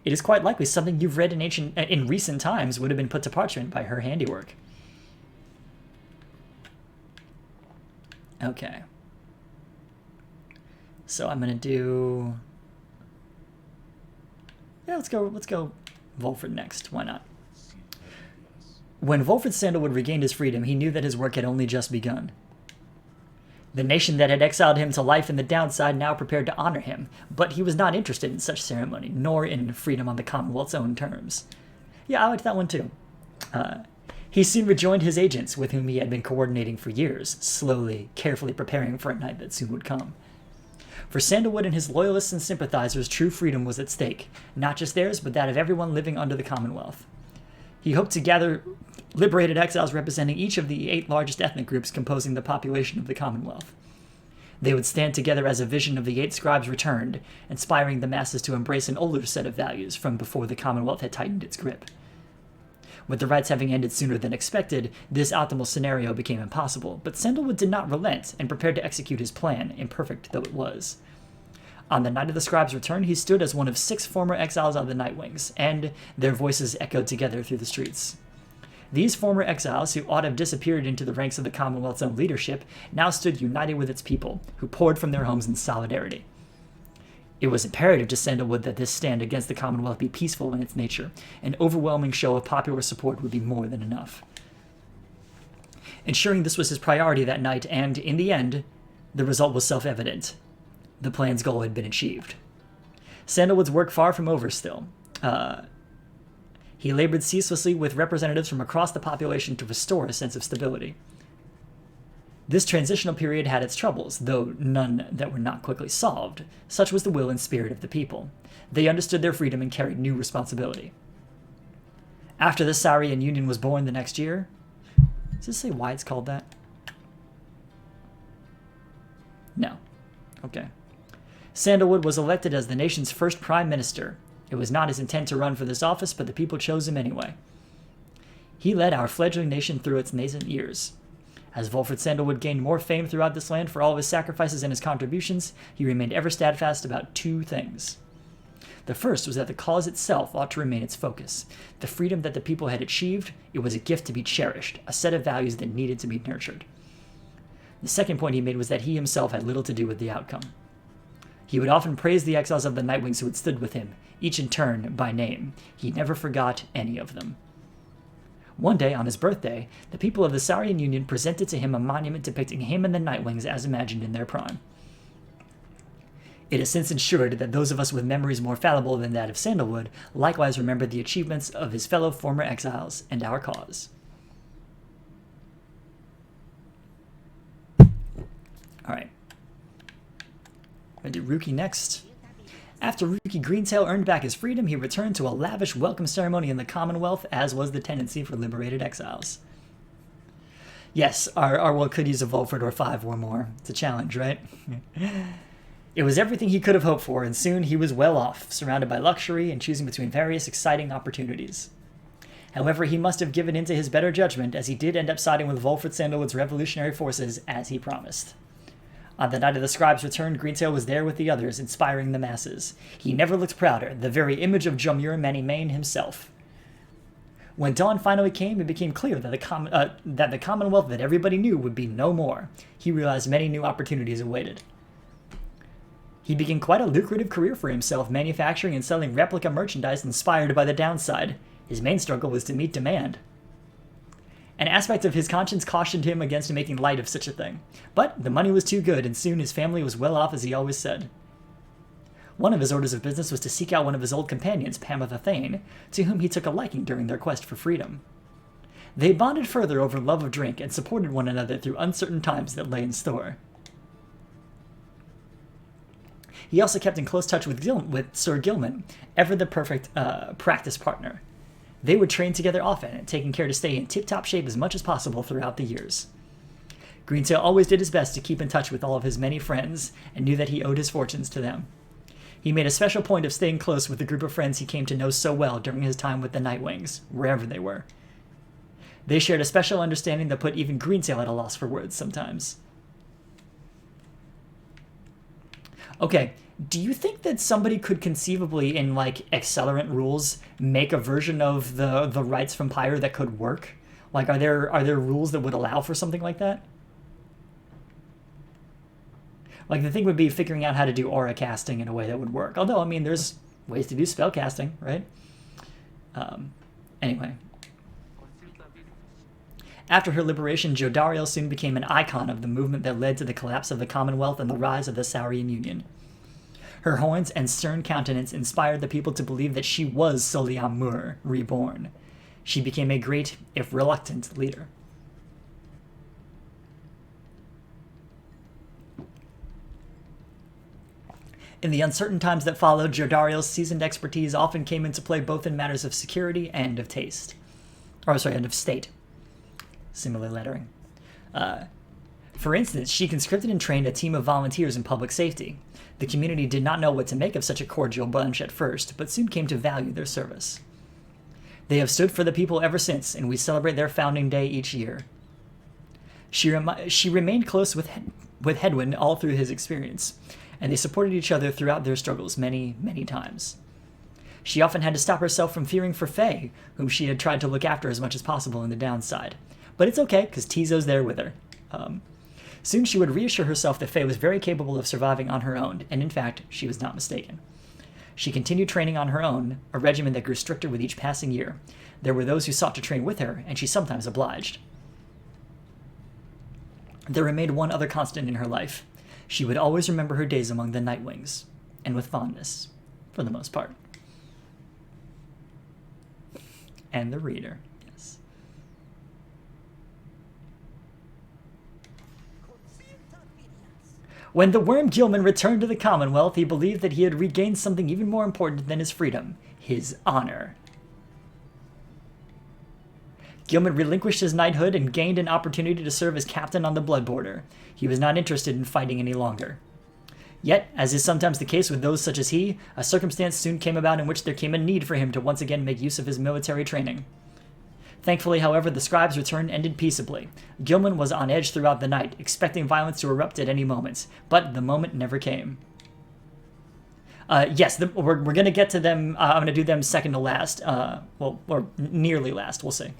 A: It is quite likely something you've read in recent times would have been put to parchment by her handiwork. Okay. So I'm gonna do... Yeah, let's go Volfred next. Why not? When Volfred Sandalwood regained his freedom, he knew that his work had only just begun. The nation that had exiled him to life in the downside now prepared to honor him, but he was not interested in such ceremony, nor in freedom on the Commonwealth's own terms. Yeah, I liked that one too. He soon rejoined his agents, with whom he had been coordinating for years, slowly, carefully preparing for a night that soon would come. For Sandalwood and his loyalists and sympathizers, true freedom was at stake, not just theirs, but that of everyone living under the Commonwealth. He hoped to gather liberated exiles representing each of the 8 largest ethnic groups composing the population of the Commonwealth. They would stand together as a vision of the 8 Scribes returned, inspiring the masses to embrace an older set of values from before the Commonwealth had tightened its grip. With the rites having ended sooner than expected, this optimal scenario became impossible, but Sandalwood did not relent and prepared to execute his plan, imperfect though it was. On the night of the Scribes' return, he stood as one of 6 former exiles of the Nightwings, and their voices echoed together through the streets. These former exiles, who ought to have disappeared into the ranks of the Commonwealth's own leadership, now stood united with its people, who poured from their homes in solidarity. It was imperative to Sandalwood that this stand against the Commonwealth be peaceful in its nature. An overwhelming show of popular support would be more than enough. Ensuring this was his priority that night, and, in the end, the result was self-evident. The plan's goal had been achieved. Sandalwood's work far from over still. He labored ceaselessly with representatives from across the population to restore a sense of stability. This transitional period had its troubles, though none that were not quickly solved. Such was the will and spirit of the people. They understood their freedom and carried new responsibility. After the Saurian Union was born the next year... Does this say why it's called that? No. Okay. Sandalwood was elected as the nation's first prime minister. It was not his intent to run for this office, but the people chose him anyway. He led our fledgling nation through its nascent years. As Volfred Sandalwood gained more fame throughout this land for all of his sacrifices and his contributions, he remained ever steadfast about 2 things. The first was that the cause itself ought to remain its focus. The freedom that the people had achieved, it was a gift to be cherished, a set of values that needed to be nurtured. The second point he made was that he himself had little to do with the outcome. He would often praise the exiles of the Nightwings who had stood with him, each in turn by name. He never forgot any of them. One day, on his birthday, the people of the Saurian Union presented to him a monument depicting him and the Nightwings as imagined in their prime. It has since ensured that those of us with memories more fallible than that of Sandalwood likewise remember the achievements of his fellow former exiles and our cause. Alright. I'm going to do Rookie next. After Rookie Greentail earned back his freedom, he returned to a lavish welcome ceremony in the Commonwealth, as was the tendency for liberated exiles. Yes, our world could use a Volfred or 5 or more. It's a challenge, right? It was everything he could have hoped for, and soon he was well off, surrounded by luxury and choosing between various exciting opportunities. However, he must have given in to his better judgment, as he did end up siding with Volfred Sandalwood's revolutionary forces, as he promised. On the night of the Scribes' return, Greentail was there with the others, inspiring the masses. He never looked prouder, the very image of Jomur Manimane himself. When dawn finally came, it became clear that the Commonwealth that everybody knew would be no more. He realized many new opportunities awaited. He began quite a lucrative career for himself, manufacturing and selling replica merchandise inspired by the downside. His main struggle was to meet demand. An aspect of his conscience cautioned him against making light of such a thing. But the money was too good, and soon his family was well off, as he always said. One of his orders of business was to seek out one of his old companions, Pamitha Thane, to whom he took a liking during their quest for freedom. They bonded further over love of drink and supported one another through uncertain times that lay in store. He also kept in close touch with Sir Gilman, ever the perfect practice partner. They would train together often, taking care to stay in tip-top shape as much as possible throughout the years. Greentail always did his best to keep in touch with all of his many friends, and knew that he owed his fortunes to them. He made a special point of staying close with the group of friends he came to know so well during his time with the Nightwings, wherever they were. They shared a special understanding that put even Greensail at a loss for words sometimes. Okay, do you think that somebody could conceivably, in like accelerant rules, make a version of the rights from Pyre that could work? Like, are there rules that would allow for something like that? Like, the thing would be figuring out how to do aura casting in a way that would work. Although, I mean, there's ways to do spell casting, right? Anyway. After her liberation, Jodariel soon became an icon of the movement that led to the collapse of the Commonwealth and the rise of the Saurian Union. Her horns and stern countenance inspired the people to believe that she was Soliam Mur, reborn. She became a great, if reluctant, leader. In the uncertain times that followed, Jodariel's seasoned expertise often came into play both in matters of security and of taste. And of state. Similar lettering. For instance, she conscripted and trained a team of volunteers in public safety. The community did not know what to make of such a cordial bunch at first, but soon came to value their service. They have stood for the people ever since, and we celebrate their founding day each year. She remained close with Hedwyn all through his experience, and they supported each other throughout their struggles many, many times. She often had to stop herself from fearing for Faye, whom she had tried to look after as much as possible in the downside. But it's okay, because Tizo's there with her. Soon she would reassure herself that Faye was very capable of surviving on her own, and in fact, she was not mistaken. She continued training on her own, a regimen that grew stricter with each passing year. There were those who sought to train with her, and she sometimes obliged. There remained one other constant in her life. She would always remember her days among the Nightwings, and with fondness, for the most part. And the reader, yes. When the worm Gilman returned to the Commonwealth, he believed that he had regained something even more important than his freedom, his honor. Gilman relinquished his knighthood and gained an opportunity to serve as captain on the Blood Border. He was not interested in fighting any longer. Yet, as is sometimes the case with those such as he, a circumstance soon came about in which there came a need for him to once again make use of his military training. Thankfully, however, the Scribes' return ended peaceably. Gilman was on edge throughout the night, expecting violence to erupt at any moment, but the moment never came. Yes, we're going to get to them. I'm going to do them second to last. Or nearly last, we'll see.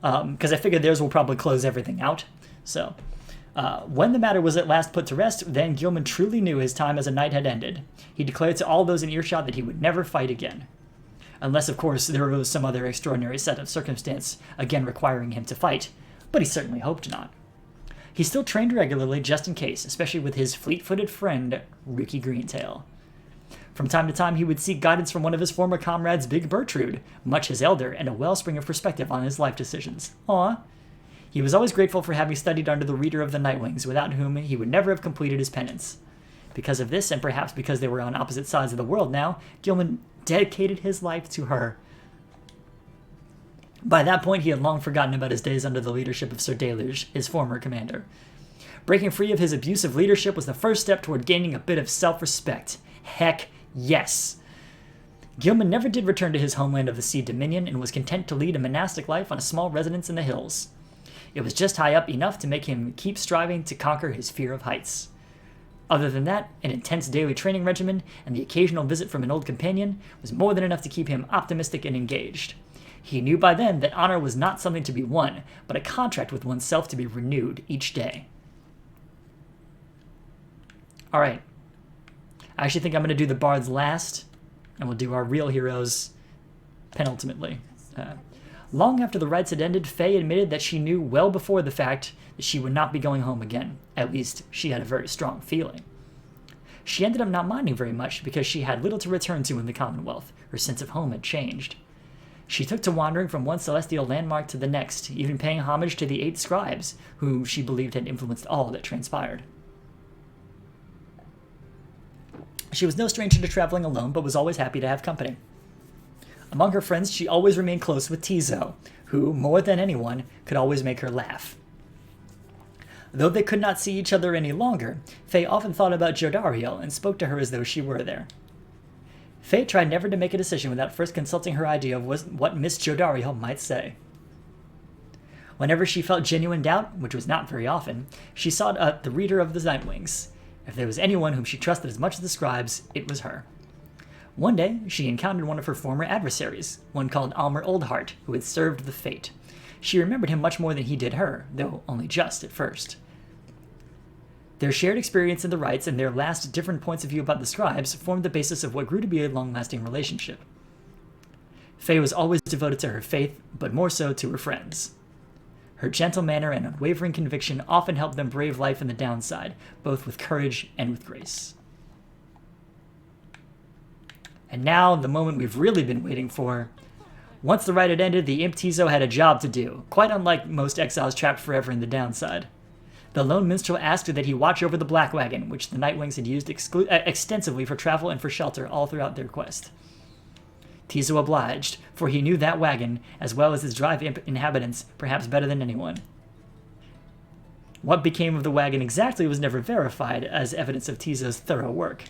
A: Because I figured theirs will probably close everything out. So, when the matter was at last put to rest, then Gilman truly knew his time as a knight had ended. He declared to all those in earshot that he would never fight again. Unless, of course, there arose some other extraordinary set of circumstance, again requiring him to fight. But he certainly hoped not. He still trained regularly just in case, especially with his fleet-footed friend, Ricky Greentail. From time to time, he would seek guidance from one of his former comrades, Big Bertrude, much his elder, and a wellspring of perspective on his life decisions. Aww. He was always grateful for having studied under the reader of the Nightwings, without whom he would never have completed his penance. Because of this, and perhaps because they were on opposite sides of the world now, Gilman dedicated his life to her. By that point, he had long forgotten about his days under the leadership of Sir Deluge, his former commander. Breaking free of his abusive leadership was the first step toward gaining a bit of self-respect. Heck yes! Gilman never did return to his homeland of the Sea Dominion and was content to lead a monastic life on a small residence in the hills. It was just high up enough to make him keep striving to conquer his fear of heights. Other than that, an intense daily training regimen and the occasional visit from an old companion was more than enough to keep him optimistic and engaged. He knew by then that honor was not something to be won, but a contract with oneself to be renewed each day. Alright. I actually think I'm going to do the bards last, and we'll do our real heroes penultimately. Long after the rites had ended, Faye admitted that she knew well before the fact that she would not be going home again. At least, she had a very strong feeling. She ended up not minding very much because she had little to return to in the Commonwealth. Her sense of home had changed. She took to wandering from one celestial landmark to the next, even paying homage to the 8 scribes, who she believed had influenced all that transpired. She was no stranger to traveling alone, but was always happy to have company. Among her friends, she always remained close with Tizo, who, more than anyone, could always make her laugh. Though they could not see each other any longer, Faye often thought about Jodariel and spoke to her as though she were there. Faye tried never to make a decision without first consulting her idea of what Miss Jodario might say. Whenever she felt genuine doubt, which was not very often, she sought out the reader of the Nightwings. If there was anyone whom she trusted as much as the Scribes, it was her. One day, she encountered one of her former adversaries, one called Almer Oldheart, who had served the Fate. She remembered him much more than he did her, though only just at first. Their shared experience in the rites and their last different points of view about the Scribes formed the basis of what grew to be a long-lasting relationship. Faye was always devoted to her faith, but more so to her friends. Her gentle manner and unwavering conviction often helped them brave life in the downside, both with courage and with grace. And now, the moment we've really been waiting for. Once the rite had ended, the Imp Tizo had a job to do, quite unlike most exiles trapped forever in the downside. The lone minstrel asked that he watch over the Black Wagon, which the Nightwings had used extensively for travel and for shelter all throughout their quest. Tizo obliged, for he knew that wagon, as well as its drive inhabitants, perhaps better than anyone. What became of the wagon exactly was never verified as evidence of Tizo's thorough work.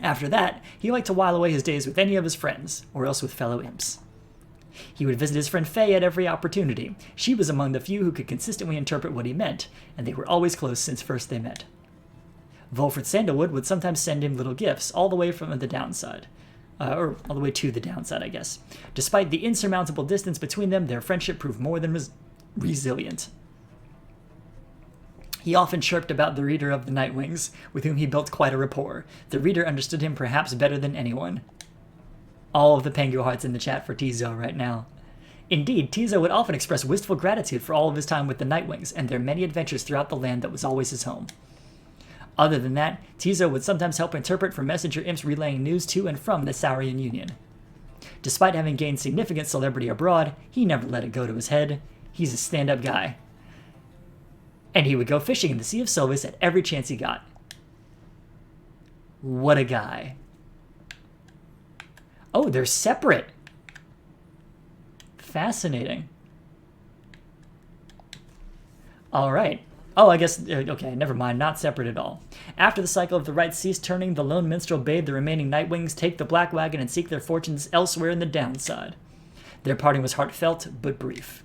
A: After that, he liked to while away his days with any of his friends, or else with fellow imps. He would visit his friend Faye at every opportunity. She was among the few who could consistently interpret what he meant, and they were always close since first they met. Volfred Sandalwood would sometimes send him little gifts, all the way from the downside. Or all the way to the downside, I guess. Despite the insurmountable distance between them, their friendship proved more than resilient. He often chirped about the reader of the Nightwings, with whom he built quite a rapport. The reader understood him perhaps better than anyone. All of the Pengu hearts in the chat for Tizo right now. Indeed, Tizo would often express wistful gratitude for all of his time with the Nightwings and their many adventures throughout the land that was always his home. Other than that, Tizo would sometimes help interpret for messenger imps relaying news to and from the Saurian Union. Despite having gained significant celebrity abroad, he never let it go to his head. He's a stand-up guy. And he would go fishing in the Sea of Silvis at every chance he got. What a guy. Oh, they're separate. Fascinating. All right. Oh, I guess, okay, never mind, not separate at all. After the cycle of the rites ceased turning, the lone minstrel bade the remaining Nightwings take the Black Wagon and seek their fortunes elsewhere in the downside. Their parting was heartfelt, but brief.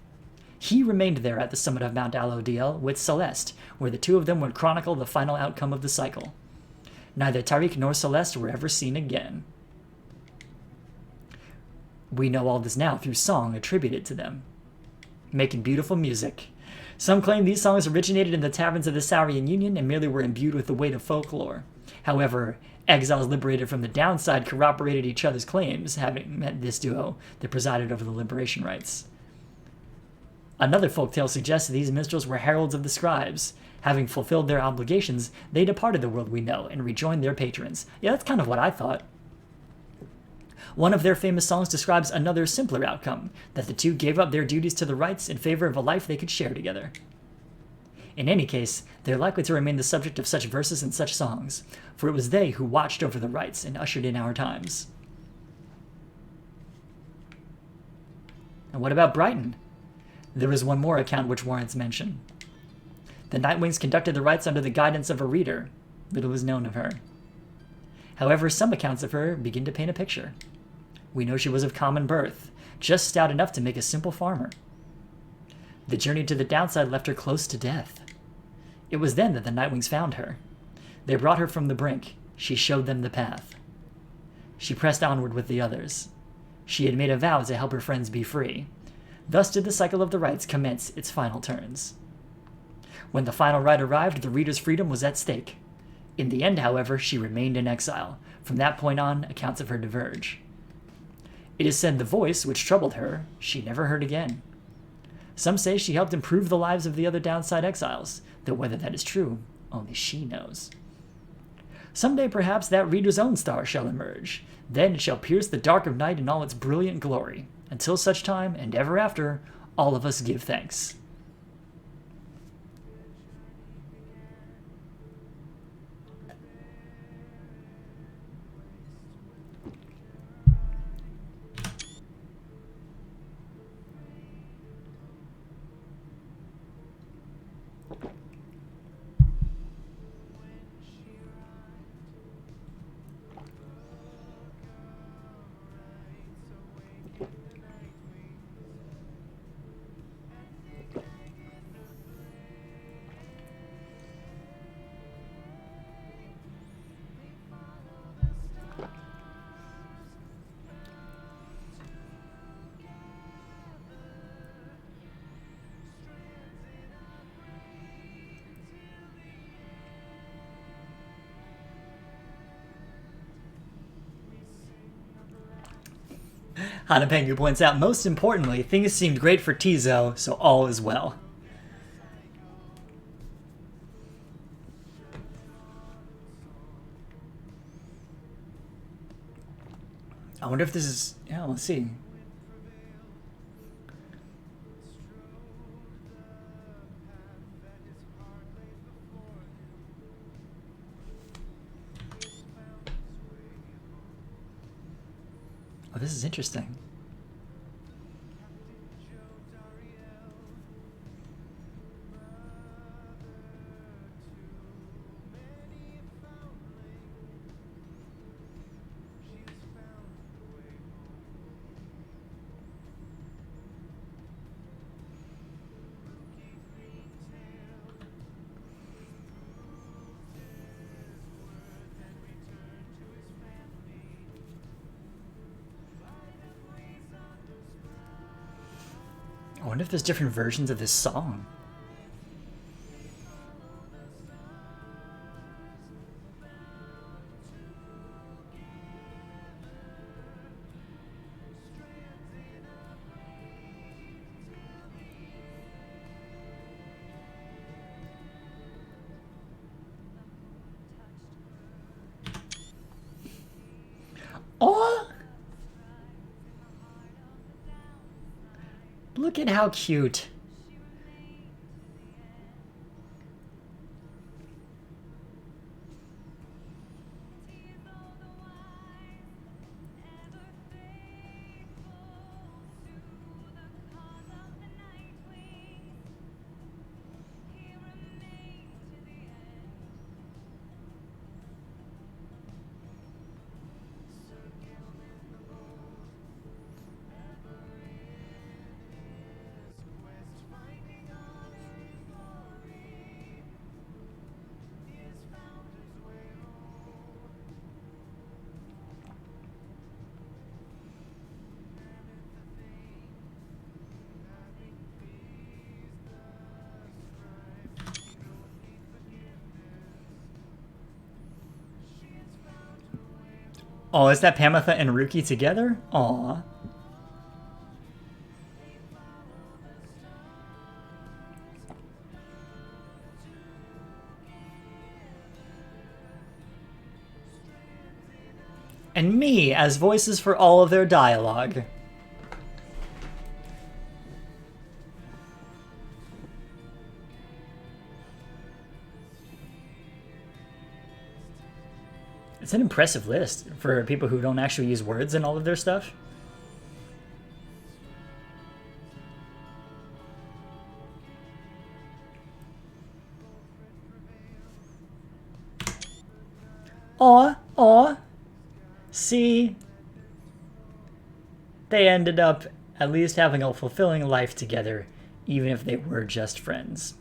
A: He remained there at the summit of Mount Alodiel with Celeste, where the two of them would chronicle the final outcome of the cycle. Neither Tariq nor Celeste were ever seen again. We know all this now through song attributed to them. Making beautiful music. Some claim these songs originated in the taverns of the Saurian Union and merely were imbued with the weight of folklore. However, exiles liberated from the downside corroborated each other's claims, having met this duo that presided over the liberation rites. Another folktale suggests these minstrels were heralds of the Scribes. Having fulfilled their obligations, they departed the world we know and rejoined their patrons. Yeah, that's kind of what I thought. One of their famous songs describes another simpler outcome, that the two gave up their duties to the rites in favor of a life they could share together. In any case, they're likely to remain the subject of such verses and such songs, for it was they who watched over the rites and ushered in our times. And what about Brighton? There is one more account which warrants mention. The Nightwings conducted the rites under the guidance of a reader. Little is known of her. However, some accounts of her begin to paint a picture. We know she was of common birth, just stout enough to make a simple farmer. The journey to the downside left her close to death. It was then that the Nightwings found her. They brought her from the brink. She showed them the path. She pressed onward with the others. She had made a vow to help her friends be free. Thus did the cycle of the rites commence its final turns. When the final rite arrived, the reader's freedom was at stake. In the end, however, she remained in exile. From that point on, accounts of her diverge. It is said the voice, which troubled her, she never heard again. Some say she helped improve the lives of the other downside exiles, though whether that is true, only she knows. Someday, perhaps, that reader's own star shall emerge. Then it shall pierce the dark of night in all its brilliant glory. Until such time, and ever after, all of us give thanks. Hanapengu points out, most importantly, things seemed great for Tizo, so all is well. I wonder if this is... Yeah, let's see. Oh, this is interesting. I wonder if there's different versions of this song. Oh! Look at how cute. Oh, is that Pamatha and Ruki together? Aw. And me as voices for all of their dialogue. It's an impressive list for people who don't actually use words in all of their stuff. Aw. See? They ended up at least having a fulfilling life together, even if they were just friends.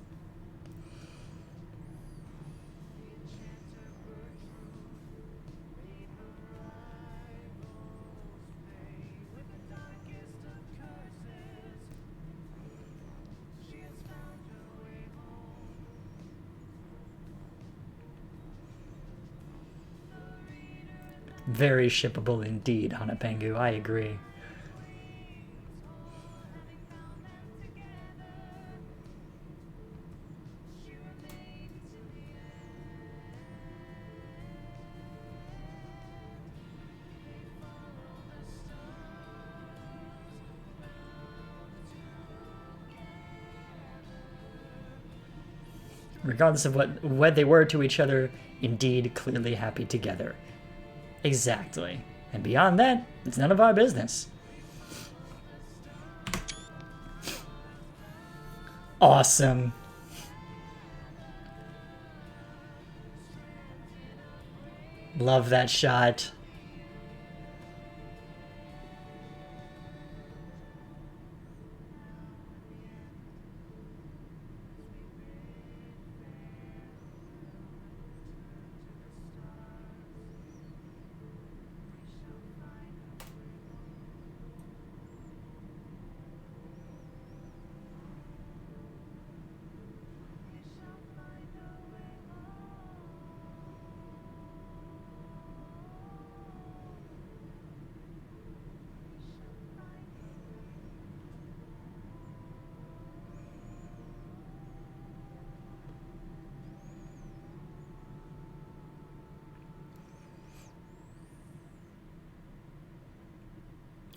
A: Very shippable indeed, Hanapengu. I agree. Regardless of what they were to each other, indeed clearly happy together. Exactly. And beyond that, it's none of our business. Awesome. Love that shot.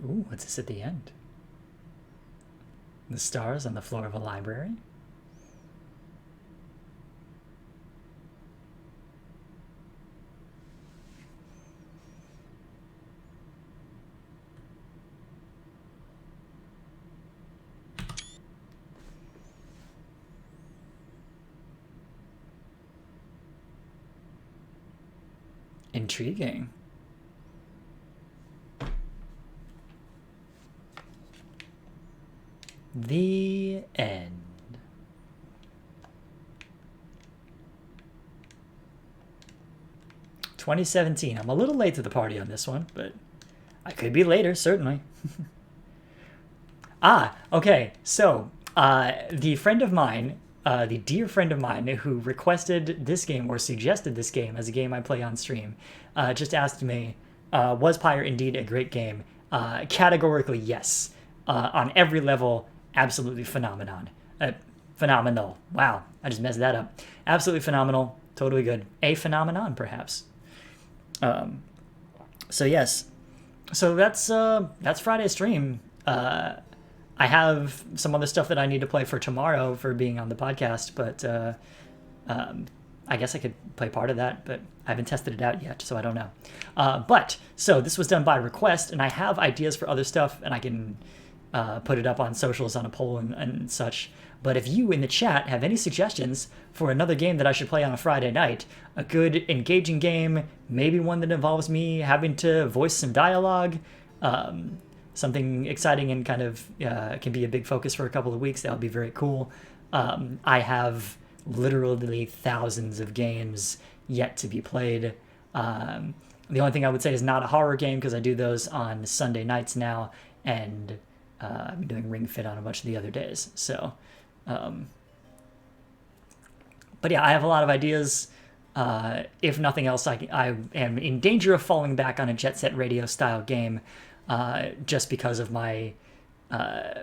A: Ooh, what's this at the end? The stars on the floor of a library? Intriguing. The end. "2017. I'm a little late to the party on this one, but I could be later, certainly." Okay. So, the friend of mine, the dear friend of mine who requested this game or suggested this game as a game I play on stream, just asked me, was Pyre indeed a great game? Categorically, yes. On every level, absolutely phenomenal. Wow, I just messed that up. Absolutely phenomenal. Totally good. A phenomenon, perhaps. So yes. So that's Friday's stream. I have some other stuff that I need to play for tomorrow for being on the podcast, but I guess I could play part of that, but I haven't tested it out yet, so I don't know. So this was done by request, and I have ideas for other stuff, and I can put it up on socials on a poll and such. But if you in the chat have any suggestions for another game that I should play on a Friday night, a good engaging game, maybe one that involves me having to voice some dialogue, something exciting and kind of can be a big focus for a couple of weeks, that would be very cool. I have literally thousands of games yet to be played. The only thing I would say is not a horror game, because I do those on Sunday nights now, and I've been doing Ring Fit on a bunch of the other days. So, but yeah, I have a lot of ideas. If nothing else, I am in danger of falling back on a Jet Set Radio style game, just because of my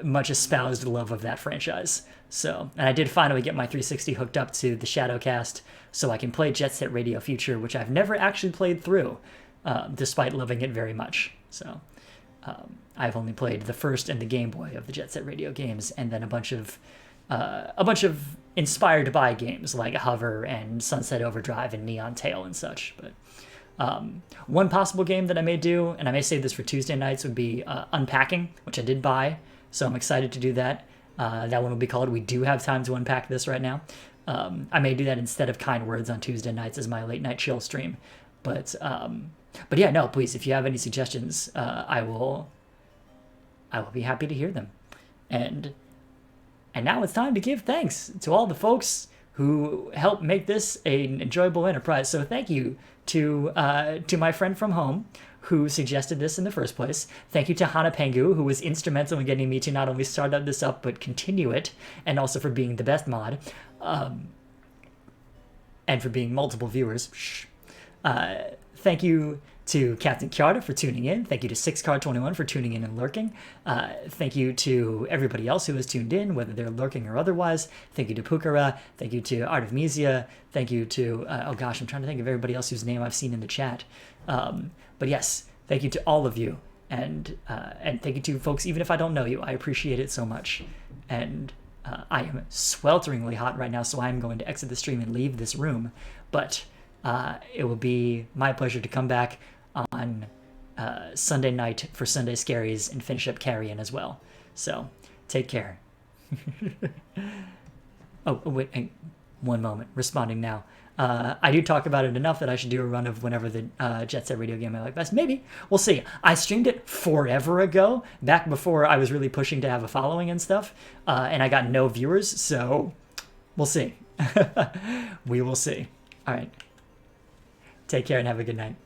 A: much espoused love of that franchise. So, and I did finally get my 360 hooked up to the Shadowcast, so I can play Jet Set Radio Future, which I've never actually played through, despite loving it very much. So, I've only played the first and the Game Boy of the Jet Set Radio games, and then a bunch of inspired by games like Hover and Sunset Overdrive and Neon Tail and such. But one possible game that I may do, and I may save this for Tuesday nights, would be Unpacking, which I did buy, so I'm excited to do that. That one will be called We Do Have Time to Unpack This right now. I may do that instead of Kind Words on Tuesday nights as my late night chill stream. But yeah, no, please, if you have any suggestions, I will be happy to hear them. And now it's time to give thanks to all the folks who helped make this an enjoyable enterprise. So thank you to my friend from home who suggested this in the first place. Thank you to Hana Pengu, who was instrumental in getting me to not only start this up, but continue it, and also for being the best mod, and for being multiple viewers. Thank you to Captain Kiarda for tuning in. Thank you to 6card21 for tuning in and lurking. Thank you to everybody else who has tuned in, whether they're lurking or otherwise. Thank you to Pukara. Thank you to Art of Mesia. Thank you to, oh gosh, I'm trying to think of everybody else whose name I've seen in the chat. But yes, thank you to all of you. And thank you to folks, even if I don't know you, I appreciate it so much. And I am swelteringly hot right now, so I'm going to exit the stream and leave this room. But it will be my pleasure to come back on Sunday night for Sunday Scaries and finish up Carrion as well. So, take care. Oh, wait, one moment. Responding now. I do talk about it enough that I should do a run of whenever the Jet Set Radio game I like best. Maybe. We'll see. I streamed it forever ago, back before I was really pushing to have a following and stuff, and I got no viewers, so we'll see. We will see. All right. Take care and have a good night.